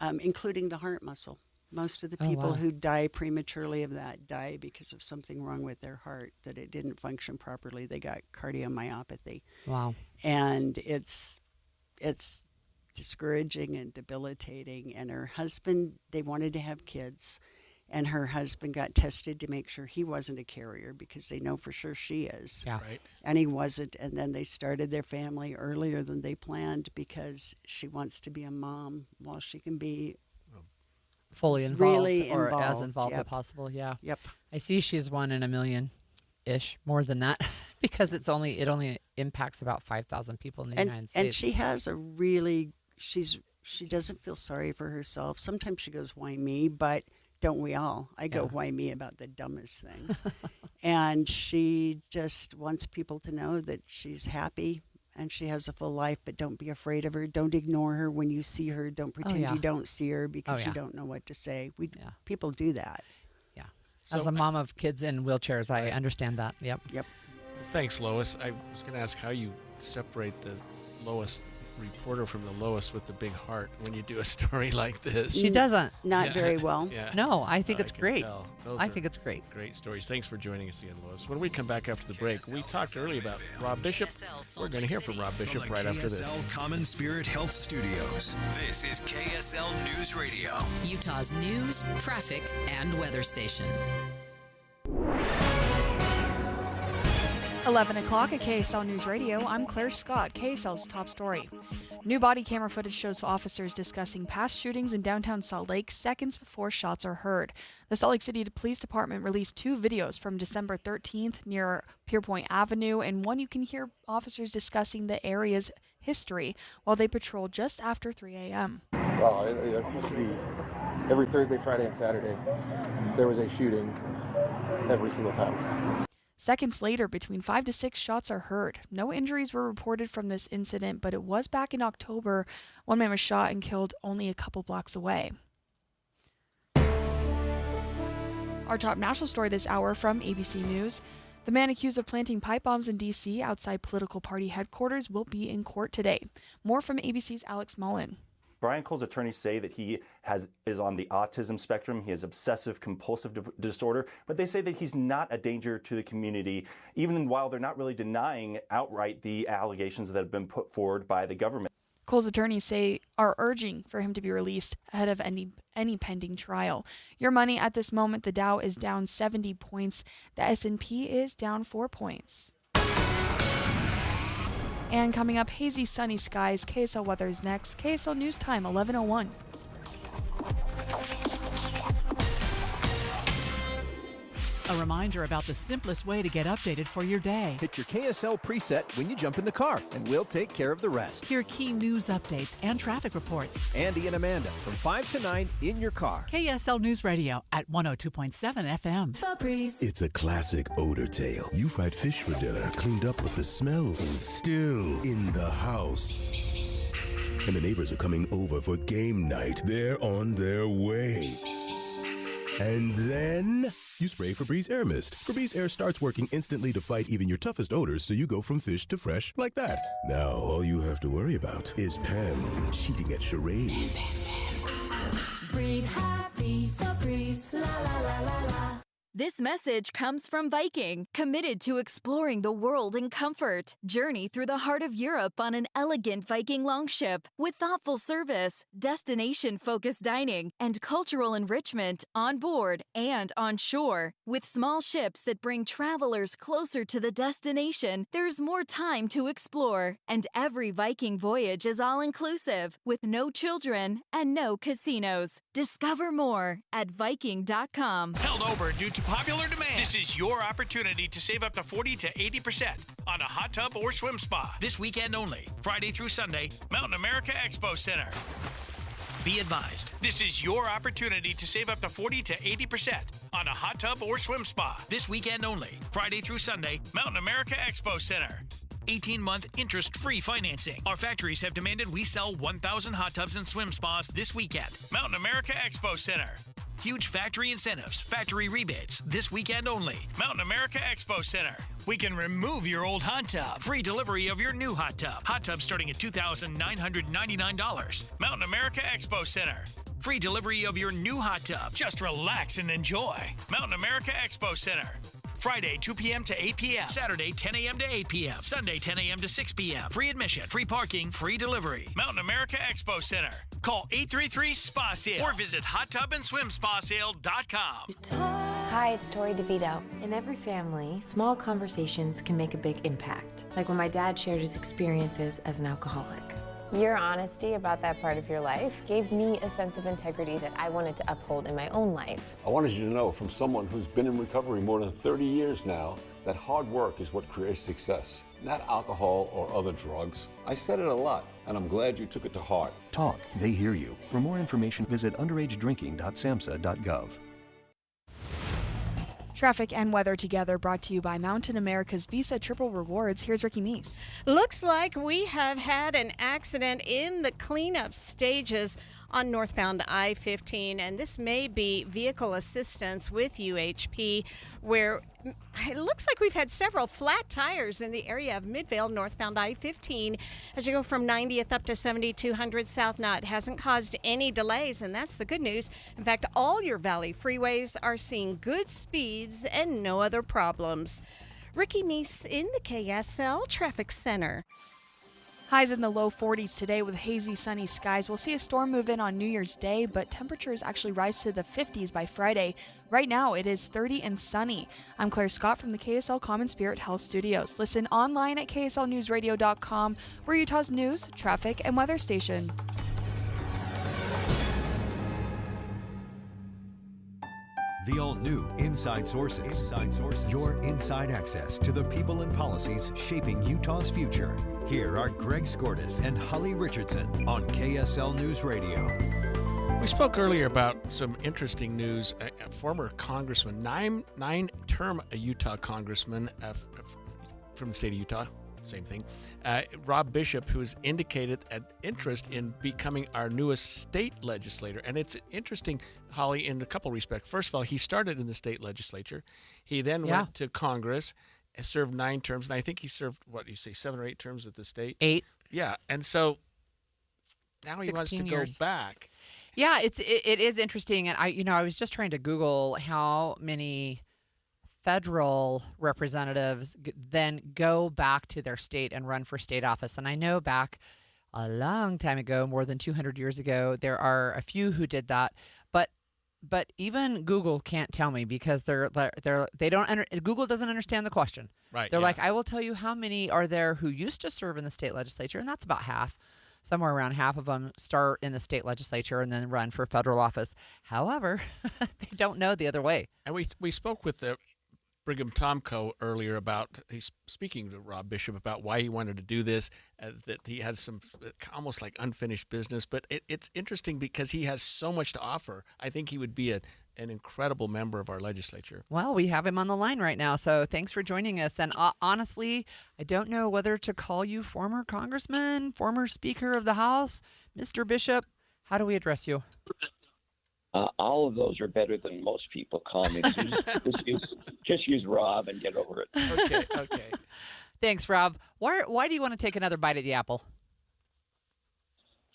including the heart muscle. Most of the people who die prematurely of that die because of something wrong with their heart, that it didn't function properly. They got cardiomyopathy. Wow. And it's discouraging and debilitating. And her husband, they wanted to have kids, and her husband got tested to make sure he wasn't a carrier because they know for sure she is. Yeah. Right. And he wasn't. And then they started their family earlier than they planned because she wants to be a mom while she can be fully involved, really or involved. as involved as possible. Yeah. Yep. I see she's 1 in a million-ish, more than that, because it only impacts about 5,000 people in the United States. And she has a really, she doesn't feel sorry for herself. Sometimes she goes, why me? But don't we all? I go, why me about the dumbest things. And she just wants people to know that she's happy and she has a full life, but don't be afraid of her. Don't ignore her when you see her. Don't pretend you don't see her because you don't know what to say. People do that. Yeah. As a mom of kids in wheelchairs, I understand that. Yep. Thanks, Lois. I was going to ask how you separate the Lois reporter from the Lois with the big heart when you do a story like this. She doesn't. Not very well. No, I think it's great. I think it's great. Great stories. Thanks for joining us again, Lois. When we come back after the break, we talked earlier about Rob Bishop. We're going to hear from Rob Bishop right after this. KSL Common Spirit Health Studios. This is KSL News Radio, Utah's news, traffic, and weather station. 11 o'clock at KSL News Radio, I'm Claire Scott, KSL's top story. New body camera footage shows officers discussing past shootings in downtown Salt Lake seconds before shots are heard. The Salt Lake City Police Department released 2 videos from December 13th near Pierpoint Avenue, and one you can hear officers discussing the area's history while they patrol just after 3 a.m. Well, it's supposed to be every Thursday, Friday, and Saturday. There was a shooting every single time. Seconds later, between 5 to 6 shots are heard. No injuries were reported from this incident, but it was back in October. One man was shot and killed only a couple blocks away. Our top national story this hour from ABC News. The man accused of planting pipe bombs in D.C. outside political party headquarters will be in court today. More from ABC's Alex Mullen. Brian Cole's attorneys say that he is on the autism spectrum. He has obsessive compulsive disorder, but they say that he's not a danger to the community, even while they're not really denying outright the allegations that have been put forward by the government. Cole's attorneys are urging for him to be released ahead of any pending trial. Your money at this moment, the Dow is down 70 points. The S&P is down 4 points. And coming up, hazy sunny skies. KSL weather is next. KSL News Time, 11:01. A reminder about the simplest way to get updated for your day. Hit your KSL preset when you jump in the car, and we'll take care of the rest. Hear key news updates and traffic reports. Andy and Amanda from 5 to 9 in your car. KSL News Radio at 102.7 FM. Febreze. It's a classic odor tale. You fried fish for dinner, cleaned up, but the smell is still in the house. And the neighbors are coming over for game night. They're on their way. And then you spray Febreze Air Mist. Febreze Air starts working instantly to fight even your toughest odors, so you go from fish to fresh like that. Now all you have to worry about is Pam cheating at charades. Breathe happy, Febreze, la la la la la. This message comes from Viking, committed to exploring the world in comfort. Journey through the heart of Europe on an elegant Viking longship with thoughtful service, destination-focused dining, and cultural enrichment on board and on shore. With small ships that bring travelers closer to the destination, there's more time to explore. And every Viking voyage is all-inclusive, with no children and no casinos. Discover more at Viking.com. Held over due to popular demand. This is your opportunity to save up to 40 to 80% on a hot tub or swim spa. This weekend only, Friday through Sunday, Mountain America Expo Center. Be advised, this is your opportunity to save up to 40 to 80% on a hot tub or swim spa. This weekend only, Friday through Sunday, Mountain America Expo Center. 18-month interest-free financing. Our factories have demanded we sell 1,000 hot tubs and swim spas this weekend. Mountain America Expo Center. Huge factory incentives, factory rebates, this weekend only. Mountain America Expo Center. We can remove your old hot tub. Free delivery of your new hot tub. Hot tub starting at $2,999. Mountain America Expo Center. Free delivery of your new hot tub. Just relax and enjoy. Mountain America Expo Center. Friday, 2 p.m. to 8 p.m. Saturday, 10 a.m. to 8 p.m. Sunday, 10 a.m. to 6 p.m. Free admission, free parking, free delivery. Mountain America Expo Center. Call 833-SPA-SALE or visit hottubandSwimSpaSale.com. Hi, it's Tori DeVito. In every family, small conversations can make a big impact. Like when my dad shared his experiences as an alcoholic. Your honesty about that part of your life gave me a sense of integrity that I wanted to uphold in my own life. I wanted you to know, from someone who's been in recovery more than 30 years now, that hard work is what creates success, not alcohol or other drugs. I said it a lot, and I'm glad you took it to heart. Talk, they hear you. For more information, visit underagedrinking.samhsa.gov. Traffic and weather together, brought to you by Mountain America's Visa Triple Rewards. Here's Ricky Meese. Looks like we have had an accident in the cleanup stages on northbound I-15, and this may be vehicle assistance with UHP, where it looks like we've had several flat tires in the area of Midvale, northbound I-15. As you go from 90th up to 7200 South Knott, it hasn't caused any delays, and that's the good news. In fact, all your Valley freeways are seeing good speeds and no other problems. Ricky Meese in the KSL Traffic Center. Highs in the low 40s today with hazy, sunny skies. We'll see a storm move in on New Year's Day, but temperatures actually rise to the 50s by Friday. Right now, it is 30 and sunny. I'm Claire Scott from the KSL Common Spirit Health Studios. Listen online at kslnewsradio.com. We're Utah's news, traffic, and weather station. The all-new Inside Sources. Inside Sources. Your inside access to the people and policies shaping Utah's future. Here are Greg Skordas and Holly Richardson on KSL News Radio. We spoke earlier about some interesting news. A former congressman, nine-term Utah congressman from the state of Utah, same thing, Rob Bishop, who has indicated an interest in becoming our newest state legislator. And it's interesting, Holly, in a couple respects. First of all, he started in the state legislature. He then went to Congress, served 9 terms, and I think he served, 7 or 8 terms at the state? 8. Yeah, and so now he wants to go back. Yeah, it is interesting, and I was just trying to Google how many federal representatives then go back to their state and run for state office. And I know back a long time ago, more than 200 years ago, there are a few who did that. But even Google can't tell me, because Google doesn't understand the question. Right. They're like, I will tell you how many are there who used to serve in the state legislature, and that's about half. Somewhere around half of them start in the state legislature and then run for federal office. However, they don't know the other way. And we spoke with Brigham Tomko earlier about, he's speaking to Rob Bishop about why he wanted to do this, that he has some almost like unfinished business. But it's interesting because he has so much to offer. I think he would be an incredible member of our legislature. Well, we have him on the line right now, so thanks for joining us. And honestly, I don't know whether to call you former congressman, former Speaker of the House, Mr. Bishop. How do we address you? All of those are better than most people call me. Just use Rob and get over it. Okay. Thanks, Rob. Why do you want to take another bite at the apple?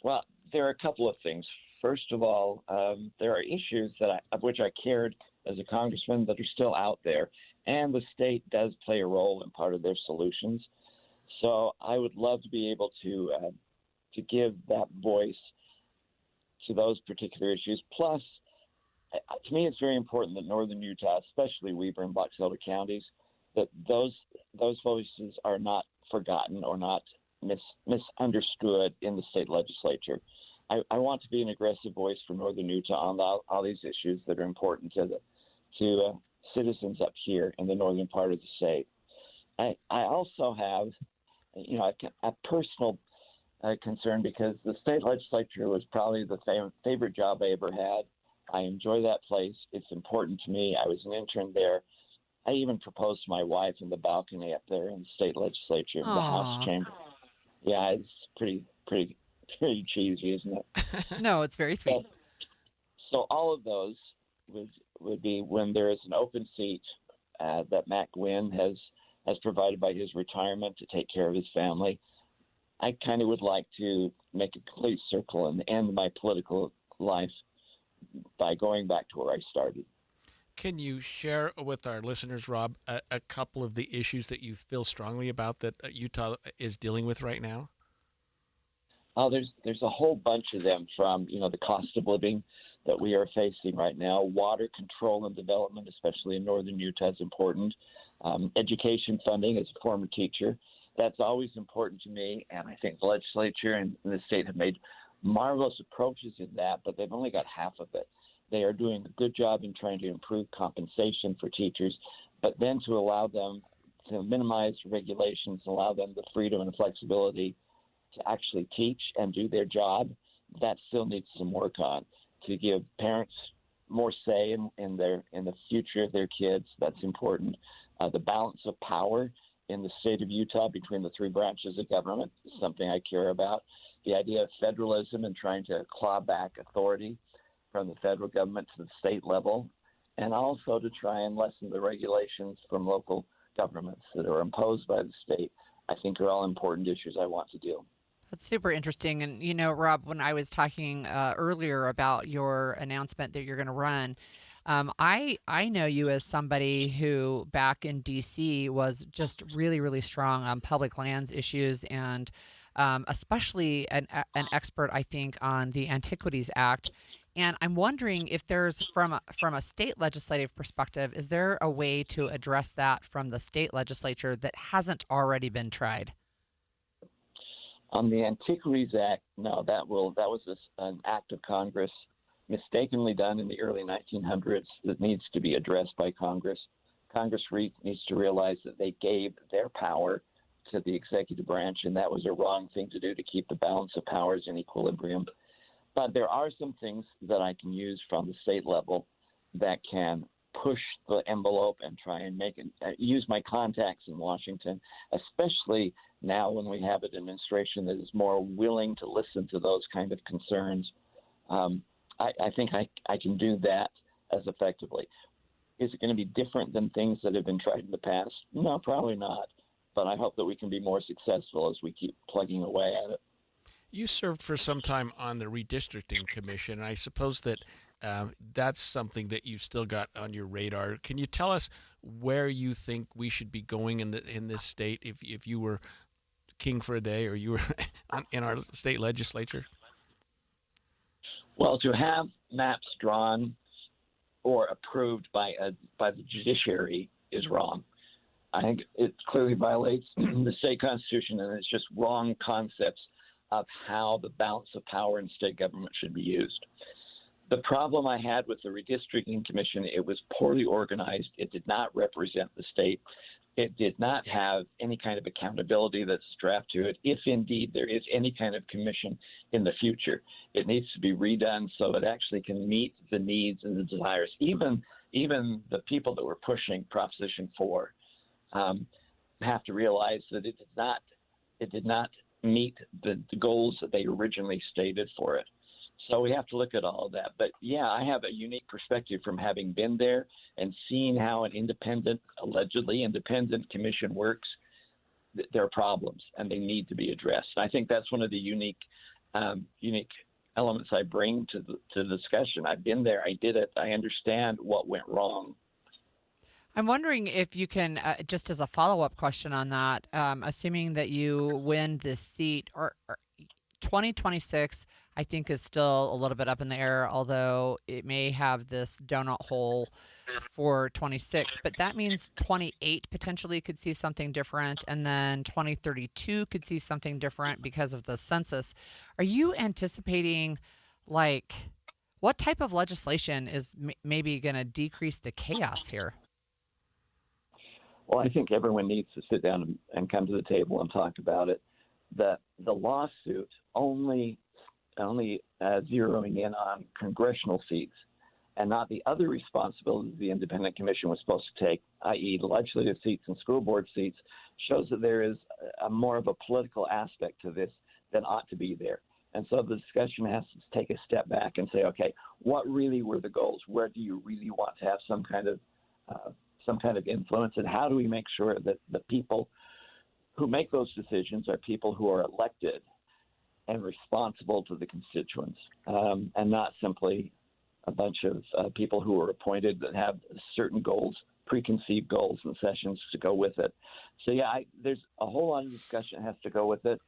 Well, there are a couple of things. First of all, there are issues of which I cared as a congressman that are still out there, and the state does play a role in part of their solutions. So I would love to be able to give that voice to those particular issues. Plus, to me, it's very important that northern Utah, especially Weber and Box Elder counties, that those voices are not forgotten or not misunderstood in the state legislature. I want to be an aggressive voice for northern Utah on all these issues that are important to citizens up here in the northern part of the state. I also have, a personal concern because the state legislature was probably the favorite job I ever had. I enjoy that place. It's important to me. I was an intern there. I even proposed to my wife in the balcony up there in the state legislature, the House chamber. Yeah, it's pretty cheesy, isn't it? No, it's very sweet. So all of those would be when there is an open seat that Matt Gwynn has provided by his retirement to take care of his family. I kind of would like to make a complete circle and end my political life by going back to where I started. Can you share with our listeners, Rob, a couple of the issues that you feel strongly about that Utah is dealing with right now? Oh, there's a whole bunch of them, from the cost of living that we are facing right now. Water control and development, especially in northern Utah, is important. Education funding, as a former teacher, that's always important to me, and I think the legislature and the state have made marvelous approaches in that, but they've only got half of it. They are doing a good job in trying to improve compensation for teachers, but then to allow them to minimize regulations, allow them the freedom and flexibility to actually teach and do their job, that still needs some work on. To give parents more say in the future of their kids, that's important. The balance of power in the state of Utah between the three branches of government is something I care about. The idea of federalism and trying to claw back authority from the federal government to the state level, and also to try and lessen the regulations from local governments that are imposed by the state, I think are all important issues I want to deal. That's super interesting. And, Rob, when I was talking earlier about your announcement that you're going to run, I know you as somebody who back in D.C. was just really, really strong on public lands issues, and especially an expert, I think, on the Antiquities Act. And I'm wondering if there's, from a state legislative perspective, is there a way to address that from the state legislature that hasn't already been tried? On the Antiquities Act, no, that was an act of Congress mistakenly done in the early 1900s that needs to be addressed by Congress. Congress needs to realize that they gave their power to the executive branch, and that was a wrong thing to do to keep the balance of powers in equilibrium. But there are some things that I can use from the state level that can push the envelope and try and use my contacts in Washington, especially now when we have an administration that is more willing to listen to those kind of concerns. I think I can do that as effectively. Is it going to be different than things that have been tried in the past? No, probably not. But I hope that we can be more successful as we keep plugging away at it. You served for some time on the Redistricting Commission, and I suppose that that's something that you've still got on your radar. Can you tell us where you think we should be going in this state if you were king for a day or you were in our state legislature? Well, to have maps drawn or approved by the judiciary is wrong. I think it clearly violates the state constitution, and it's just wrong concepts of how the balance of power in state government should be used. The problem I had with the redistricting commission, it was poorly organized. It did not represent the state. It did not have any kind of accountability that's strapped to it. If indeed there is any kind of commission in the future, it needs to be redone so it actually can meet the needs and the desires. Even the people that were pushing Proposition 4 have to realize that it did not meet the goals that they originally stated for it. So we have to look at all of that. But, yeah, I have a unique perspective from having been there and seeing how an allegedly independent commission works. There are problems, and they need to be addressed. And I think that's one of the unique elements I bring to the discussion. I've been there. I did it. I understand what went wrong. I'm wondering if you can, just as a follow-up question on that, assuming that you win this seat, or 2026, I think, is still a little bit up in the air, although it may have this donut hole for 26. But that means 28 potentially could see something different, and then 2032 could see something different because of the census. Are you anticipating, what type of legislation is maybe going to decrease the chaos here? Well, I think everyone needs to sit down and come to the table and talk about it. The lawsuit only zeroing in on congressional seats and not the other responsibilities the independent commission was supposed to take, i.e. the legislative seats and school board seats, shows that there is more of a political aspect to this than ought to be there. And so the discussion has to take a step back and say, okay, what really were the goals? Where do you really want to have some kind of influence, and how do we make sure that the people who make those decisions are people who are elected and responsible to the constituents, and not simply a bunch of people who are appointed that have certain goals, preconceived goals and sessions to go with it. So, yeah, there's a whole lot of discussion that has to go with it.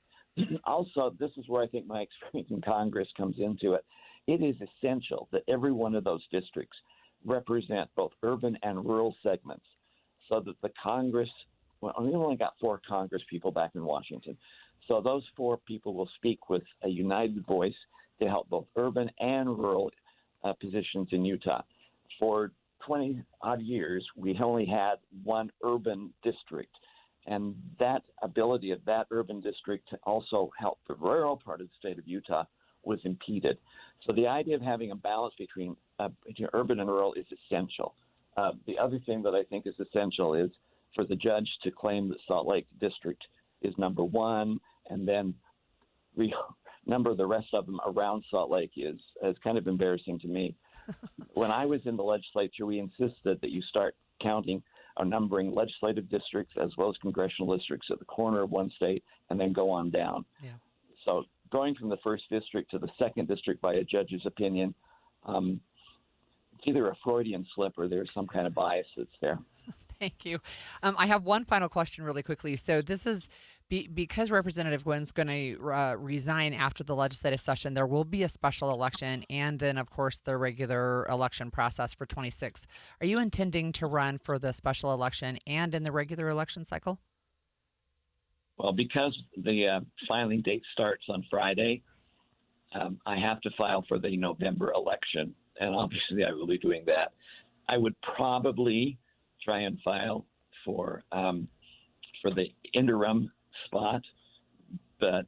Also, this is where I think my experience in Congress comes into it. It is essential that every one of those districts represent both urban and rural segments so that the Congress, well, we only got 4 Congress people back in Washington. So those 4 people will speak with a united voice to help both urban and rural positions in Utah. For 20-odd years, we only had one urban district. And that ability of that urban district to also help the rural part of the state of Utah was impeded. So the idea of having a balance between urban and rural is essential. The other thing that I think is essential is for the judge to claim that Salt Lake District is number 1, and then number the rest of them around Salt Lake is kind of embarrassing to me. When I was in the legislature, we insisted that you start counting or numbering legislative districts as well as congressional districts at the corner of one state and then go on down. Yeah. So going from the 1st district to the 2nd district by a judge's opinion, it's either a Freudian slip or there's some kind of bias that's there. Thank you. I have one final question really quickly. So this is because Representative Gwyn's going to resign after the legislative session, there will be a special election and then, of course, the regular election process for 26. Are you intending to run for the special election and in the regular election cycle? Well, because the filing date starts on Friday, I have to file for the November election, and obviously I will be doing that. I would probably try and file for the interim spot, but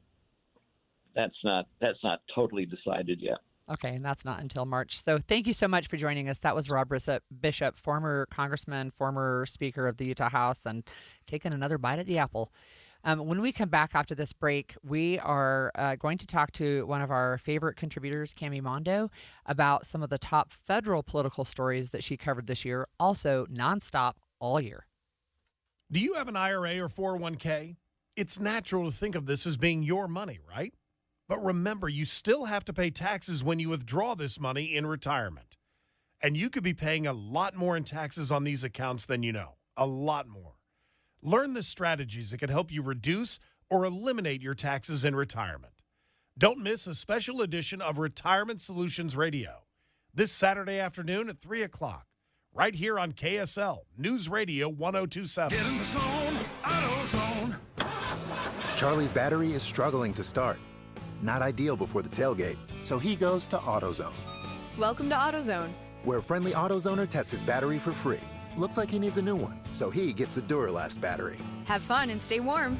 that's not totally decided yet. Okay, and that's not until March. So thank you so much for joining us. That was Rob Bishop, former congressman, former Speaker of the Utah House, and taking another bite at the apple. When we come back after this break, we are going to talk to one of our favorite contributors, Cami Mondo, about some of the top federal political stories that she covered this year, also nonstop all year. Do you have an IRA or 401k? It's natural to think of this as being your money, right? But remember, you still have to pay taxes when you withdraw this money in retirement. And you could be paying a lot more in taxes on these accounts than you know. A lot more. Learn the strategies that can help you reduce or eliminate your taxes in retirement. Don't miss a special edition of Retirement Solutions Radio this Saturday afternoon at 3 o'clock, right here on KSL News Radio 102.7. Get in the zone, AutoZone. Charlie's battery is struggling to start. Not ideal before the tailgate, so he goes to AutoZone. Welcome to AutoZone, where friendly AutoZoner tests his battery for free. Looks like he needs a new one, so he gets the Duralast battery. Have fun and stay warm.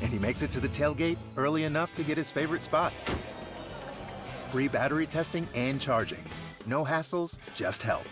And he makes it to the tailgate early enough to get his favorite spot. Free battery testing and charging. No hassles, just help.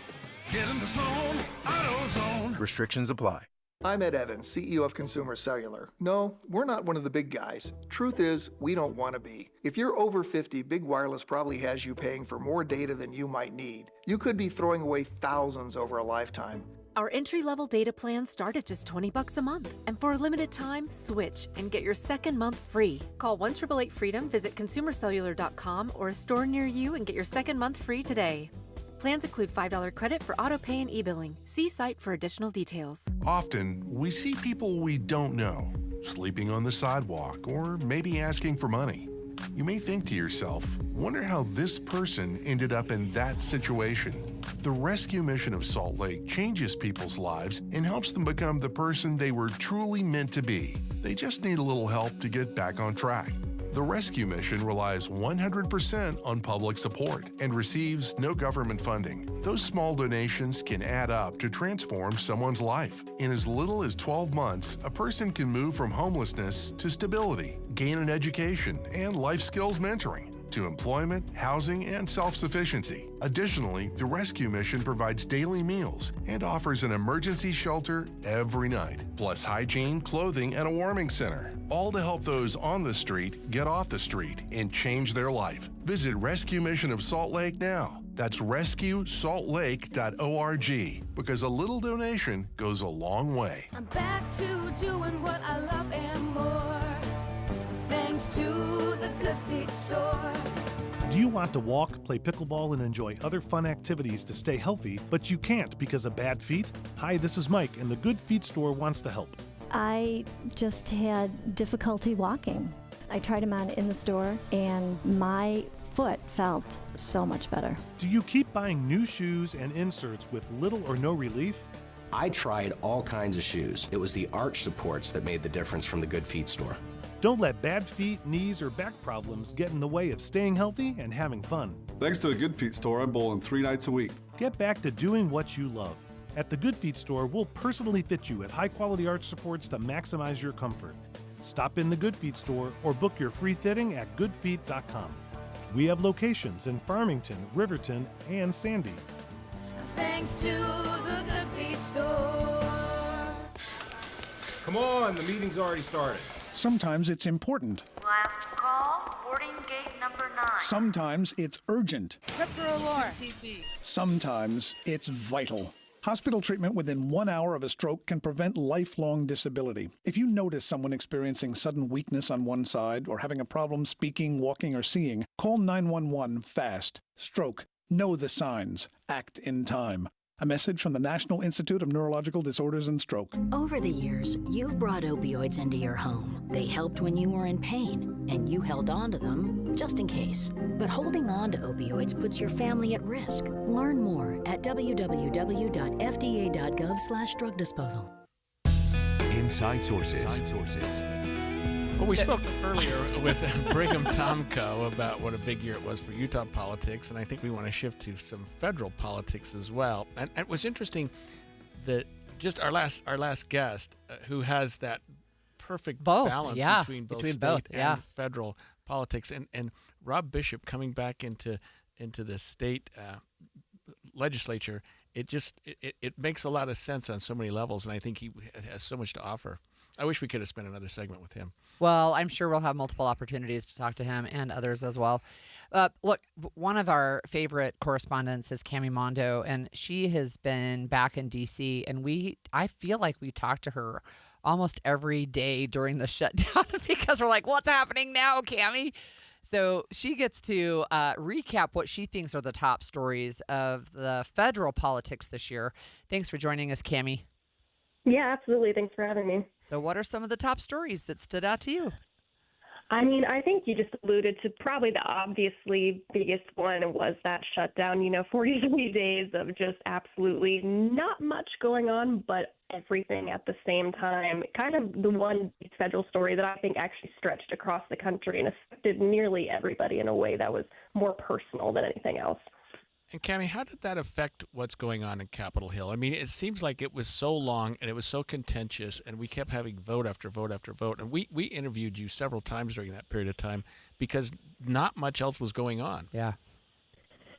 Get in the zone, AutoZone. Restrictions apply. I'm Ed Evans, CEO of Consumer Cellular. No, we're not one of the big guys. Truth is, we don't want to be. If you're over 50, Big Wireless probably has you paying for more data than you might need. You could be throwing away thousands over a lifetime. Our entry-level data plans start at just $20 a month. And for a limited time, switch and get your second month free. Call 1-888-FREEDOM, visit consumercellular.com or a store near you and get your second month free today. Plans include $5 credit for auto pay and e-billing. See site for additional details. Often, we see people we don't know, sleeping on the sidewalk or maybe asking for money. You may think to yourself, wonder how this person ended up in that situation. The rescue mission of Salt Lake changes people's lives and helps them become the person they were truly meant to be. They just need a little help to get back on track. The rescue mission relies 100% on public support and receives no government funding. Those small donations can add up to transform someone's life. In as little as 12 months, a person can move from homelessness to stability, gain an education and life skills mentoring, to employment, housing, and self-sufficiency. Additionally, the rescue mission provides daily meals and offers an emergency shelter every night, plus hygiene, clothing, and a warming center, all to help those on the street get off the street and change their life. Visit Rescue Mission of Salt Lake now. That's rescuesaltlake.org, because a little donation goes a long way. I'm back to doing what I love and more, thanks to the Good Feet store. Do you want to walk, play pickleball, and enjoy other fun activities to stay healthy, but you can't because of bad feet? Hi, this is Mike, and the Good Feet store wants to help. I just had difficulty walking. I tried them on in the store, and my foot felt so much better. Do you keep buying new shoes and inserts with little or no relief? I tried all kinds of shoes. It was the arch supports that made the difference from the Good Feet store. Don't let bad feet, knees, or back problems get in the way of staying healthy and having fun. Thanks to the Good Feet store, I'm bowling 3 nights a week. Get back to doing what you love. At the Good Feet store, we'll personally fit you at high-quality arch supports to maximize your comfort. Stop in the Good Feet store or book your free fitting at goodfeet.com. We have locations in Farmington, Riverton, and Sandy. Thanks to the Good Feet store. Come on, the meeting's already started. Sometimes it's important. Last call, boarding gate number 9. Sometimes it's urgent. Rip through a lure. Sometimes it's vital. Hospital treatment within 1 hour of a stroke can prevent lifelong disability. If you notice someone experiencing sudden weakness on one side or having a problem speaking, walking, or seeing, call 911 fast. Stroke. Know the signs. Act in time. A message from the National Institute of Neurological Disorders and Stroke. Over the years, you've brought opioids into your home. They helped when you were in pain, and you held on to them just in case. But holding on to opioids puts your family at risk. Learn more at www.fda.gov/drug disposal. Inside Sources. Well, we spoke earlier with Brigham Tomko about what a big year it was for Utah politics, and I think we want to shift to some federal politics as well. And it was interesting that just our last guest, who has that perfect balance between both state and federal politics, and Rob Bishop coming back into the state legislature, it makes a lot of sense on so many levels, and I think he has so much to offer. I wish we could have spent another segment with him. Well, I'm sure we'll have multiple opportunities to talk to him and others as well. Look, one of our favorite correspondents is Cami Mondo, and she has been back in D.C., and I feel like we talk to her almost every day during the shutdown because we're like, what's happening now, Cami? So she gets to recap what she thinks are the top stories of the federal politics this year. Thanks for joining us, Cami. Yeah, absolutely. Thanks for having me. So what are some of the top stories that stood out to you? I mean, I think you just alluded to probably the obviously biggest one was that shutdown, 43 days of just absolutely not much going on, but everything at the same time. Kind of the one federal story that I think actually stretched across the country and affected nearly everybody in a way that was more personal than anything else. And Cammie, how did that affect what's going on in Capitol Hill? I mean, it seems like it was so long and it was so contentious, and we kept having vote after vote after vote. And we interviewed you several times during that period of time because not much else was going on. Yeah.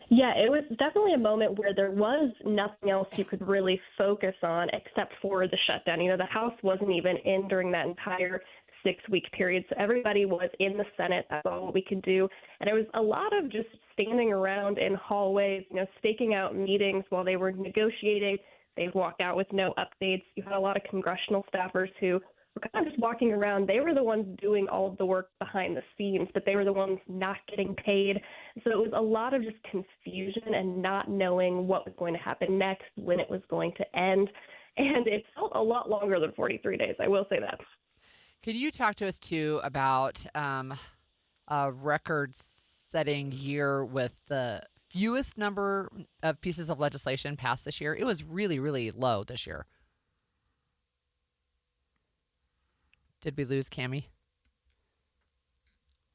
Yeah, it was definitely a moment where there was nothing else you could really focus on except for the shutdown. You know, the House wasn't even in during that entire 6-week period. So everybody was in the Senate. That's all we could do. And it was a lot of just standing around in hallways, you know, staking out meetings while they were negotiating. They walked out with no updates. You had a lot of congressional staffers who were kind of just walking around. They were the ones doing all of the work behind the scenes, but they were the ones not getting paid. So it was a lot of just confusion and not knowing what was going to happen next, when it was going to end. And it felt a lot longer than 43 days, I will say that. Can you talk to us, too, about a record-setting year with the fewest number of pieces of legislation passed this year? It was really, really low this year. Did we lose Cammie?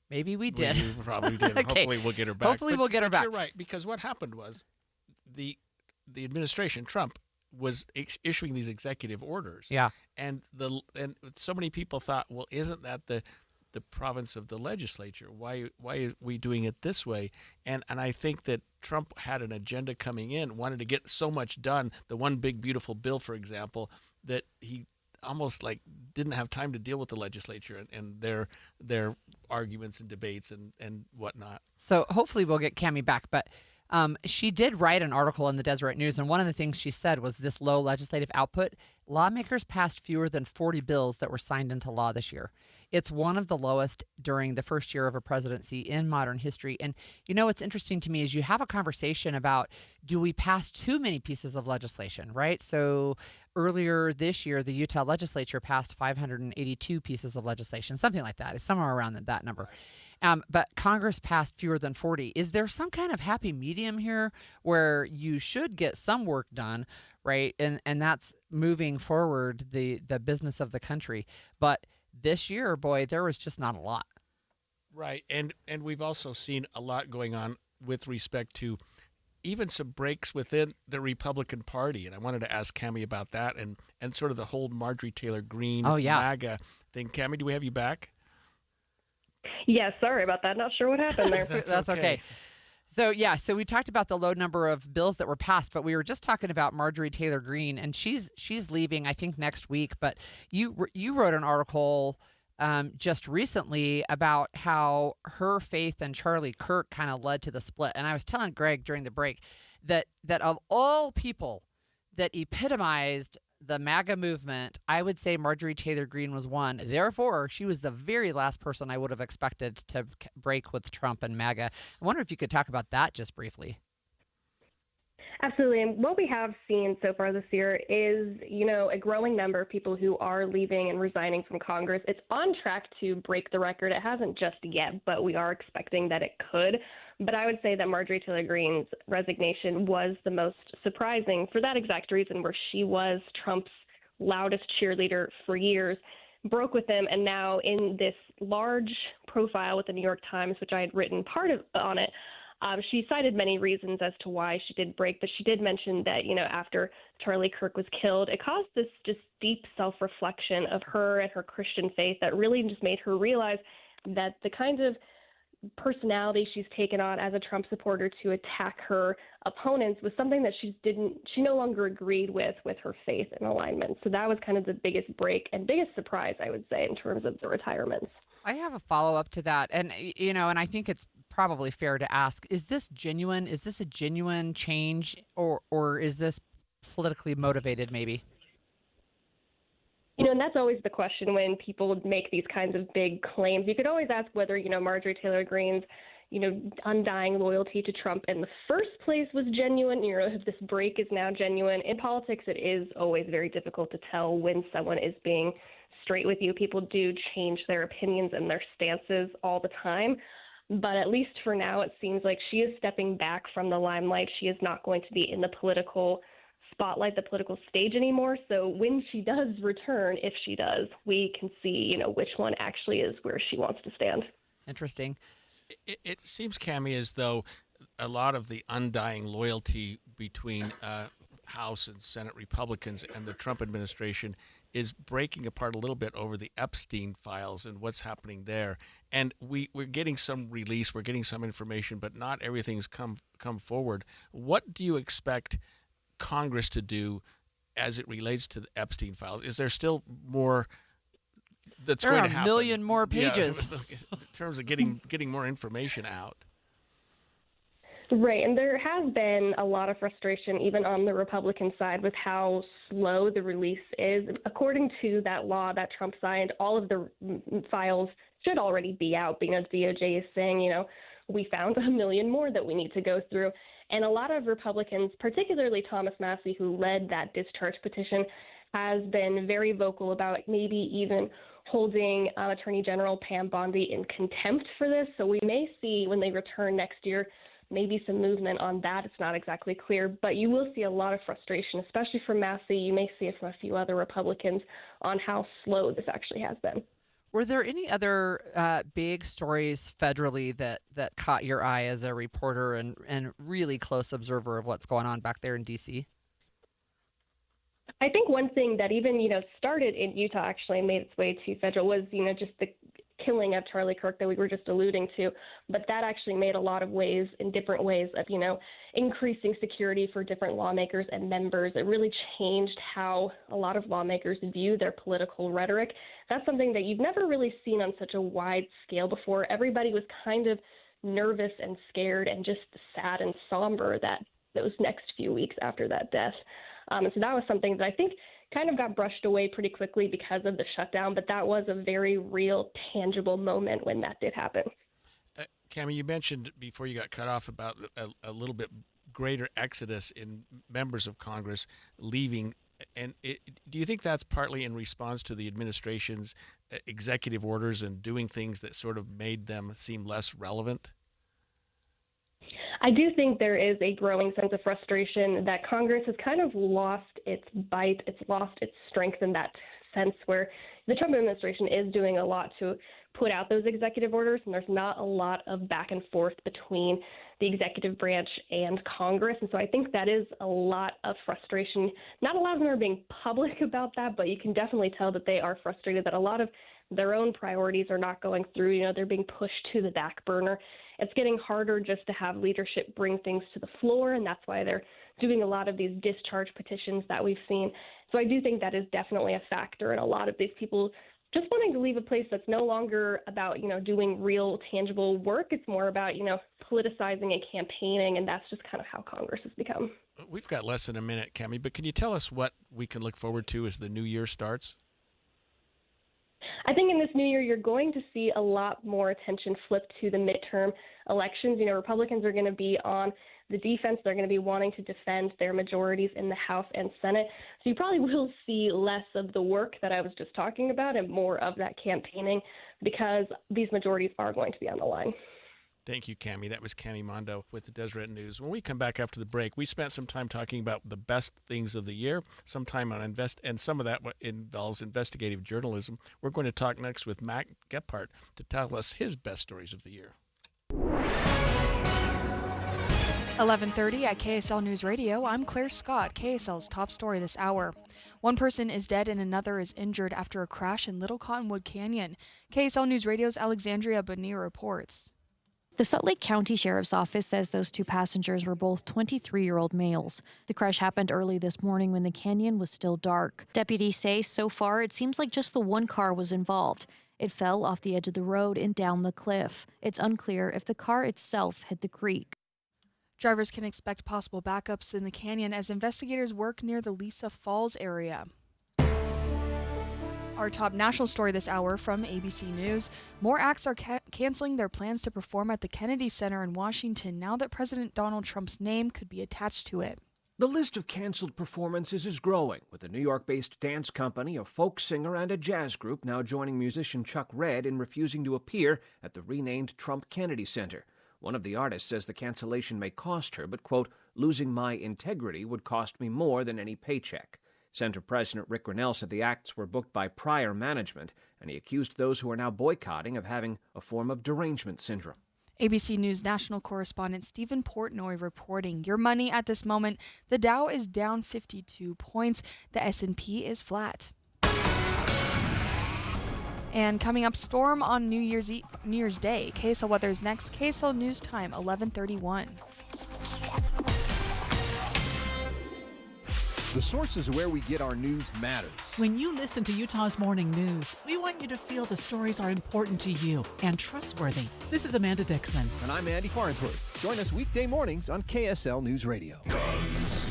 Maybe we did. We probably did. Okay. Hopefully we'll get her back. Hopefully we'll get her back. You're right, because what happened was the administration, Trump, was issuing these executive orders. Yeah. And so many people thought, well, isn't that the province of the legislature? Why are we doing it this way? And I think that Trump had an agenda coming in, wanted to get so much done, the one big beautiful bill, for example, that he almost like didn't have time to deal with the legislature and their arguments and debates and whatnot. So hopefully we'll get Cammie back, but she did write an article in the Deseret News, and one of the things she said was this low legislative output. Lawmakers passed fewer than 40 bills that were signed into law this year. It's one of the lowest during the first year of a presidency in modern history. And, you know, what's interesting to me is you have a conversation about, do we pass too many pieces of legislation, right? So earlier this year, the Utah legislature passed 582 pieces of legislation, something like that. It's somewhere around that number. But Congress passed fewer than 40. Is there some kind of happy medium here where you should get some work done, right? And that's moving forward the business of the country. But this year, boy, there was just not a lot. Right. And we've also seen a lot going on with respect to even some breaks within the Republican Party. And I wanted to ask Cammie about that and sort of the whole Marjorie Taylor Greene MAGA thing. Cammie, do we have you back? Yeah, sorry about that. Not sure what happened there. That's okay. So we talked about the low number of bills that were passed, but we were just talking about Marjorie Taylor Greene, and she's leaving, I think, next week. But you wrote an article just recently about how her faith in Charlie Kirk kind of led to the split. And I was telling Greg during the break that of all people that epitomized the MAGA movement, I would say Marjorie Taylor Greene was one. Therefore, she was the very last person I would have expected to break with Trump and MAGA. I wonder if you could talk about that just briefly. Absolutely. And what we have seen so far this year is, you know, a growing number of people who are leaving and resigning from Congress. It's on track to break the record. It hasn't just yet, but we are expecting that it could. But I would say that Marjorie Taylor Greene's resignation was the most surprising for that exact reason, where she was Trump's loudest cheerleader for years, broke with him, and now in this large profile with the New York Times, which I had written part of on it, she cited many reasons as to why she did break, but she did mention that, you know, after Charlie Kirk was killed, it caused this just deep self-reflection of her and her Christian faith that really just made her realize that the kinds of personality she's taken on as a Trump supporter to attack her opponents was something that she no longer agreed with her faith and alignment. So that was kind of the biggest break and biggest surprise, I would say, in terms of the retirements. I have a follow-up to that. And, you know, and I think it's probably fair to ask, is this genuine? Is this a genuine change, or is this politically motivated maybe? You know, and that's always the question when people make these kinds of big claims. You could always ask whether, you know, Marjorie Taylor Greene's, you know, undying loyalty to Trump in the first place was genuine. You know, if this break is now genuine. In politics, it is always very difficult to tell when someone is being straight with you. People do change their opinions and their stances all the time. But at least for now, it seems like she is stepping back from the limelight. She is not going to be in the political spotlight, the political stage anymore. So when she does return, if she does, we can see, you know, which one actually is where she wants to stand. Interesting. It seems, Cammie, as though a lot of the undying loyalty between House and Senate Republicans and the Trump administration is breaking apart a little bit over the Epstein files and what's happening there. And we're getting some release, we're getting some information, but not everything's come forward. What do you expect Congress to do as it relates to the Epstein files? Is there still more that's going to happen? There are a million more pages. Yeah, in terms of getting more information out. Right, and there has been a lot of frustration even on the Republican side with how slow the release is. According to that law that Trump signed, all of the files should already be out. But, DOJ is saying, we found a million more that we need to go through. And a lot of Republicans, particularly Thomas Massie, who led that discharge petition, has been very vocal about maybe even holding Attorney General Pam Bondi in contempt for this. So we may see when they return next year maybe some movement on that. It's not exactly clear, but you will see a lot of frustration, especially from Massie. You may see it from a few other Republicans on how slow this actually has been. Were there any other big stories federally that caught your eye as a reporter and really close observer of what's going on back there in D.C.? I think one thing that even, started in Utah actually and made its way to federal was, just the killing of Charlie Kirk that we were just alluding to. But that actually made a lot of ways in different ways of, increasing security for different lawmakers and members. It really changed how a lot of lawmakers view their political rhetoric. That's something that you've never really seen on such a wide scale before. Everybody was kind of nervous and scared and just sad and somber that those next few weeks after that death. And so that was something that I think kind of got brushed away pretty quickly because of the shutdown, but that was a very real, tangible moment when that did happen. Cammie, you mentioned before you got cut off about a little bit greater exodus in members of Congress leaving. And do you think that's partly in response to the administration's executive orders and doing things that sort of made them seem less relevant? I do think there is a growing sense of frustration that Congress has kind of lost its bite, it's lost its strength in that sense where the Trump administration is doing a lot to put out those executive orders, and there's not a lot of back and forth between the executive branch and Congress. And so I think that is a lot of frustration. Not a lot of them are being public about that, but you can definitely tell that they are frustrated that a lot of their own priorities are not going through. They're being pushed to the back burner. It's getting harder just to have leadership bring things to the floor, and that's why they're doing a lot of these discharge petitions that we've seen. So I do think that is definitely a factor in a lot of these people just wanting to leave a place that's no longer about, doing real tangible work. It's more about, politicizing and campaigning, and that's just kind of how Congress has become. We've got less than a minute, Cammie, but can you tell us what we can look forward to as the new year starts? I think in this new year, you're going to see a lot more attention flipped to the midterm elections. Republicans are going to be on the defense. They're going to be wanting to defend their majorities in the House and Senate. So you probably will see less of the work that I was just talking about and more of that campaigning because these majorities are going to be on the line. Thank you, Cammie. That was Cammie Mondo with the Deseret News. When we come back after the break, we spent some time talking about the best things of the year, some time on and some of that involves investigative journalism. We're going to talk next with Matt Gephardt to tell us his best stories of the year. 11:30 at KSL News Radio. I'm Claire Scott, KSL's top story this hour. One person is dead and another is injured after a crash in Little Cottonwood Canyon. KSL News Radio's Alexandria Bonilla reports. The Salt Lake County Sheriff's Office says those two passengers were both 23-year-old males. The crash happened early this morning when the canyon was still dark. Deputies say so far it seems like just the one car was involved. It fell off the edge of the road and down the cliff. It's unclear if the car itself hit the creek. Drivers can expect possible backups in the canyon as investigators work near the Lisa Falls area. Our top national story this hour from ABC News. More acts are canceling their plans to perform at the Kennedy Center in Washington now that President Donald Trump's name could be attached to it. The list of canceled performances is growing, with a New York-based dance company, a folk singer, and a jazz group now joining musician Chuck Redd in refusing to appear at the renamed Trump Kennedy Center. One of the artists says the cancellation may cost her, but, quote, losing my integrity would cost me more than any paycheck. Center President Rick Grinnell said the acts were booked by prior management, and he accused those who are now boycotting of having a form of derangement syndrome. ABC News national correspondent Stephen Portnoy reporting. Your money at this moment, the Dow is down 52 points. The S&P is flat. And coming up, storm on New Year's Day. KSL weather's next. KSL News Time, 11:31. The sources where we get our news matters. When you listen to Utah's Morning News, we want you to feel the stories are important to you and trustworthy. This is Amanda Dixon. And I'm Andy Farnsworth. Join us weekday mornings on KSL News Radio. Guns.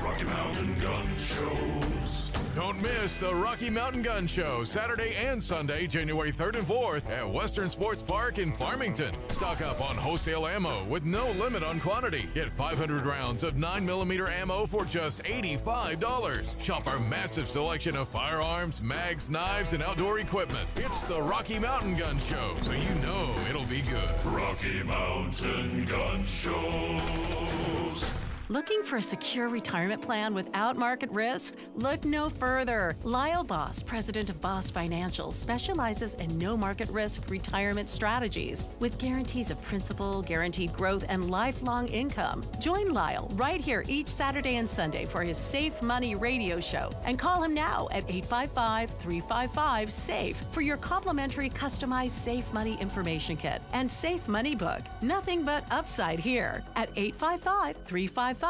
Rocky Mountain Gun Shows. Don't miss the Rocky Mountain Gun Show, Saturday and Sunday, January 3rd and 4th at Western Sports Park in Farmington. Stock up on wholesale ammo with no limit on quantity. Get 500 rounds of 9mm ammo for just $85. Shop our massive selection of firearms, mags, knives, and outdoor equipment. It's the Rocky Mountain Gun Show, so you know it'll be good. Rocky Mountain Gun Shows. Looking for a secure retirement plan without market risk? Look no further. Lyle Boss, president of Boss Financial, specializes in no market risk retirement strategies with guarantees of principal, guaranteed growth, and lifelong income. Join Lyle right here each Saturday and Sunday for his Safe Money radio show and call him now at 855-355-SAFE for your complimentary customized Safe Money information kit and Safe Money book. Nothing but upside here at 855-355-SAFE.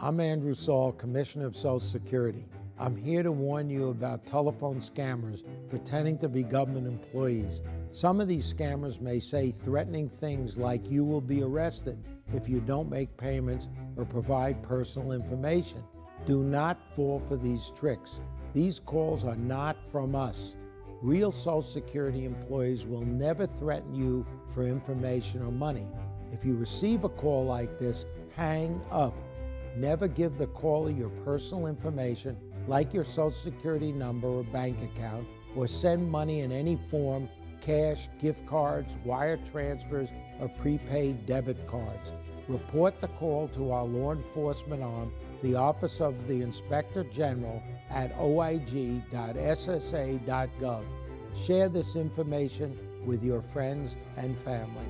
I'm Andrew Saul, Commissioner of Social Security. I'm here to warn you about telephone scammers pretending to be government employees. Some of these scammers may say threatening things like you will be arrested if you don't make payments or provide personal information. Do not fall for these tricks. These calls are not from us. Real Social Security employees will never threaten you for information or money. If you receive a call like this, hang up. Never give the caller your personal information, like your Social Security number or bank account, or send money in any form, cash, gift cards, wire transfers, or prepaid debit cards. Report the call to our law enforcement arm, the Office of the Inspector General, at oig.ssa.gov. Share this information with your friends and family.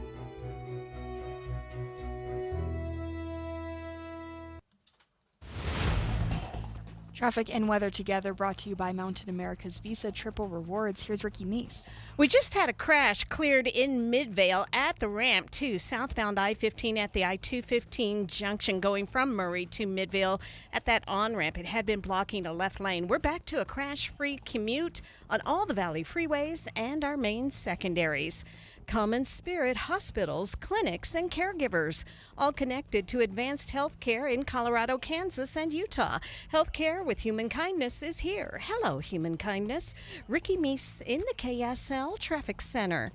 Traffic and weather together brought to you by Mountain America's Visa Triple Rewards. Here's Ricky Meese. We just had a crash cleared in Midvale at the ramp to southbound I-15 at the I-215 junction going from Murray to Midvale at that on-ramp. It had been blocking the left lane. We're back to a crash-free commute on all the Valley freeways and our main secondaries. Common Spirit hospitals, clinics, and caregivers, all connected to advanced health care in Colorado, Kansas, and Utah. Healthcare with Human Kindness is here. Hello, Human Kindness. Ricky Meese in the KSL Traffic Center.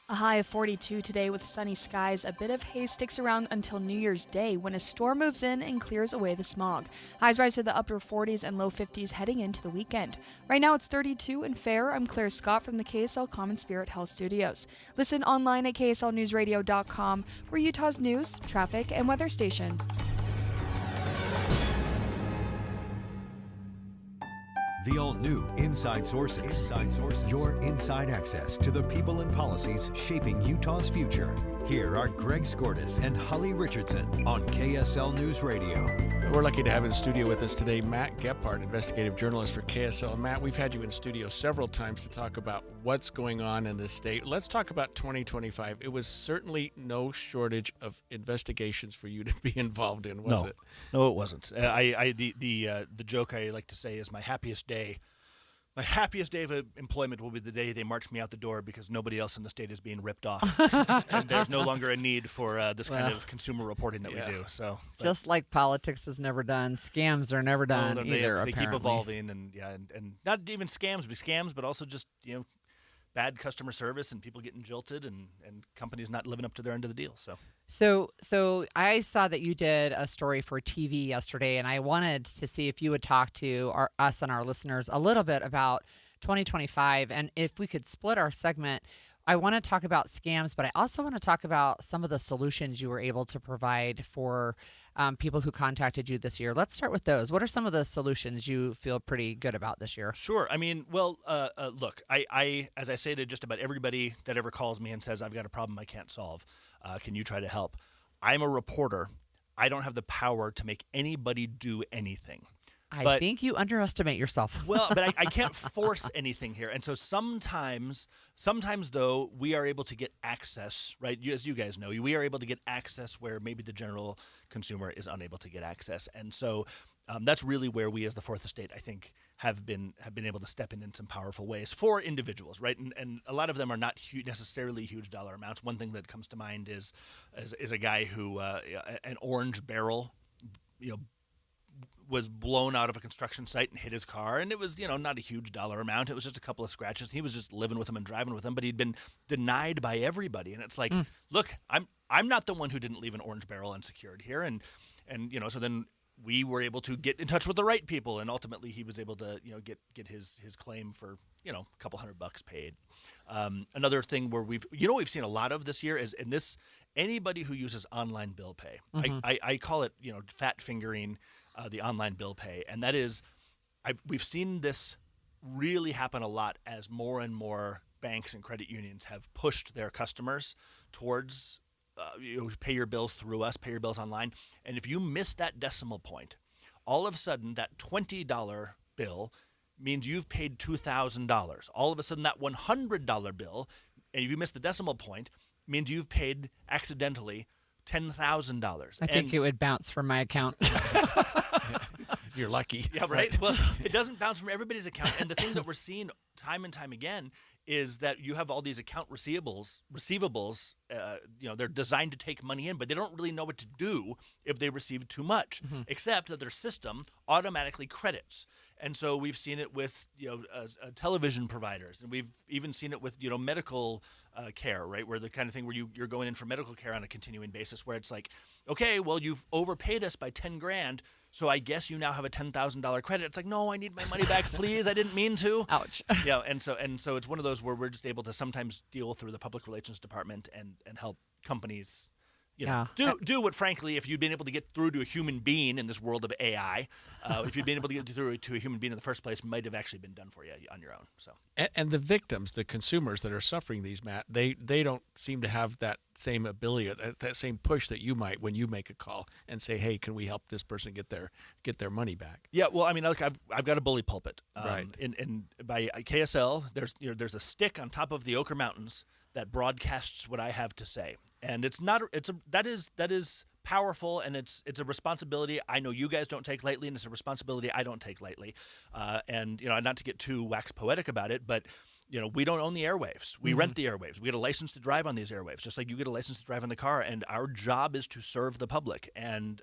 A high of 42 today with sunny skies. A bit of haze sticks around until New Year's Day when a storm moves in and clears away the smog. Highs rise to the upper 40s and low 50s heading into the weekend. Right now it's 32 and fair. I'm Claire Scott from the KSL Common Spirit Health Studios. Listen online at kslnewsradio.com. We're Utah's news, traffic, and weather station. The all-new Inside Sources. Your inside access to the people and policies shaping Utah's future. Here are Greg Skordas and Holly Richardson on KSL News Radio. We're lucky to have in studio with us today Matt Gephardt, investigative journalist for KSL. Matt, we've had you in studio several times to talk about what's going on in the state. Let's talk about 2025. It was certainly no shortage of investigations for you to be involved in, was it? No, it wasn't. The joke I like to say is my happiest day. My happiest day of employment will be the day they march me out the door because nobody else in the state is being ripped off. And there's no longer a need for this kind of consumer reporting that we do. So, just like politics is never done, scams are never done either. They keep evolving, and not even scams, but also just bad customer service and people getting jilted and companies not living up to their end of the deal. So I saw that you did a story for TV yesterday, and I wanted to see if you would talk to us and our listeners a little bit about 2025, and if we could split our segment. I want to talk about scams, but I also want to talk about some of the solutions you were able to provide for people who contacted you this year. Let's start with those. What are some of the solutions you feel pretty good about this year? Sure. I mean, well, look, I as I say to just about everybody that ever calls me and says, I've got a problem I can't solve, can you try to help? I'm a reporter. I don't have the power to make anybody do anything. I think you underestimate yourself. Well, but I can't force anything here. And so sometimes though, we are able to get access, right? As you guys know, we are able to get access where maybe the general consumer is unable to get access. And so that's really where we as the Fourth Estate, I think, have been able to step in some powerful ways for individuals, right? And a lot of them are not necessarily huge dollar amounts. One thing that comes to mind is a guy who, an orange barrel, was blown out of a construction site and hit his car, and it was, not a huge dollar amount. It was just a couple of scratches. He was just living with them and driving with them, but he'd been denied by everybody. And it's like, look, I'm not the one who didn't leave an orange barrel unsecured here, and so then we were able to get in touch with the right people, and ultimately he was able to get his claim for a couple $100 paid. Another thing where we've seen a lot of this year is anybody who uses online bill pay. I call it fat fingering the online bill pay, and that is we've seen this really happen a lot as more and more banks and credit unions have pushed their customers towards pay your bills through us, pay your bills online. And if you miss that decimal point, all of a sudden that $20 bill means you've paid $2,000. All of a sudden that $100 bill, and if you miss the decimal point, means you've paid accidentally $10,000. I think it would bounce from my account. If you're lucky. Yeah, right. Well, it doesn't bounce from everybody's account. And the thing that we're seeing time and time again is that you have all these account receivables, they're designed to take money in, but they don't really know what to do if they receive too much, except that their system automatically credits. And so we've seen it with television providers, and we've even seen it with medical care, right? Where the kind of thing where you're going in for medical care on a continuing basis, where it's like, okay, well, you've overpaid us by $10,000, so I guess you now have a $10,000 credit. It's like, no, I need my money back, please. I didn't mean to. Ouch. Yeah, and so it's one of those where we're just able to sometimes deal through the public relations department and help companies. Do what, frankly, if you'd been able to get through to a human being in this world of AI, if you'd been able to get through to a human being in the first place, might have actually been done for you on your own. So, and the victims, the consumers that are suffering these, Matt, they don't seem to have that same ability, that same push that you might when you make a call and say, hey, can we help this person get their money back? Yeah, well, I mean, look, I've got a bully pulpit. Right. In by KSL, there's a stick on top of the Oquirrh Mountains that broadcasts what I have to say. And that is powerful, and it's a responsibility I know you guys don't take lightly, and it's a responsibility I don't take lightly. And not to get too wax poetic about it, but we don't own the airwaves. We rent the airwaves. We get a license to drive on these airwaves, just like you get a license to drive in the car. And our job is to serve the public, and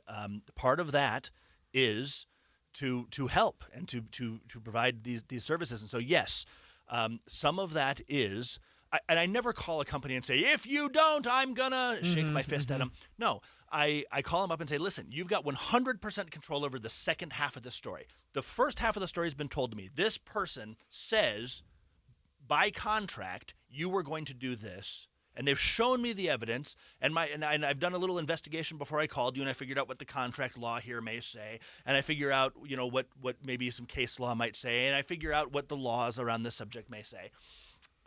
part of that is to help and to provide these services. And so yes, some of that is. And I never call a company and say, if you don't, I'm going to shake my fist at them. No, I call them up and say, listen, you've got 100% control over the second half of the story. The first half of the story has been told to me. This person says, by contract, you were going to do this. And they've shown me the evidence, and I've done a little investigation before I called you, and I figured out what the contract law here may say, and I figure out, what maybe some case law might say, and I figure out what the laws around this subject may say.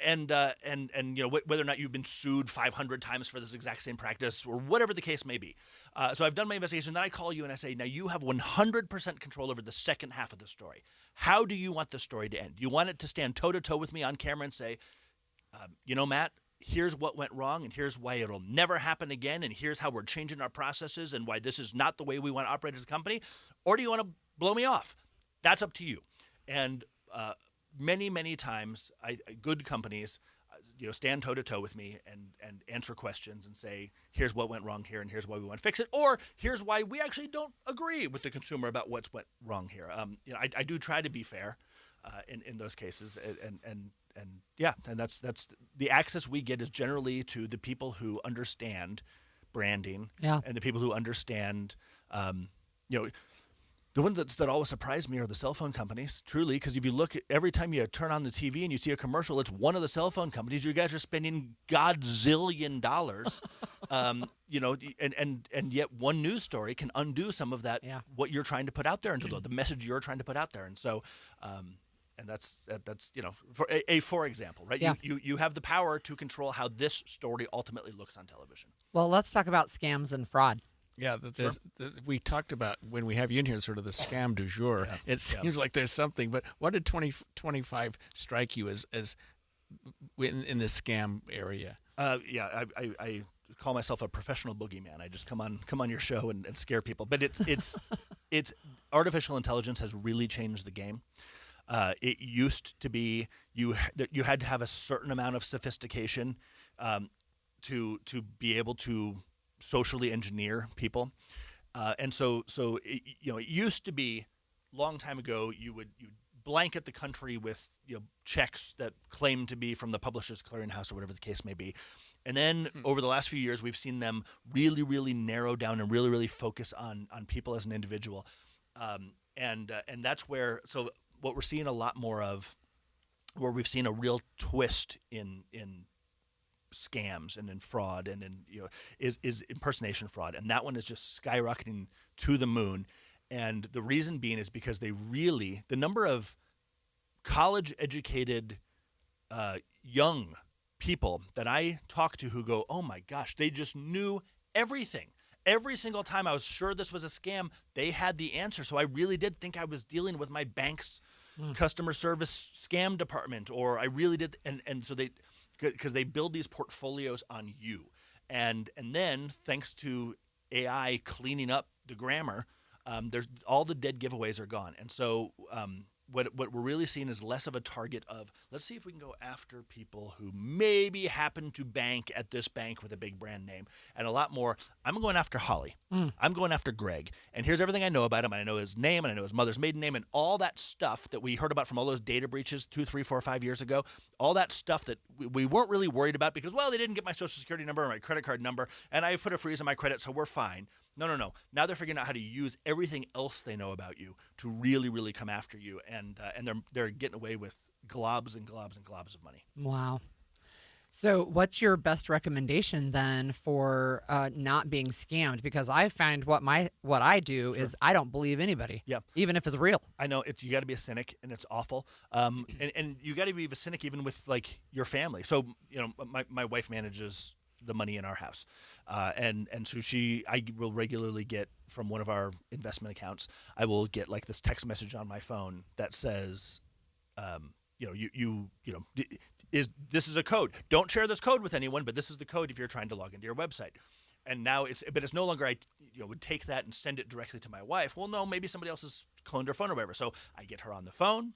And whether or not you've been sued 500 times for this exact same practice or whatever the case may be. So I've done my investigation. Then I call you and I say, now you have 100% control over the second half of the story. How do you want the story to end? Do you want it to stand toe-to-toe with me on camera and say, Matt, here's what went wrong and here's why it'll never happen again and here's how we're changing our processes and why this is not the way we want to operate as a company? Or do you want to blow me off? That's up to you. And many, many times, good companies, stand toe-to-toe with me and answer questions and say, here's what went wrong here and here's why we want to fix it, or here's why we actually don't agree with the consumer about what's went wrong here. I do try to be fair in those cases, and that's the access we get is generally to the people who understand branding and the people who understand, The ones that always surprise me are the cell phone companies, truly, because if you look, every time you turn on the TV and you see a commercial, it's one of the cell phone companies. You guys are spending godzillion dollars, and yet one news story can undo some of that, what you're trying to put out there, into the message you're trying to put out there. And so, and that's for example, right? Yeah. You have the power to control how this story ultimately looks on television. Well, let's talk about scams and fraud. Yeah, we talked about, when we have you in here, sort of the scam du jour. Yeah. It seems like there's something, but what did 2025 strike you as in this scam area? I call myself a professional boogeyman. I just come on your show and scare people. But it's artificial intelligence has really changed the game. It used to be you had to have a certain amount of sophistication to be able to socially engineer people, and so it used to be, long time ago, you blanket the country with checks that claim to be from the Publishers Clearinghouse or whatever the case may be, and then over the last few years we've seen them really, really narrow down and really, really focus on people as an individual, and that's where, so what we're seeing a lot more of, where we've seen a real twist in scams and in fraud and is impersonation fraud, and that one is just skyrocketing to the moon. And the reason being is because the number of college educated young people that I talk to who go, oh my gosh, they just knew everything. Every single time I was sure this was a scam, they had the answer. So I really did think I was dealing with my bank's customer service scam department, or I really did, and so because they build these portfolios on you, and then thanks to AI cleaning up the grammar, there's all the dead giveaways are gone, and so what we're really seeing is less of a target of, let's see if we can go after people who maybe happen to bank at this bank with a big brand name, and a lot more, I'm going after Holly. I'm going after Greg, and here's everything I know about him, and I know his name, and I know his mother's maiden name, and all that stuff that we heard about from all those data breaches 2, 3, 4, 5 years ago, all that stuff that we weren't really worried about because, well, they didn't get my social security number or my credit card number, and I put a freeze on my credit, so we're fine. No. Now they're figuring out how to use everything else they know about you to really, really come after you, and they're getting away with globs and globs and globs of money. Wow. So what's your best recommendation then for not being scammed? Because I find what I do is I don't believe anybody. Yeah. Even if it's real. I know you got to be a cynic, and it's awful. And you got to be a cynic even with like your family. So my wife manages the money in our house, and so I will regularly get from one of our investment accounts. I will get like this text message on my phone that says, this is a code. Don't share this code with anyone, but this is the code if you're trying to log into your website. And now it's no longer I would take that and send it directly to my wife. Well, no, maybe somebody else has cloned her phone or whatever. So I get her on the phone.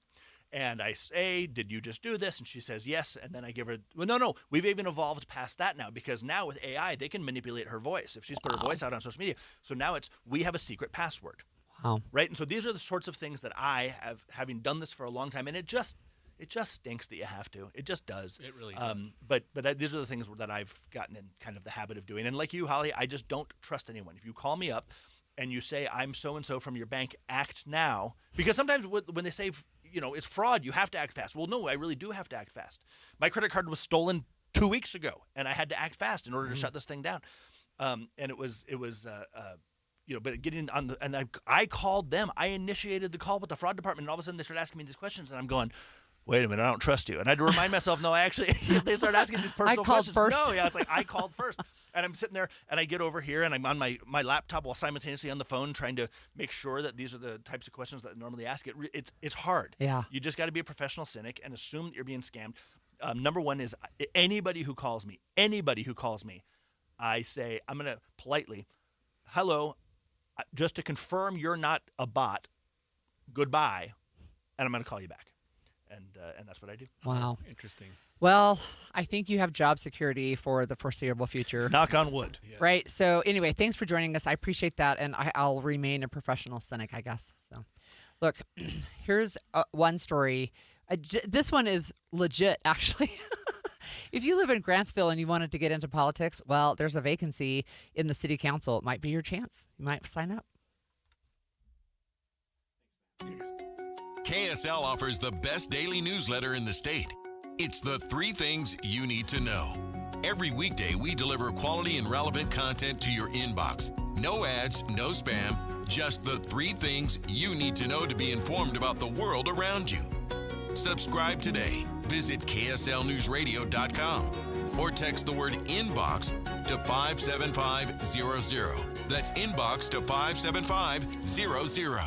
And I say, did you just do this? And she says, yes. And then I give her, well, no. We've even evolved past that now, because now with AI, they can manipulate her voice if she's put her voice out on social media. So now we have a secret password. Wow. Right? And so these are the sorts of things that I have, having done this for a long time, and it just stinks that you have to. It just does. It really does. But these are the things that I've gotten in kind of the habit of doing. And like you, Holly, I just don't trust anyone. If you call me up and you say, I'm so-and-so from your bank, act now. Because sometimes when they say, it's fraud, you have to act fast. Well, no, I really do have to act fast. My credit card was stolen 2 weeks ago, and I had to act fast in order to shut this thing down. And it was but getting on and I called them. I initiated the call with the fraud department, and all of a sudden they started asking me these questions, and I'm going, wait a minute, I don't trust you. And I had to remind myself, no, they started asking these personal questions. First. No, yeah, it's like I called first. And I'm sitting there, and I get over here, and I'm on my laptop while simultaneously on the phone trying to make sure that these are the types of questions that I normally ask. It's hard. Yeah. You just got to be a professional cynic and assume that you're being scammed. Number one is anybody who calls me, I say, I'm going to politely, hello, just to confirm you're not a bot, goodbye, and I'm going to call you back. And that's what I do. Wow. Interesting. Well, I think you have job security for the foreseeable future. Knock on wood. Yeah. Right. So anyway, thanks for joining us. I appreciate that, and I'll remain a professional cynic, I guess. So, look, here's one story. This one is legit, actually. If you live in Grantsville and you wanted to get into politics, well, there's a vacancy in the city council. It might be your chance. You might sign up. KSL offers the best daily newsletter in the state. It's the 3 things you need to know. Every weekday, we deliver quality and relevant content to your inbox. No ads, no spam, just the 3 things you need to know to be informed about the world around you. Subscribe today. Visit KSLNewsRadio.com or text the word inbox to 57500. That's inbox to 57500.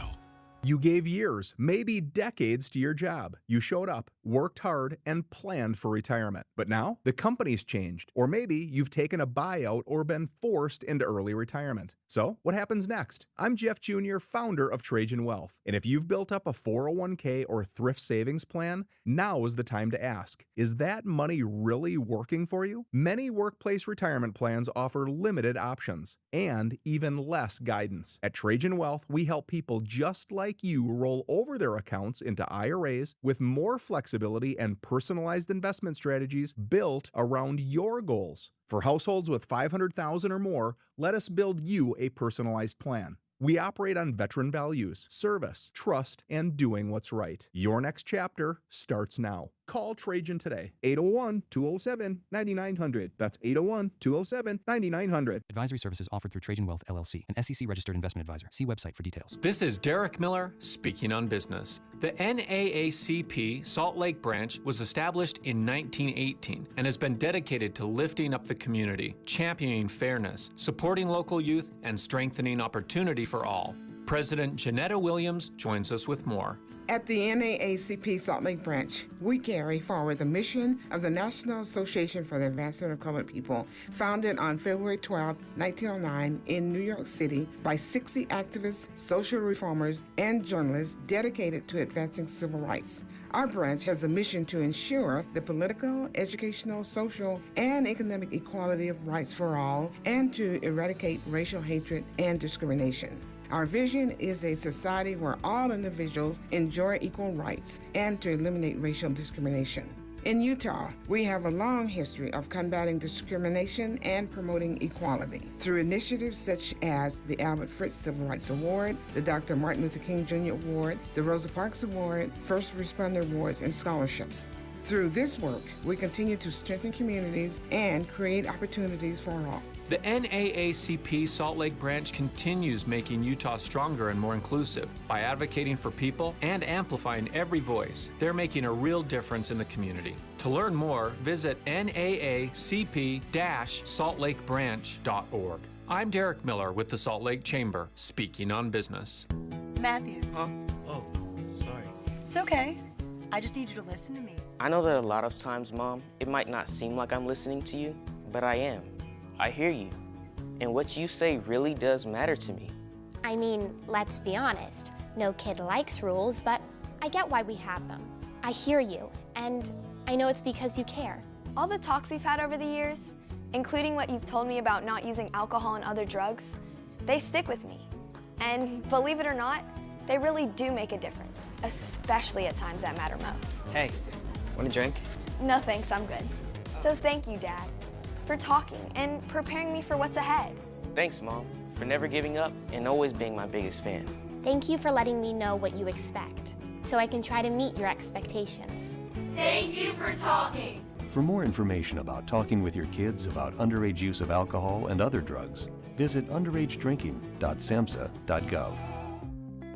You gave years, maybe decades to your job. You showed up, worked hard, and planned for retirement. But now, the company's changed. Or maybe you've taken a buyout or been forced into early retirement. So, what happens next? I'm Jeff Jr., founder of Trajan Wealth. And if you've built up a 401k or thrift savings plan, now is the time to ask, is that money really working for you? Many workplace retirement plans offer limited options and even less guidance. At Trajan Wealth, we help people just like you roll over their accounts into IRAs with more flexibility and personalized investment strategies built around your goals. For households with $500,000 or more, let us build you a personalized plan. We operate on veteran values, service, trust, and doing what's right. Your next chapter starts now. Call Trajan today, 801-207-9900. That's 801-207-9900. Advisory services offered through Trajan Wealth, LLC, an SEC-registered investment advisor. See website for details. This is Derek Miller speaking on business. The NAACP Salt Lake branch was established in 1918 and has been dedicated to lifting up the community, championing fairness, supporting local youth, and strengthening opportunity for all. President Janetta Williams joins us with more. At the NAACP Salt Lake branch, we carry forward the mission of the National Association for the Advancement of Colored People, founded on February 12, 1909 in New York City by 60 activists, social reformers, and journalists dedicated to advancing civil rights. Our branch has a mission to ensure the political, educational, social, and economic equality of rights for all, and to eradicate racial hatred and discrimination. Our vision is a society where all individuals enjoy equal rights and to eliminate racial discrimination. In Utah, we have a long history of combating discrimination and promoting equality through initiatives such as the Albert Fritz Civil Rights Award, the Dr. Martin Luther King Jr. Award, the Rosa Parks Award, First Responder Awards, and scholarships. Through this work, we continue to strengthen communities and create opportunities for all. The NAACP Salt Lake branch continues making Utah stronger and more inclusive by advocating for people and amplifying every voice. They're making a real difference in the community. To learn more, visit naacp-saltlakebranch.org. I'm Derek Miller with the Salt Lake Chamber, speaking on business. Matthew. Huh? Oh, sorry. It's okay. I just need you to listen to me. I know that a lot of times, Mom, it might not seem like I'm listening to you, but I am. I hear you, and what you say really does matter to me. I mean, let's be honest. No kid likes rules, but I get why we have them. I hear you, and I know it's because you care. All the talks we've had over the years, including what you've told me about not using alcohol and other drugs, they stick with me. And believe it or not, they really do make a difference, especially at times that matter most. Hey, want a drink? No thanks, I'm good. So thank you, Dad, for talking and preparing me for what's ahead. Thanks, Mom, for never giving up and always being my biggest fan. Thank you for letting me know what you expect, so I can try to meet your expectations. Thank you for talking. For more information about talking with your kids about underage use of alcohol and other drugs, visit underagedrinking.samhsa.gov.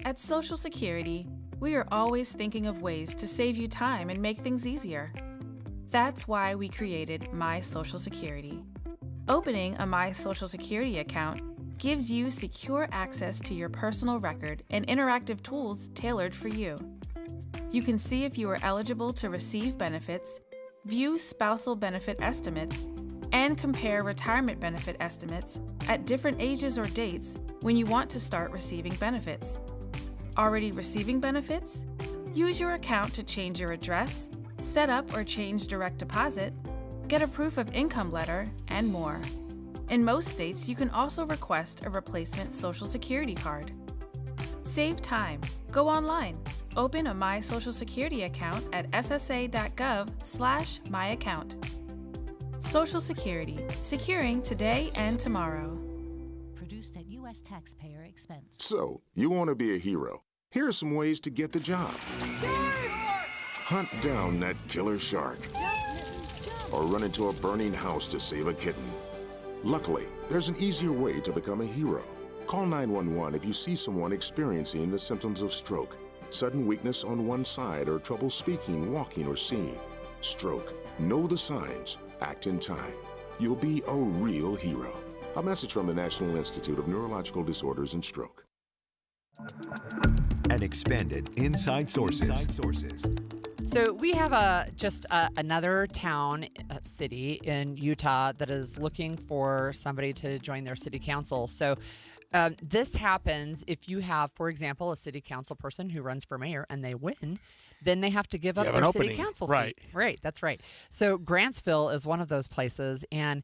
At Social Security, we are always thinking of ways to save you time and make things easier. That's why we created My Social Security. Opening a My Social Security account gives you secure access to your personal record and interactive tools tailored for you. You can see if you are eligible to receive benefits, view spousal benefit estimates, and compare retirement benefit estimates at different ages or dates when you want to start receiving benefits. Already receiving benefits? Use your account to change your address, set up or change direct deposit, get a proof of income letter, and more. In most states, you can also request a replacement Social Security card. Save time. Go online. Open a My Social Security account at ssa.gov/myaccount. Social Security, securing today and tomorrow. Produced at U.S. taxpayer expense. So, you want to be a hero. Here are some ways to get the job. Hunt down that killer shark. Or run into a burning house to save a kitten. Luckily, there's an easier way to become a hero. Call 911 if you see someone experiencing the symptoms of stroke, sudden weakness on one side, or trouble speaking, walking, or seeing. Stroke. Know the signs. Act in time. You'll be a real hero. A message from the National Institute of Neurological Disorders and Stroke. And expanded Inside Sources. So we have another town, city in Utah that is looking for somebody to join their city council. So this happens if you have, for example, a city council person who runs for mayor and they win, then they have to give up their city council seat. Right, that's right. So Grantsville is one of those places, and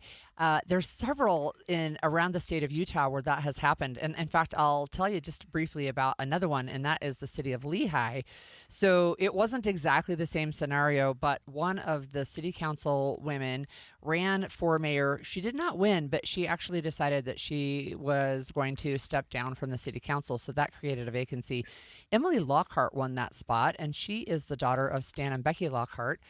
there's several around the state of Utah where that has happened. And in fact, I'll tell you just briefly about another one, and that is the city of Lehi. So it wasn't exactly the same scenario, but one of the city council women ran for mayor. She did not win, but she actually decided that she was going to step down from the city council. So that created a vacancy. Emily Lockhart won that spot, and she is the daughter of Stan and Becky Lockhart,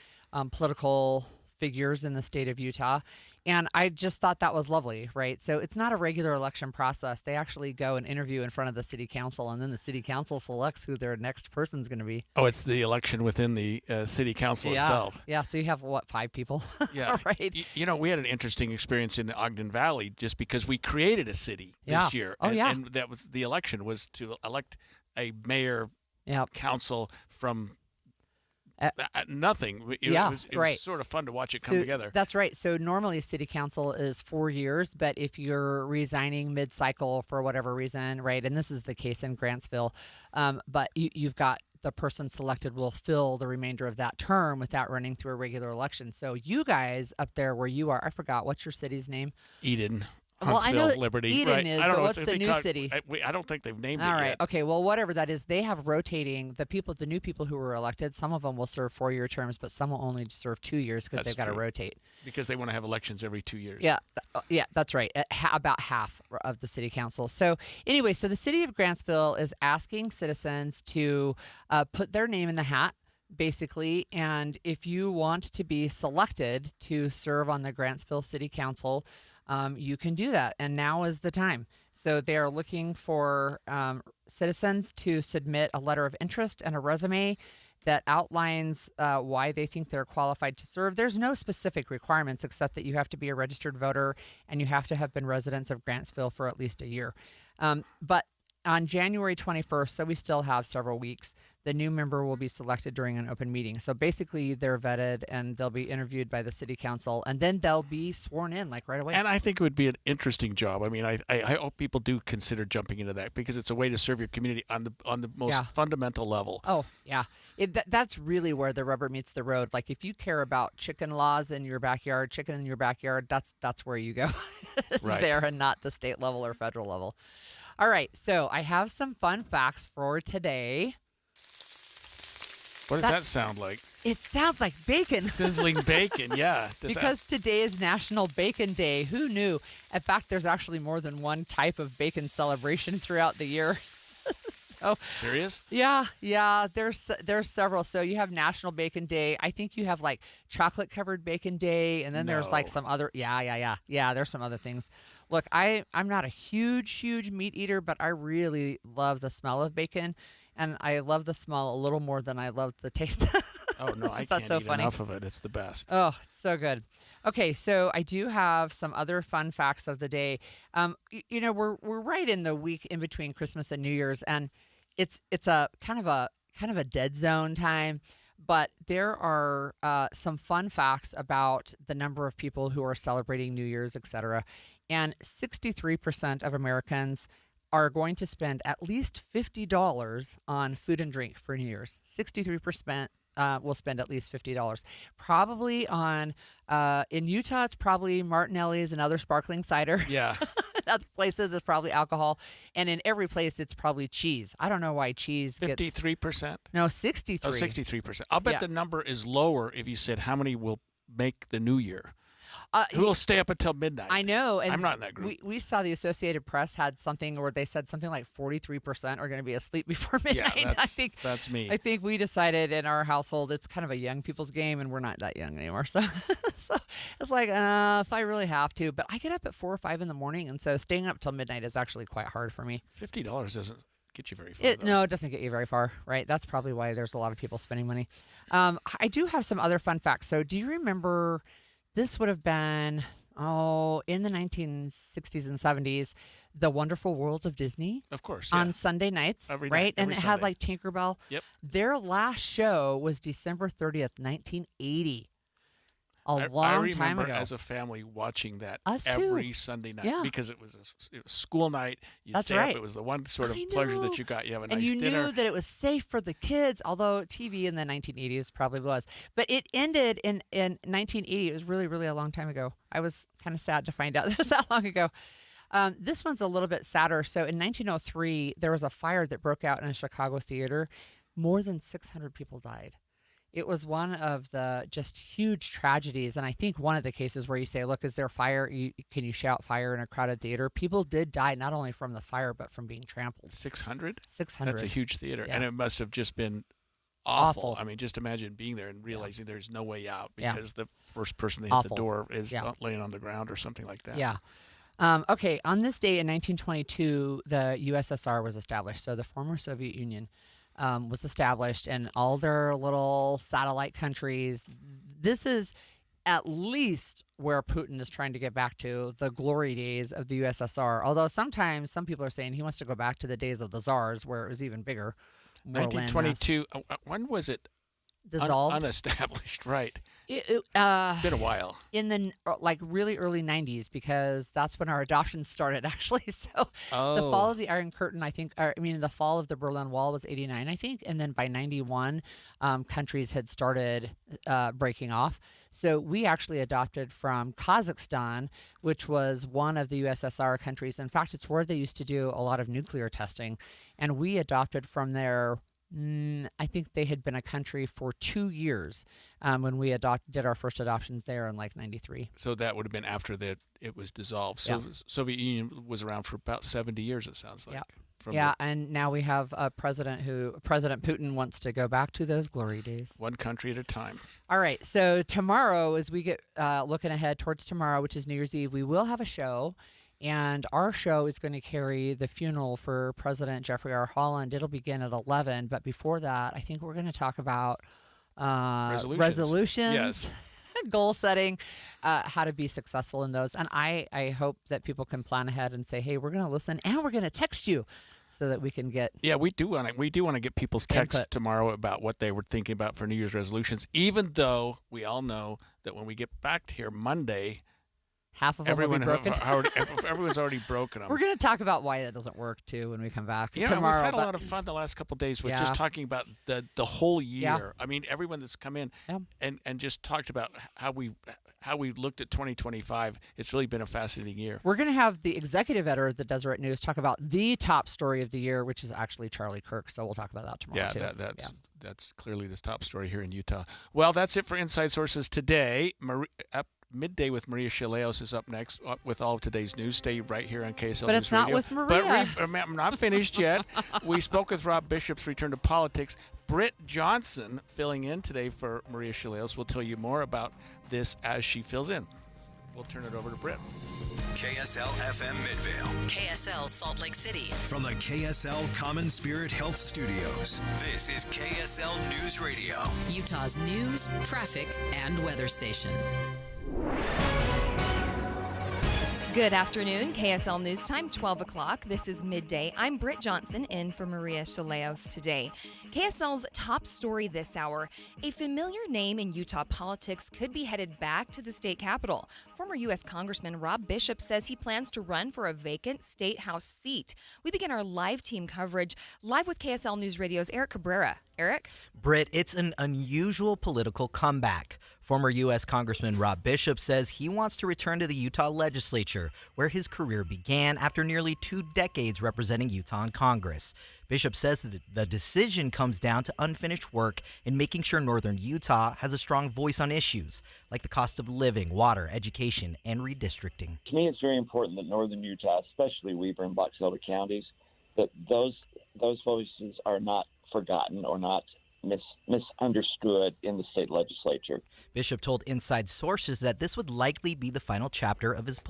political figures in the state of Utah. And I just thought that was lovely, right? So it's not a regular election process. They actually go and interview in front of the city council, and then the city council selects who their next person's going to be. Oh, it's the election within the city council itself. Yeah, so you have, 5 people? Yeah. Right. We had an interesting experience in the Ogden Valley just because we created a city this year. And that was the election was to elect a mayor council from nothing. It was sort of fun to watch it come together. That's right. So normally city council is 4 years, but if you're resigning mid-cycle for whatever reason, right, and this is the case in Grantsville, but you've got the person selected will fill the remainder of that term without running through a regular election. So you guys up there where you are, I forgot, what's your city's name? Eden. Well, I know Liberty. Eden is, but what's the new city? I don't think they've named it All right. yet. Okay. Well, whatever that is, they have rotating the new people who were elected. Some of them will serve 4-year terms, but some will only serve 2 years because they've got to rotate. Because they want to have elections every 2 years. Yeah, that's right. About half of the city council. So anyway, so the city of Grantsville is asking citizens to put their name in the hat, basically, and if you want to be selected to serve on the Grantsville City Council, you can do that, and now is the time. So they are looking for citizens to submit a letter of interest and a resume that outlines why they think they're qualified to serve. There's no specific requirements except that you have to be a registered voter and you have to have been residents of Grantsville for at least a year. But on January 21st, so we still have several weeks, the new member will be selected during an open meeting. So basically, they're vetted and they'll be interviewed by the city council, and then they'll be sworn in right away. And I think it would be an interesting job. I mean, I hope people do consider jumping into that because it's a way to serve your community on the most fundamental level. Oh, yeah. That's really where the rubber meets the road. Like if you care about chicken laws in your backyard, that's where you go. Right. There and not the state level or federal level. All right, so I have some fun facts for today. What does that sound like? It sounds like bacon. Sizzling bacon, yeah. Because today is National Bacon Day. Who knew? In fact, there's actually more than one type of bacon celebration throughout the year. Serious? Yeah. There's several. So you have National Bacon Day. I think you have like chocolate covered bacon day, and then there's like some other. Yeah. There's some other things. Look, I'm not a huge meat eater, but I really love the smell of bacon, and I love the smell a little more than I love the taste. Oh no, I can't eat enough of it. It's the best. Oh, it's so good. Okay, so I do have some other fun facts of the day. We're right in the week in between Christmas and New Year's, and it's a kind of a dead zone time. But there are some fun facts about the number of people who are celebrating New Year's, etc. And 63% of Americans are going to spend at least $50 on food and drink for New Year's. 63% will spend at least $50. Probably on, in Utah, it's probably Martinelli's and other sparkling cider. Yeah. In other places, it's probably alcohol. And in every place, it's probably cheese. I don't know why cheese 53%? No, 63. Oh, 63%. I'll bet the number is lower if you said how many will make the new year. Who will stay up until midnight? I know. And I'm not in that group. We saw the Associated Press had something where they said something like 43% are going to be asleep before midnight. Yeah, that's me. I think we decided in our household it's kind of a young people's game, and we're not that young anymore. So, so it's like, if I really have to. But I get up at 4 or 5 in the morning, and so staying up till midnight is actually quite hard for me. $50 doesn't get you very far. No, it doesn't get you very far, right? That's probably why there's a lot of people spending money. I do have some other fun facts. So do you remember this would have been, in the 1960s and 70s, The Wonderful World of Disney? Of course, on Sunday nights, every right? night, And every it Sunday. had like Tinkerbell. Yep. Their last show was December 30th, 1980. I Long remember time ago. as a family watching that Us every too. Sunday night Yeah. because it was school night. You'd That's stay right. up. It was the one sort of pleasure that you got. You have a And nice you dinner. knew that it was safe for the kids, although TV in the 1980s probably was. But it ended in 1980. It was really, really a long time ago. I was kind of sad to find out this that long ago. This one's a little bit sadder. So in 1903, there was a fire that broke out in a Chicago theater. More than 600 people died. It was one of the just huge tragedies. And I think one of the cases where you say, look, is there fire? Can you shout fire in a crowded theater? People did die not only from the fire, but from being trampled. 600? 600. That's a huge theater. Yeah. And it must have just been awful. I mean, just imagine being there and realizing there's no way out Yeah. because the first person that hit Awful. the door is Yeah. laying on the ground or something like that. Yeah. Okay, on this day in 1922, the USSR was established. So the former Soviet Union was established, and all their little satellite countries. This is at least where Putin is trying to get back to, the glory days of the USSR. Although sometimes some people are saying he wants to go back to the days of the czars, where it was even bigger. More landmass. 1922. When was it Dissolved? unestablished, right. It's been a while. In the really early 90s, because that's when our adoptions started, actually. So the fall of the Iron Curtain, the fall of the Berlin Wall was 89, I think. And then by 91, countries had started breaking off. So we actually adopted from Kazakhstan, which was one of the USSR countries. In fact, it's where they used to do a lot of nuclear testing. And we adopted from there. I think they had been a country for 2 years when we did our first adoptions there in like 93. So that would have been after it was dissolved. So Yeah. Soviet Union was around for about 70 years, it sounds like. Yeah. And now we have a President Putin wants to go back to those glory days. One country at a time. All right. So tomorrow, as we get looking ahead towards tomorrow, which is New Year's Eve, we will have a show. And our show is going to carry the funeral for President Jeffrey R. Holland. It'll begin at 11. But before that, I think we're going to talk about resolutions, Yes. goal setting, how to be successful in those. And I hope that people can plan ahead and say, hey, we're going to listen and we're going to text you so that we can get Yeah, we do want to get people's texts Input. tomorrow about what they were thinking about for New Year's resolutions, even though we all know that when we get back to here Monday, half of them will be broken. Everyone's already broken them. We're going to talk about why that doesn't work, too, when we come back Yeah, tomorrow. we've had a but- lot of fun the last couple of days with Yeah. just talking about the whole year. Yeah. I mean, everyone that's come in and just talked about how we looked at 2025. It's really been a fascinating year. We're going to have the executive editor of the Deseret News talk about the top story of the year, which is actually Charlie Kirk. So we'll talk about that tomorrow, too. That's clearly the top story here in Utah. Well, that's it for Inside Sources today. Midday with Maria Shileos is up next with all of today's news. Stay right here on KSL But News it's not Radio. with Maria. But I'm not finished yet. We spoke with Rob Bishop's return to politics. Britt Johnson filling in today for Maria Shileos. We'll tell you more about this as she fills in. We'll turn it over to Britt. KSL FM Midvale. KSL Salt Lake City. From the KSL Common Spirit Health Studios. This is KSL News Radio. Utah's news, traffic, and weather station. Good afternoon, KSL News Time, 12 o'clock. This is Midday. I'm Britt Johnson in for Maria Shileos today. KSL's top story this hour. A familiar name in Utah politics could be headed back to the state capitol. Former U.S. Congressman Rob Bishop says he plans to run for a vacant state house seat. We begin our live team coverage live with KSL News Radio's Eric Cabrera. Eric? Britt, it's an unusual political comeback. Former U.S. Congressman Rob Bishop says he wants to return to the Utah legislature, where his career began after nearly 2 decades representing Utah in Congress. Bishop says that the decision comes down to unfinished work in making sure northern Utah has a strong voice on issues like the cost of living, water, education, and redistricting. To me, it's very important that northern Utah, especially Weber and Box Elder counties, that those voices are not forgotten or not misunderstood in the state legislature. Bishop told Inside Sources that this would likely be the final chapter of his